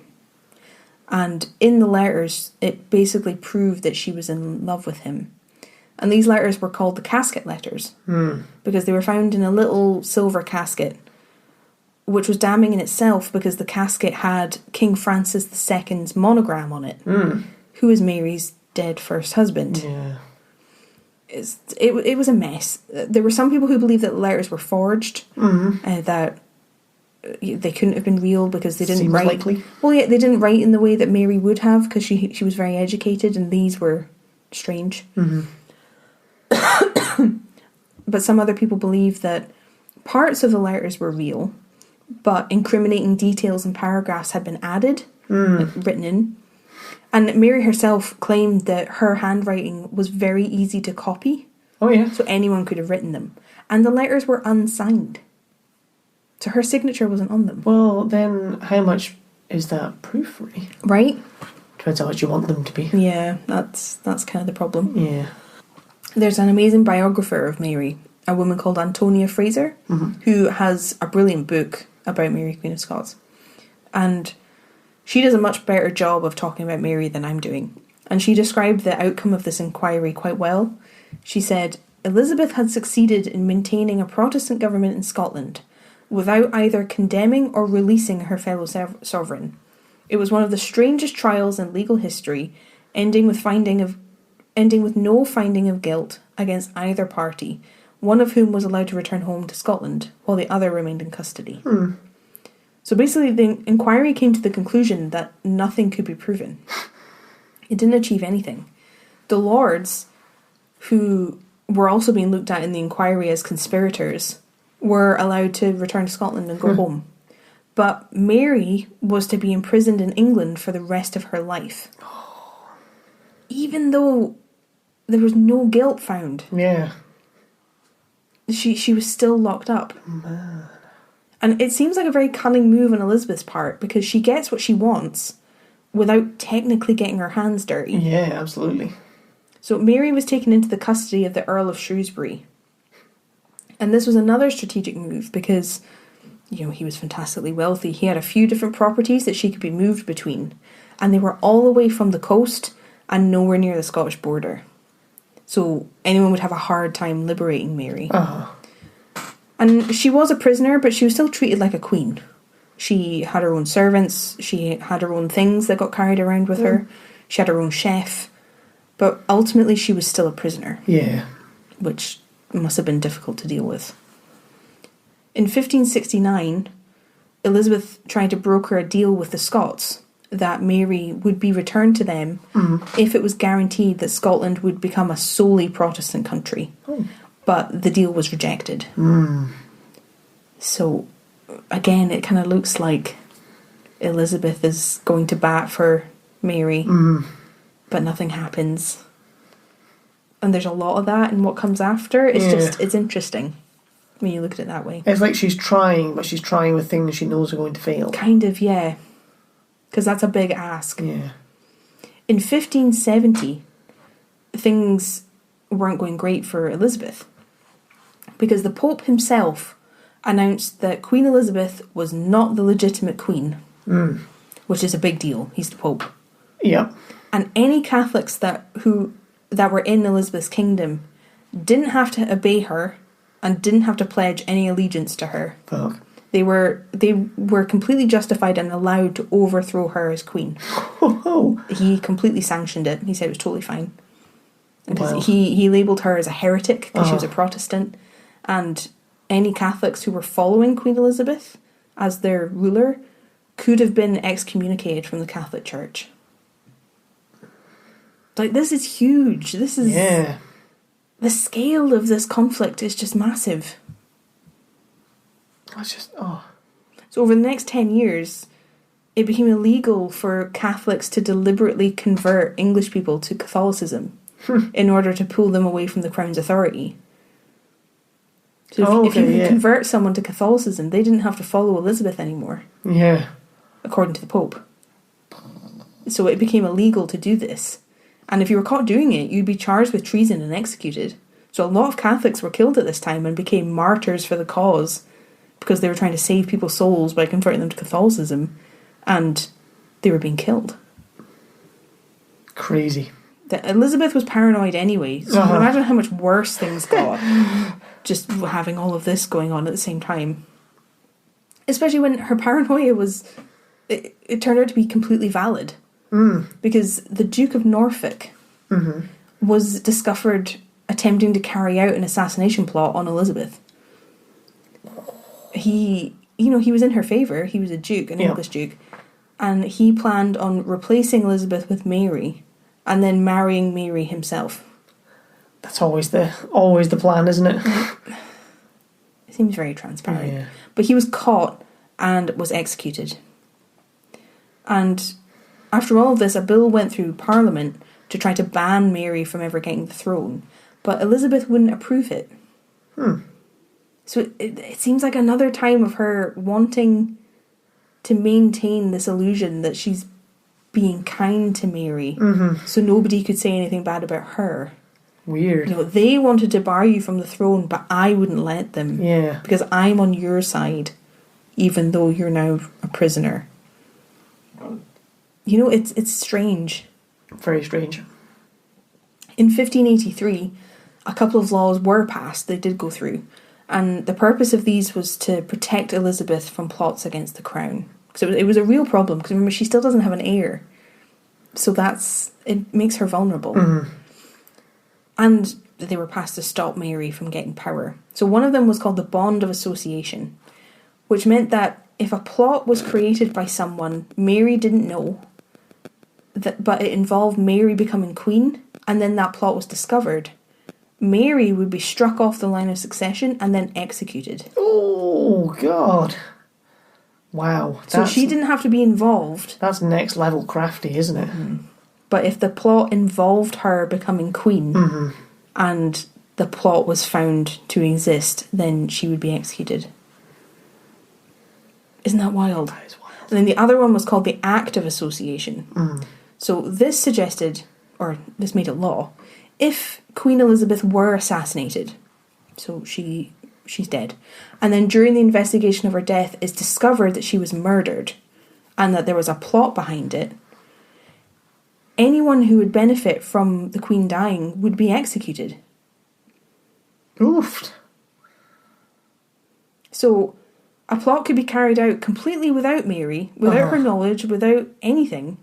And in the letters, it basically proved that she was in love with him. And these letters were called the casket letters, because they were found in a little silver casket, which was damning in itself because the casket had King Francis II's monogram on it, who is Mary's dead first husband. Yeah. It was a mess. There were some people who believed that the letters were forged, that they couldn't have been real because they didn't write. Likely. Well, yeah, they didn't write in the way that Mary would have because she was very educated, and these were strange. But some other people believe that parts of the letters were real, but incriminating details and paragraphs had been added, written in. And Mary herself claimed that her handwriting was very easy to copy. Oh, yeah. So anyone could have written them. And the letters were unsigned. So her signature wasn't on them. Well, then how much is that proof, really? Right? Depends how much you want them to be. Yeah, that's kind of the problem. Yeah. There's an amazing biographer of Mary, a woman called Antonia Fraser, who has a brilliant book about Mary, Queen of Scots. And she does a much better job of talking about Mary than I'm doing. And she described the outcome of this inquiry quite well. She said, Elizabeth had succeeded in maintaining a Protestant government in Scotland without either condemning or releasing her fellow sovereign. It was one of the strangest trials in legal history, ending with no finding of guilt against either party, one of whom was allowed to return home to Scotland, while the other remained in custody. So basically, the inquiry came to the conclusion that nothing could be proven. It didn't achieve anything. The lords, who were also being looked at in the inquiry as conspirators, were allowed to return to Scotland and go home. But Mary was to be imprisoned in England for the rest of her life. Even though there was no guilt found. Yeah. She was still locked up. Man. And it seems like a very cunning move on Elizabeth's part, because she gets what she wants without technically getting her hands dirty. Yeah, absolutely. So Mary was taken into the custody of the Earl of Shrewsbury. And this was another strategic move because, he was fantastically wealthy. He had a few different properties that she could be moved between. And they were all away from the coast and nowhere near the Scottish border. So anyone would have a hard time liberating Mary. And she was a prisoner, but she was still treated like a queen. She had her own servants. She had her own things that got carried around with her. She had her own chef. But ultimately, she was still a prisoner. Yeah. Which must have been difficult to deal with. In 1569, Elizabeth tried to broker a deal with the Scots that Mary would be returned to them if it was guaranteed that Scotland would become a solely Protestant country. But the deal was rejected. So, again, it kind of looks like Elizabeth is going to bat for Mary, but nothing happens. And there's a lot of that in what comes after. It's interesting when you look at it that way. It's like she's trying, but she's trying with things she knows are going to fail. Kind of, yeah. Because that's a big ask. Yeah. In 1570, things weren't going great for Elizabeth, because the Pope himself announced that Queen Elizabeth was not the legitimate queen, which is a big deal. He's the Pope. Yeah. And any Catholics that were in Elizabeth's kingdom didn't have to obey her and didn't have to pledge any allegiance to her. Fuck. They were completely justified and allowed to overthrow her as queen. He completely sanctioned it. He said it was totally fine. Because he labelled her as a heretic because she was a Protestant. And any Catholics who were following Queen Elizabeth as their ruler could have been excommunicated from the Catholic Church. Like, this is huge. This is... Yeah. The scale of this conflict is just massive. That's just... Oh. So over the next 10 years, it became illegal for Catholics to deliberately convert English people to Catholicism in order to pull them away from the Crown's authority. So if you could convert someone to Catholicism, they didn't have to follow Elizabeth anymore. Yeah. According to the Pope. So it became illegal to do this. And if you were caught doing it, you'd be charged with treason and executed. So a lot of Catholics were killed at this time and became martyrs for the cause because they were trying to save people's souls by converting them to Catholicism, and they were being killed. Crazy. Elizabeth was paranoid anyway, so imagine how much worse things got just having all of this going on at the same time. Especially when her paranoia was... It turned out to be completely valid. Because the Duke of Norfolk was discovered attempting to carry out an assassination plot on Elizabeth. He was in her favour. He was a duke, an English duke. And he planned on replacing Elizabeth with Mary and then marrying Mary himself. That's always the plan, isn't it? It seems very transparent. Yeah. But he was caught and was executed. And... After all of this, a bill went through Parliament to try to ban Mary from ever getting the throne, but Elizabeth wouldn't approve it. So it seems like another time of her wanting to maintain this illusion that she's being kind to Mary, so nobody could say anything bad about her. Weird. They wanted to bar you from the throne, but I wouldn't let them. Yeah. Because I'm on your side, even though you're now a prisoner. It's strange. Very strange. In 1583, a couple of laws were passed. They did go through. And the purpose of these was to protect Elizabeth from plots against the crown. So it was a real problem. Because remember, she still doesn't have an heir. So it makes her vulnerable. And they were passed to stop Mary from getting power. So one of them was called the Bond of Association, which meant that if a plot was created by someone Mary didn't know, but it involved Mary becoming queen, and then that plot was discovered, Mary would be struck off the line of succession and then executed. Oh, God. Wow. So she didn't have to be involved. That's next level crafty, isn't it? But if the plot involved her becoming queen, and the plot was found to exist, then she would be executed. Isn't that wild? That is wild. And then the other one was called the Act of Association. So this suggested, or this made a law, if Queen Elizabeth were assassinated, so she's dead, and then during the investigation of her death it's discovered that she was murdered and that there was a plot behind it, anyone who would benefit from the Queen dying would be executed. Oof. So a plot could be carried out completely without Mary, without her knowledge, without anything,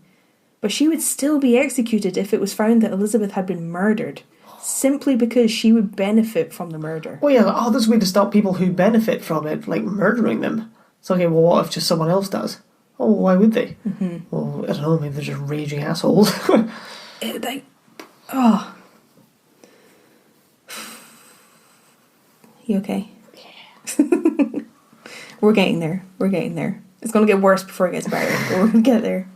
but she would still be executed if it was found that Elizabeth had been murdered, simply because she would benefit from the murder. Well, yeah, there's a way to stop people who benefit from it, like murdering them. It's okay, well, what if just someone else does? Oh, why would they? Well, I don't know, maybe they're just raging assholes. You okay? Yeah. We're getting there. It's going to get worse before it gets better, but we're going to get there.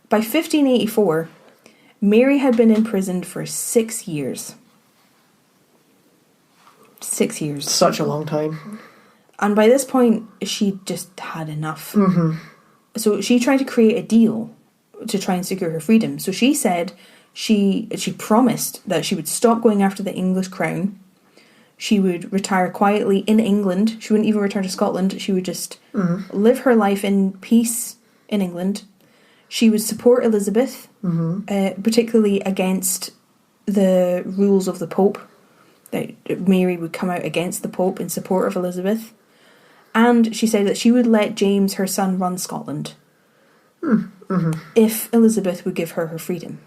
By 1584, Mary had been imprisoned for 6 years. 6 years. Such a long time. And by this point, she just had enough. So she tried to create a deal to try and secure her freedom. So she said she promised that she would stop going after the English crown. She would retire quietly in England. She wouldn't even return to Scotland. She would just live her life in peace in England. She would support Elizabeth, particularly against the rules of the Pope. That Mary would come out against the Pope in support of Elizabeth. And she said that she would let James, her son, run Scotland if Elizabeth would give her freedom.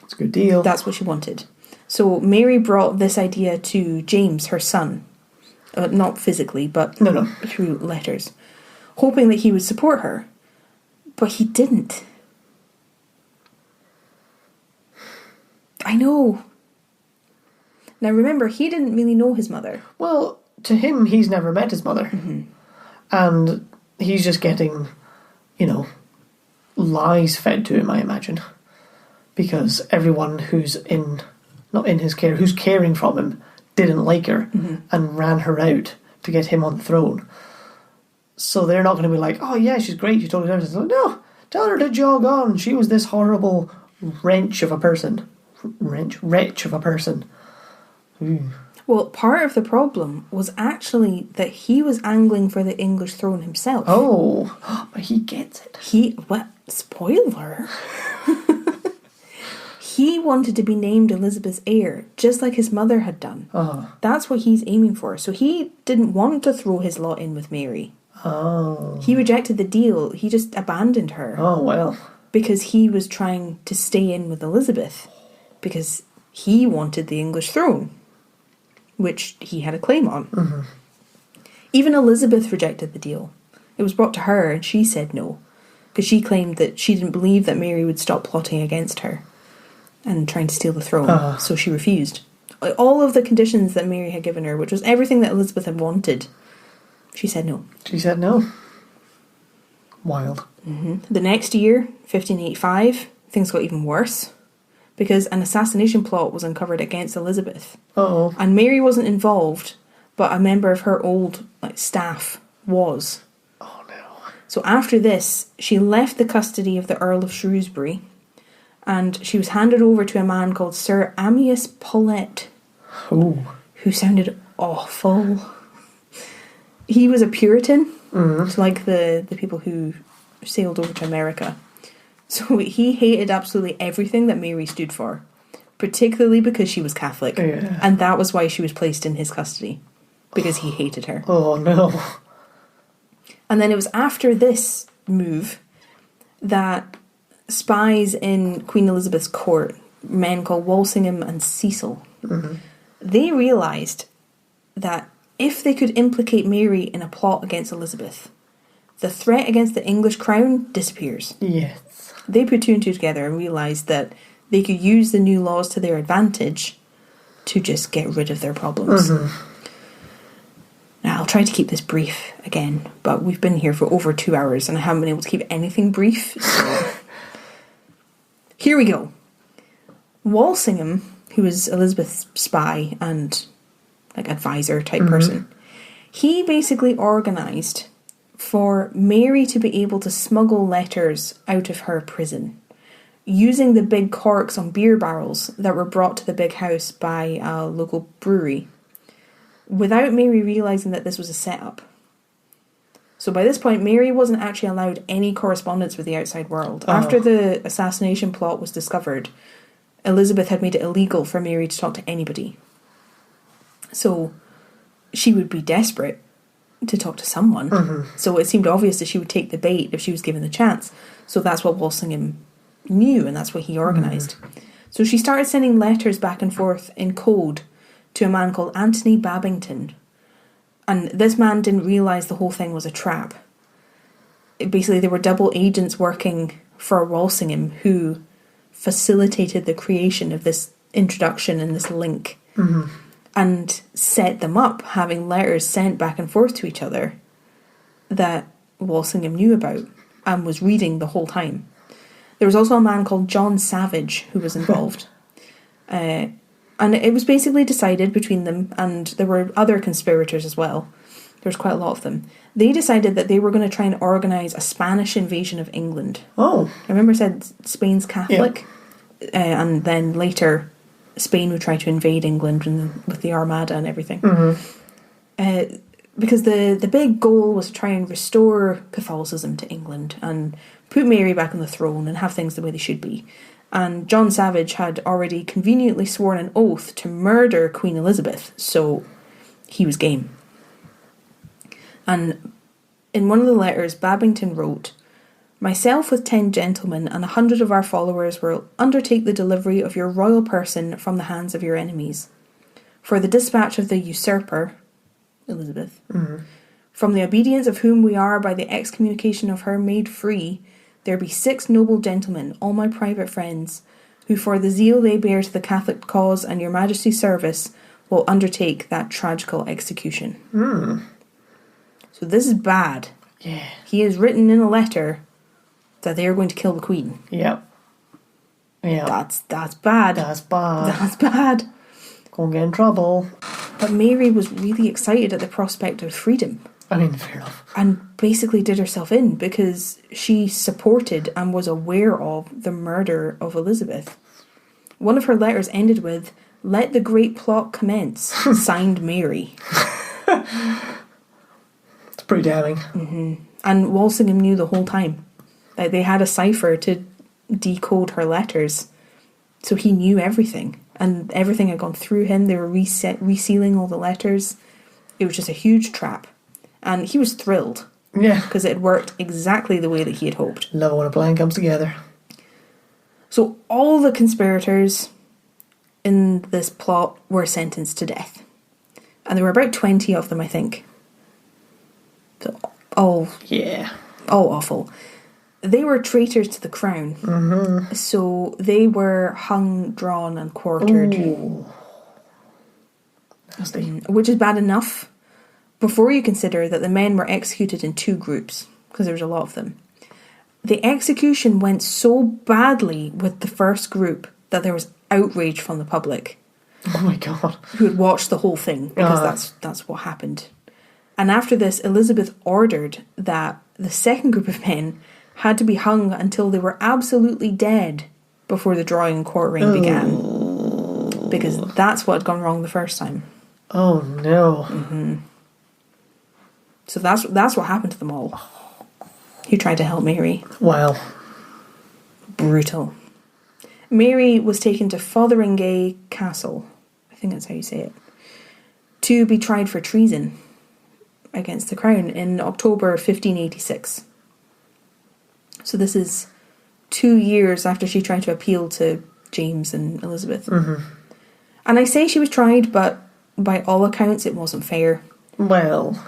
That's a good deal. That's what she wanted. So Mary brought this idea to James, her son, Not physically, but No. through letters, hoping that he would support her. But he didn't. I know. Now remember, he didn't really know his mother. Well, to him, he's never met his mother. Mm-hmm. And he's just getting, lies fed to him, I imagine. Because everyone who's not in his care, who's caring from him, didn't like her and ran her out to get him on the throne. So they're not going to be like, oh yeah, she's great, you told us everything. Like, no, tell her to jog on. She was this horrible wretch of a person. Well, part of the problem was actually that he was angling for the English throne himself. Oh, but he gets it. Spoiler. He wanted to be named Elizabeth's heir, just like his mother had done. That's what he's aiming for. So he didn't want to throw his lot in with Mary. He rejected the deal. He just abandoned her. Oh, well. Because he was trying to stay in with Elizabeth. Because he wanted the English throne, which he had a claim on. Even Elizabeth rejected the deal. It was brought to her and she said no. Because she claimed that she didn't believe that Mary would stop plotting against her and trying to steal the throne, so she refused. All of the conditions that Mary had given her, which was everything that Elizabeth had wanted, she said no. She said no. Wild. The next year, 1585, things got even worse, because an assassination plot was uncovered against Elizabeth. And Mary wasn't involved, but a member of her old staff was. Oh no. So after this, she left the custody of the Earl of Shrewsbury, and she was handed over to a man called Sir Amyas Paulet, who sounded awful. He was a Puritan, like the people who sailed over to America. So he hated absolutely everything that Mary stood for, particularly because she was Catholic. Yeah. And that was why she was placed in his custody, because he hated her. Oh no. And then it was after this move that spies in Queen Elizabeth's court, men called Walsingham and Cecil, they realised that if they could implicate Mary in a plot against Elizabeth, the threat against the English crown disappears. Yes. They put two and two together and realised that they could use the new laws to their advantage to just get rid of their problems. Now, I'll try to keep this brief again, but we've been here for over 2 hours and I haven't been able to keep anything brief, so... Here we go. Walsingham, who was Elizabeth's spy and advisor type person, he basically organised for Mary to be able to smuggle letters out of her prison using the big corks on beer barrels that were brought to the big house by a local brewery, without Mary realising that this was a setup. So by this point, Mary wasn't actually allowed any correspondence with the outside world. After the assassination plot was discovered, Elizabeth had made it illegal for Mary to talk to anybody. So she would be desperate to talk to someone. So it seemed obvious that she would take the bait if she was given the chance. So that's what Walsingham knew, and that's what he organised. So she started sending letters back and forth in code to a man called Anthony Babington. And this man didn't realise the whole thing was a trap. Basically, there were double agents working for Walsingham who facilitated the creation of this introduction and this link. And set them up, having letters sent back and forth to each other that Walsingham knew about and was reading the whole time. There was also a man called John Savage who was involved. And it was basically decided between them, and there were other conspirators as well. There was quite a lot of them. They decided that they were going to try and organise a Spanish invasion of England. I remember I said Spain's Catholic, and then later Spain would try to invade England with the Armada and everything. Because the big goal was to try and restore Catholicism to England and put Mary back on the throne and have things the way they should be. And John Savage had already conveniently sworn an oath to murder Queen Elizabeth, so he was game. And in one of the letters, Babington wrote, "Myself with 10 gentlemen and 100 of our followers will undertake the delivery of your royal person from the hands of your enemies. For the dispatch of the usurper," Elizabeth. From the obedience of whom we are by the excommunication of her made free, there be 6 noble gentlemen, all my private friends, who for the zeal they bear to the Catholic cause and your Majesty's service will undertake that tragical execution. So this is bad. Yeah. He has written in a letter that they are going to kill the Queen. Yep. Yeah. That's bad. That's bad. That's bad. Gonna get in trouble. But Mary was really excited at the prospect of freedom. I mean, fair enough. And basically did herself in because she supported and was aware of the murder of Elizabeth. One of her letters ended with, "Let the great plot commence," signed Mary. It's pretty damning. And Walsingham knew the whole time. Like, they had a cipher to decode her letters. So he knew everything. And everything had gone through him. They were resealing all the letters. It was just a huge trap. And he was thrilled. Yeah. Because it had worked exactly the way that he had hoped. Love it when a plan comes together. So all the conspirators in this plot were sentenced to death. And there were about 20 of them, I think. So all awful. They were traitors to the crown. So they were hung, drawn and quartered. Ooh. Nasty. Which is bad enough before you consider that the men were executed in 2 groups, because there was a lot of them. The execution went so badly with the first group that there was outrage from the public. Oh my god. Who had watched the whole thing, because that's what happened. And after this, Elizabeth ordered that the second group of men had to be hung until they were absolutely dead before the drawing and quartering began. Because that's what had gone wrong the first time. Oh no. So that's what happened to them all. Who tried to help Mary. Wow. Brutal. Mary was taken to Fotheringay Castle, I think that's how you say it, to be tried for treason against the crown in October 1586. So this is 2 years after she tried to appeal to James and Elizabeth. And I say she was tried, but by all accounts it wasn't fair. Well,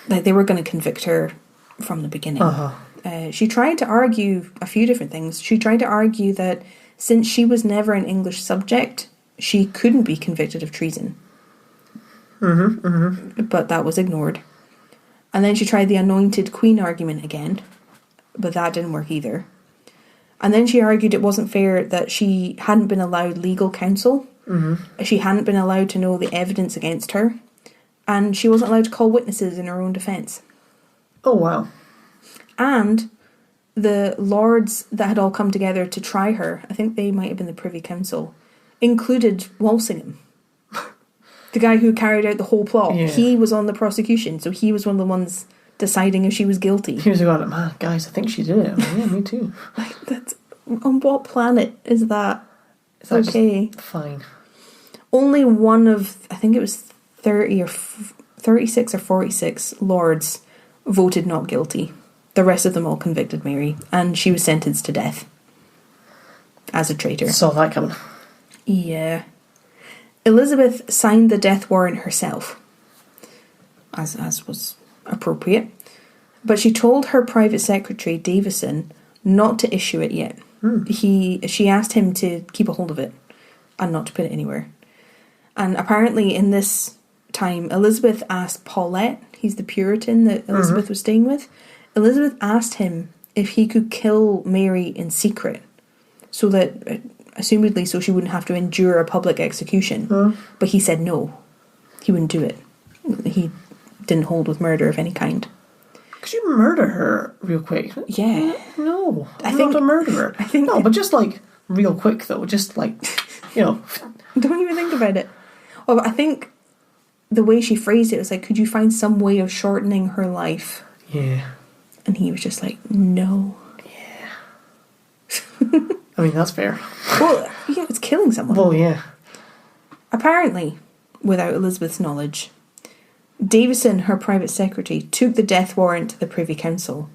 Like, they were going to convict her from the beginning. She tried to argue a few different things. She tried to argue that since she was never an English subject, she couldn't be convicted of treason. But that was ignored. And then she tried the anointed queen argument again, but that didn't work either. And then she argued it wasn't fair that she hadn't been allowed legal counsel. She hadn't been allowed to know the evidence against her. And she wasn't allowed to call witnesses in her own defence. oh wow. And the lords that had all come together to try her, I think they might have been the Privy Council, included Walsingham. The guy who carried out the whole plot. Yeah. He was on the prosecution, so he was one of the ones deciding if she was guilty. He was going, man, guys, I think she did it. I'm like, yeah, me too. Like, that's, on what planet is that? Is that okay. just fine? Only one of, I think it was 36 or 46 lords voted not guilty. The rest of them all convicted Mary, and she was sentenced to death as a traitor. Saw that coming. Yeah. Elizabeth signed the death warrant herself, as was appropriate, but she told her private secretary, Davison, not to issue it yet. She asked him to keep a hold of it and not to put it anywhere. And apparently in this time, Elizabeth asked Paulette, he's the Puritan that Elizabeth was staying with, Elizabeth asked him if he could kill Mary in secret, so that, assumedly, so she wouldn't have to endure a public execution. But he said no, he wouldn't do it. He didn't hold with murder of any kind. Could you murder her real quick? Yeah. No, I I'm think- not a murderer. I think- no, but just like real quick though, just like, you know. Don't even think about it. Well, I think the way she phrased it was like, could you find some way of shortening her life? Yeah. And he was just like, no. I mean, that's fair. Well, yeah, it's killing someone. Well, yeah. Apparently, without Elizabeth's knowledge, Davison, her private secretary, took the death warrant to the Privy Council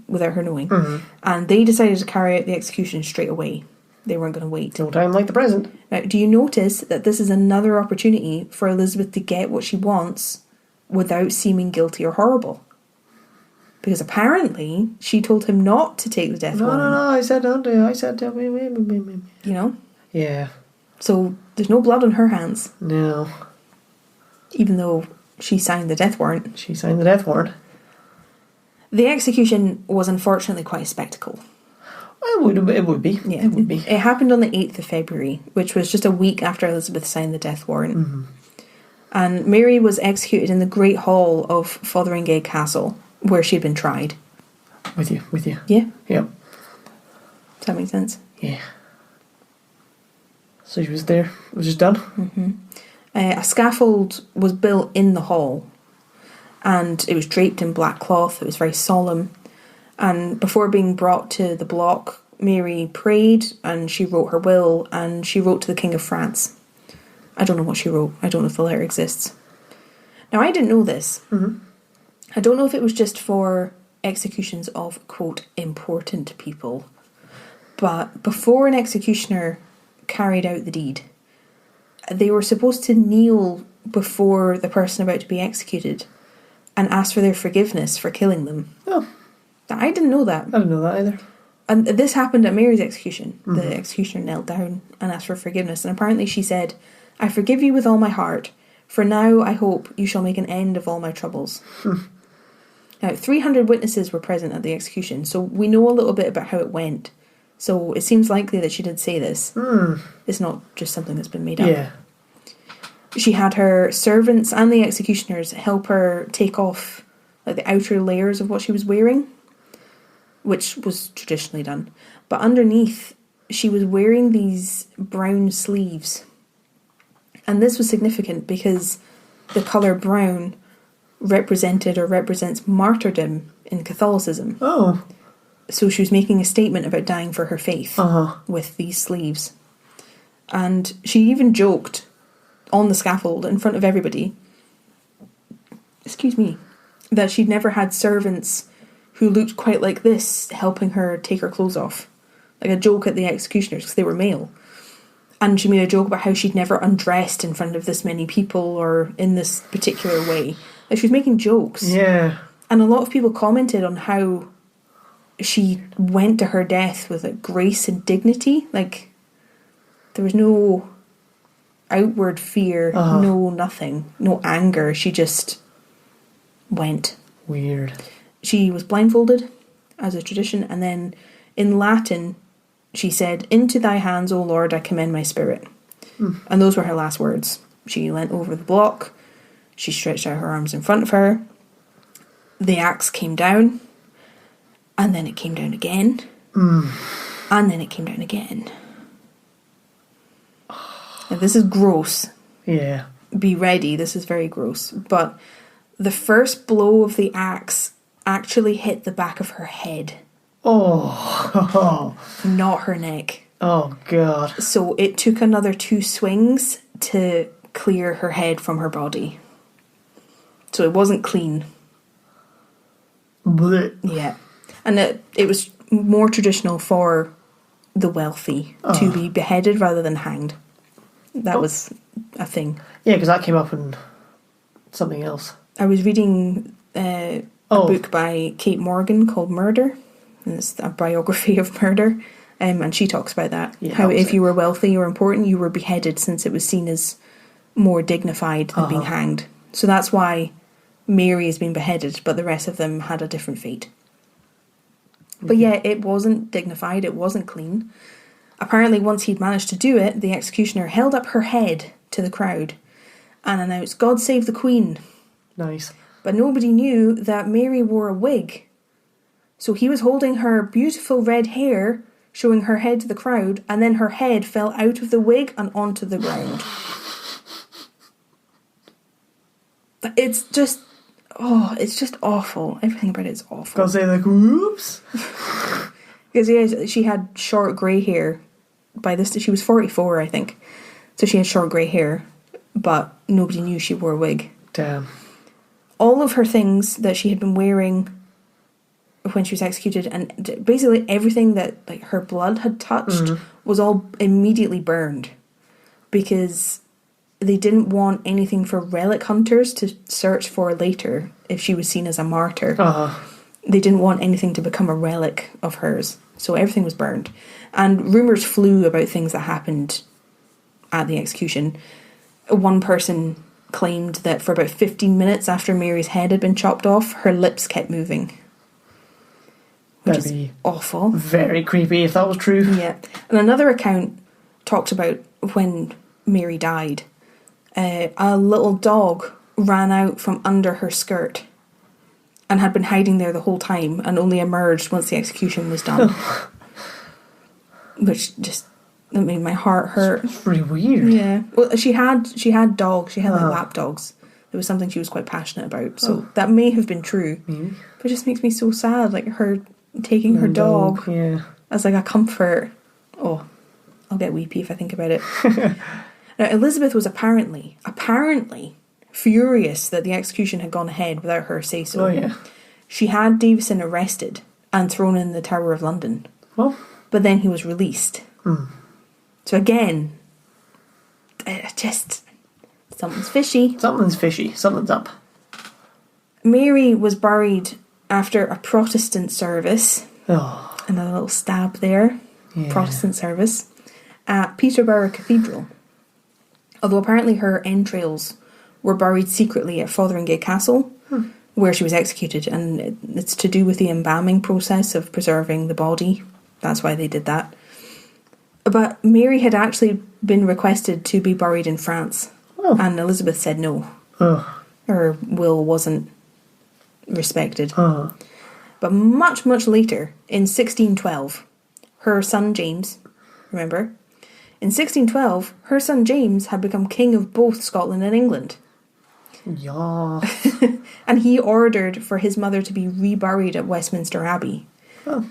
without her knowing. And they decided to carry out the execution straight away. They weren't going to wait. No time like the present. Now, do you notice that this is another opportunity for Elizabeth to get what she wants without seeming guilty or horrible. Because apparently she told him not to take the death warrant. No, I said don't do it. I said don't. You know? Yeah. So there's no blood on her hands. No. Even though she signed the death warrant. She signed the death warrant. The execution was unfortunately quite a spectacle. It would be. Yeah, it would be. It happened on the 8th of February, which was just a week after Elizabeth signed the death warrant. Mm-hmm. And Mary was executed in the Great Hall of Fotheringay Castle, where she had been tried. With you. Yeah? Yep. Does that make sense? Yeah. So she was there. It was just done. Mm-hmm. A scaffold was built in the hall, and it was draped in black cloth. It was very solemn. And before being brought to the block, Mary prayed, and she wrote her will, and she wrote to the King of France. I don't know what she wrote. I don't know if the letter exists. Now, I didn't know this. Mm-hmm. I don't know if it was just for executions of, quote, important people. But before an executioner carried out the deed, they were supposed to kneel before the person about to be executed and ask for their forgiveness for killing them. Oh. I didn't know that. I didn't know that either. And this happened at Mary's execution. Mm-hmm. The executioner knelt down and asked for forgiveness. And apparently she said, I forgive you with all my heart. For now, I hope you shall make an end of all my troubles. Now, 300 witnesses were present at the execution, so we know a little bit about how it went. So it seems likely that she did say this. It's not just something that's been made up. Yeah. She had her servants and the executioners help her take off like the outer layers of what she was wearing, which was traditionally done. But underneath, she was wearing these brown sleeves. And this was significant because the colour brown represented or represents martyrdom in Catholicism. Oh. So she was making a statement about dying for her faith with these sleeves. And she even joked on the scaffold in front of everybody, that she'd never had servants who looked quite like this helping her take her clothes off. Like a joke at the executioners because they were male. And she made a joke about how she'd never undressed in front of this many people or in this particular way. Like she was making jokes. Yeah. And a lot of people commented on how she went to her death with like grace and dignity. Like there was no outward fear, no nothing, no anger. She just went. Weird. She was blindfolded, as a tradition, and then in Latin she said, "Into thy hands, O Lord, I commend my spirit." And those were her last words. She leant over the block, she stretched out her arms in front of her, the axe came down, and then it came down again, and then it came down again. Now, this is gross. Yeah. Be ready, this is very gross. But the first blow of the axe actually hit the back of her head. Oh. Not her neck. Oh, God. So it took another 2 swings to clear her head from her body. So it wasn't clean. Blech. Yeah. And it was more traditional for the wealthy to be beheaded rather than hanged. That was a thing. Yeah, because that came up in something else. I was reading a book by Kate Morgan called Murder. And it's a biography of murder. And she talks about that. Yeah, how if you were wealthy or important, you were beheaded since it was seen as more dignified than being hanged. So that's why Mary has been beheaded, but the rest of them had a different fate. But yeah, it wasn't dignified, it wasn't clean. Apparently, once he'd managed to do it, the executioner held up her head to the crowd and announced, "God save the Queen." Nice. But nobody knew that Mary wore a wig. So he was holding her beautiful red hair, showing her head to the crowd, and then her head fell out of the wig and onto the ground. It's just awful. Everything about it is awful. Gotta say, like, whoops. Because she had short grey hair. By this, she was 44, I think. So she had short grey hair, but nobody knew she wore a wig. Damn. All of her things that she had been wearing when she was executed, and basically everything that like her blood had touched was all immediately burned, because they didn't want anything for relic hunters to search for later if she was seen as a martyr. They didn't want anything to become a relic of hers, so everything was burned. And rumours flew about things that happened at the execution. One person claimed that for about 15 minutes after Mary's head had been chopped off, her lips kept moving. Which is awful. Very creepy if that was true. Yeah. And another account talked about when Mary died. A little dog ran out from under her skirt and had been hiding there the whole time and only emerged once the execution was done. Which just... that made my heart hurt. It's really weird. Yeah. Well, she had dogs. She had like lap dogs. It was something she was quite passionate about. So that may have been true. Maybe. But it just makes me so sad. Like her taking her dog as like a comfort. Oh, I'll get weepy if I think about it. Now, Elizabeth was apparently furious that the execution had gone ahead without her say so. Oh, yeah. She had Davison arrested and thrown in the Tower of London. Well. But then he was released. So again, just something's fishy. Something's fishy. Something's up. Mary was buried after a Protestant service. Oh. And a little stab there. Yeah. Protestant service. At Peterborough Cathedral. Although apparently her entrails were buried secretly at Fotheringay Castle, where she was executed. And it's to do with the embalming process of preserving the body. That's why they did that. But Mary had actually been requested to be buried in France. Oh. And Elizabeth said no. Oh. Her will wasn't respected. Oh. But much, much later, in 1612, her son James, remember? In 1612, her son James had become king of both Scotland and England. Yeah. And he ordered for his mother to be reburied at Westminster Abbey,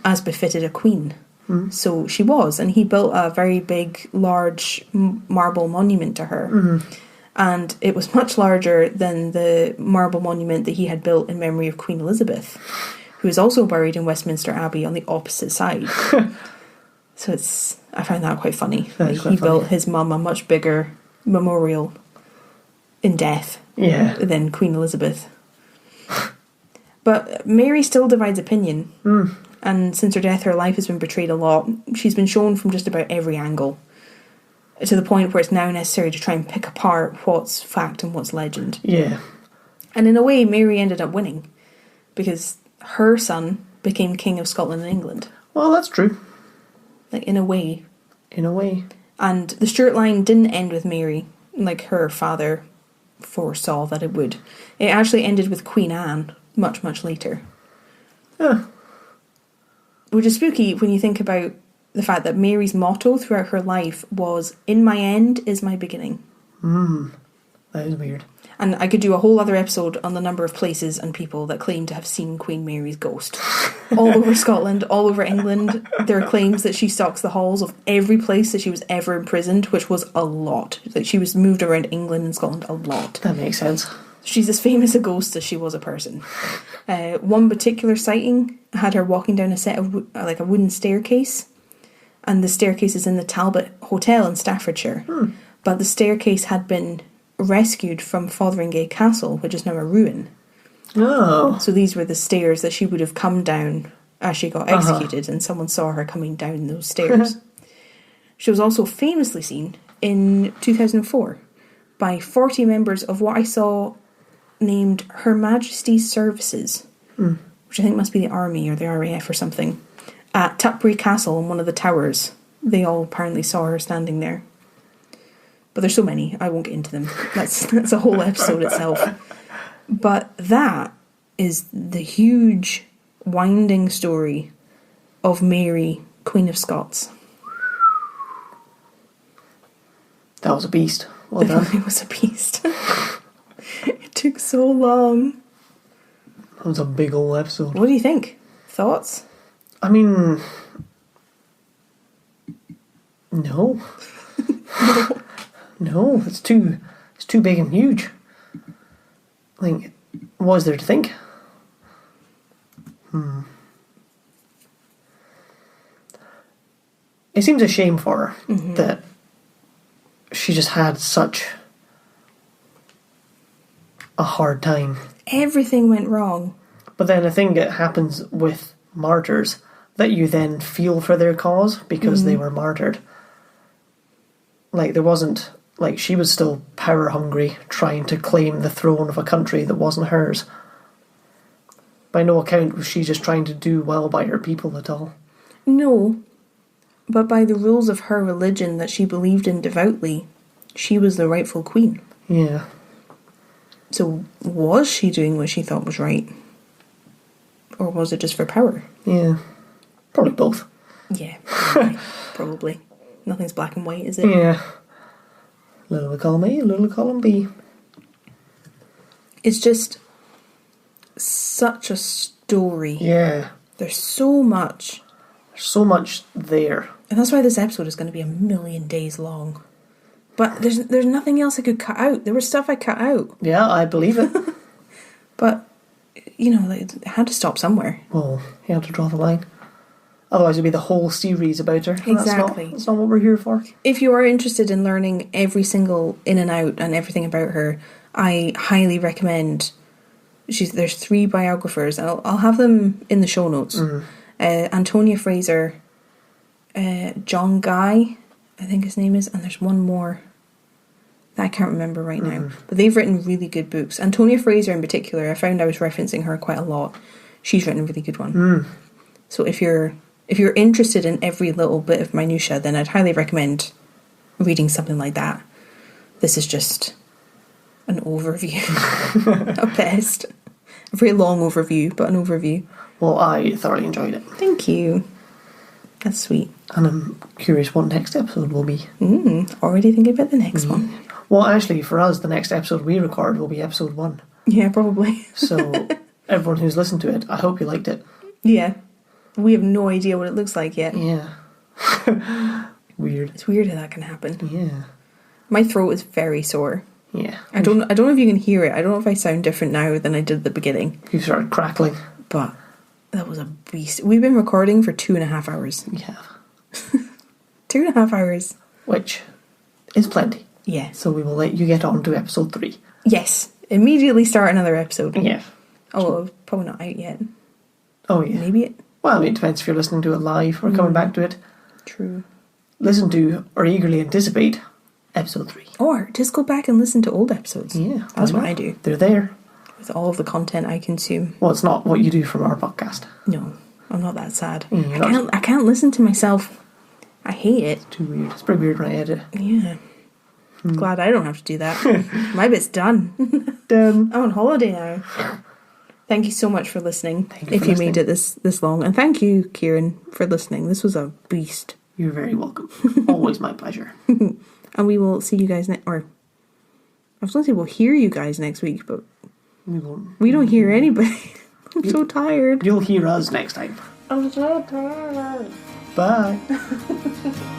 as befitted a queen. So she was, and he built a very big, large marble monument to her. And it was much larger than the marble monument that he had built in memory of Queen Elizabeth, who is also buried in Westminster Abbey on the opposite side. So I found that quite funny. Like he built his mum a much bigger memorial in death than Queen Elizabeth. But Mary still divides opinion. And since her death, her life has been portrayed a lot. She's been shown from just about every angle, to the point where it's now necessary to try and pick apart what's fact and what's legend. Yeah. And in a way, Mary ended up winning, because her son became King of Scotland and England. Well, that's true. Like, in a way. In a way. And the Stuart line didn't end with Mary, like her father foresaw that it would. It actually ended with Queen Anne, much, much later. Which is spooky when you think about the fact that Mary's motto throughout her life was, "In my end is my beginning." That is weird. And I could do a whole other episode on the number of places and people that claim to have seen Queen Mary's ghost. All over Scotland, all over England. There are claims that she stalks the halls of every place that she was ever imprisoned, which was a lot. Like, she was moved around England and Scotland a lot. That makes sense. She's as famous a ghost as she was a person. One particular sighting had her walking down a set of a wooden staircase, and the staircase is in the Talbot Hotel in Staffordshire. But the staircase had been rescued from Fotheringay Castle, which is now a ruin. Oh. So these were the stairs that she would have come down as she got executed, and someone saw her coming down those stairs. She was also famously seen in 2004 by 40 members of what I saw named Her Majesty's Services, which I think must be the Army or the RAF or something, at Tutbury Castle in one of the towers. They all apparently saw her standing there. But there's so many, I won't get into them. That's a whole episode itself. But that is the huge, winding story of Mary, Queen of Scots. That was a beast. Well done. It was a beast. It took so long. That was a big old episode. What do you think? Thoughts? I mean... No. No, it's too big and huge. Like, what is there to think? It seems a shame for her that she just had such a hard time. Everything went wrong. But then I think it happens with martyrs that you then feel for their cause because they were martyred. Like, there wasn't... Like, she was still power hungry, trying to claim the throne of a country that wasn't hers. By no account was she just trying to do well by her people at all. No, but by the rules of her religion that she believed in devoutly, she was the rightful queen. Yeah. So was she doing what she thought was right? Or was it just for power? Yeah. Probably both. Yeah, probably. Probably. Nothing's black and white, is it? Yeah. Little column A, little column B. It's just such a story. Yeah. There's so much. There's so much there. And that's why this episode is going to be 1,000,000 days long. But there's nothing else I could cut out. There was stuff I cut out. Yeah, I believe it. But, you know, it had to stop somewhere. Well, you had to draw the line. Otherwise it'd be the whole series about her. Exactly. That's not what we're here for. If you are interested in learning every single in and out and everything about her, I highly recommend... There's 3 biographers, and I'll have them in the show notes. Antonia Fraser, John Guy, I think his name is, and there's one more that I can't remember right now. But they've written really good books. Antonia Fraser in particular, I found I was referencing her quite a lot. She's written a really good one. So if you're interested in every little bit of minutia, then I'd highly recommend reading something like that. This is just an overview at best. A very long overview, but an overview. Well, I thoroughly enjoyed it. Thank you. That's sweet. And I'm curious what next episode will be. Already thinking about the next one. Well, actually, for us, the next episode we record will be episode 1. Yeah, probably. So, everyone who's listened to it, I hope you liked it. Yeah. We have no idea what it looks like yet. Yeah. Weird. It's weird how that can happen. Yeah. My throat is very sore. Yeah. I don't know if you can hear it. I don't know if I sound different now than I did at the beginning. You started crackling. But that was a beast. We've been recording for 2.5 hours. Yeah. 2.5 hours. Which is plenty. Yeah. So we will let you get on to episode 3. Yes. Immediately start another episode. Yeah. Oh, well, probably not out yet. Oh, yeah. Maybe it. Well, it depends if you're listening to it live or coming back to it. True. Listen to or eagerly anticipate episode 3. Or just go back and listen to old episodes. Yeah. That's what I do. They're there. With all of the content I consume. Well, it's not what you do from our podcast. No, I'm not that sad. Yeah, I can't listen to myself. I hate it. It's too weird. It's pretty weird when I edit. Yeah. Glad I don't have to do that. My bit's done. Done. I'm on holiday now. Thank you so much for listening. If you made it this long. And thank you, Kieran, for listening. This was a beast. You're very welcome. Always my pleasure. And we will see you guys I was going to say we'll hear you guys next week, but we don't hear anybody. I'm so tired. You'll hear us next time. I'm so tired. Bye.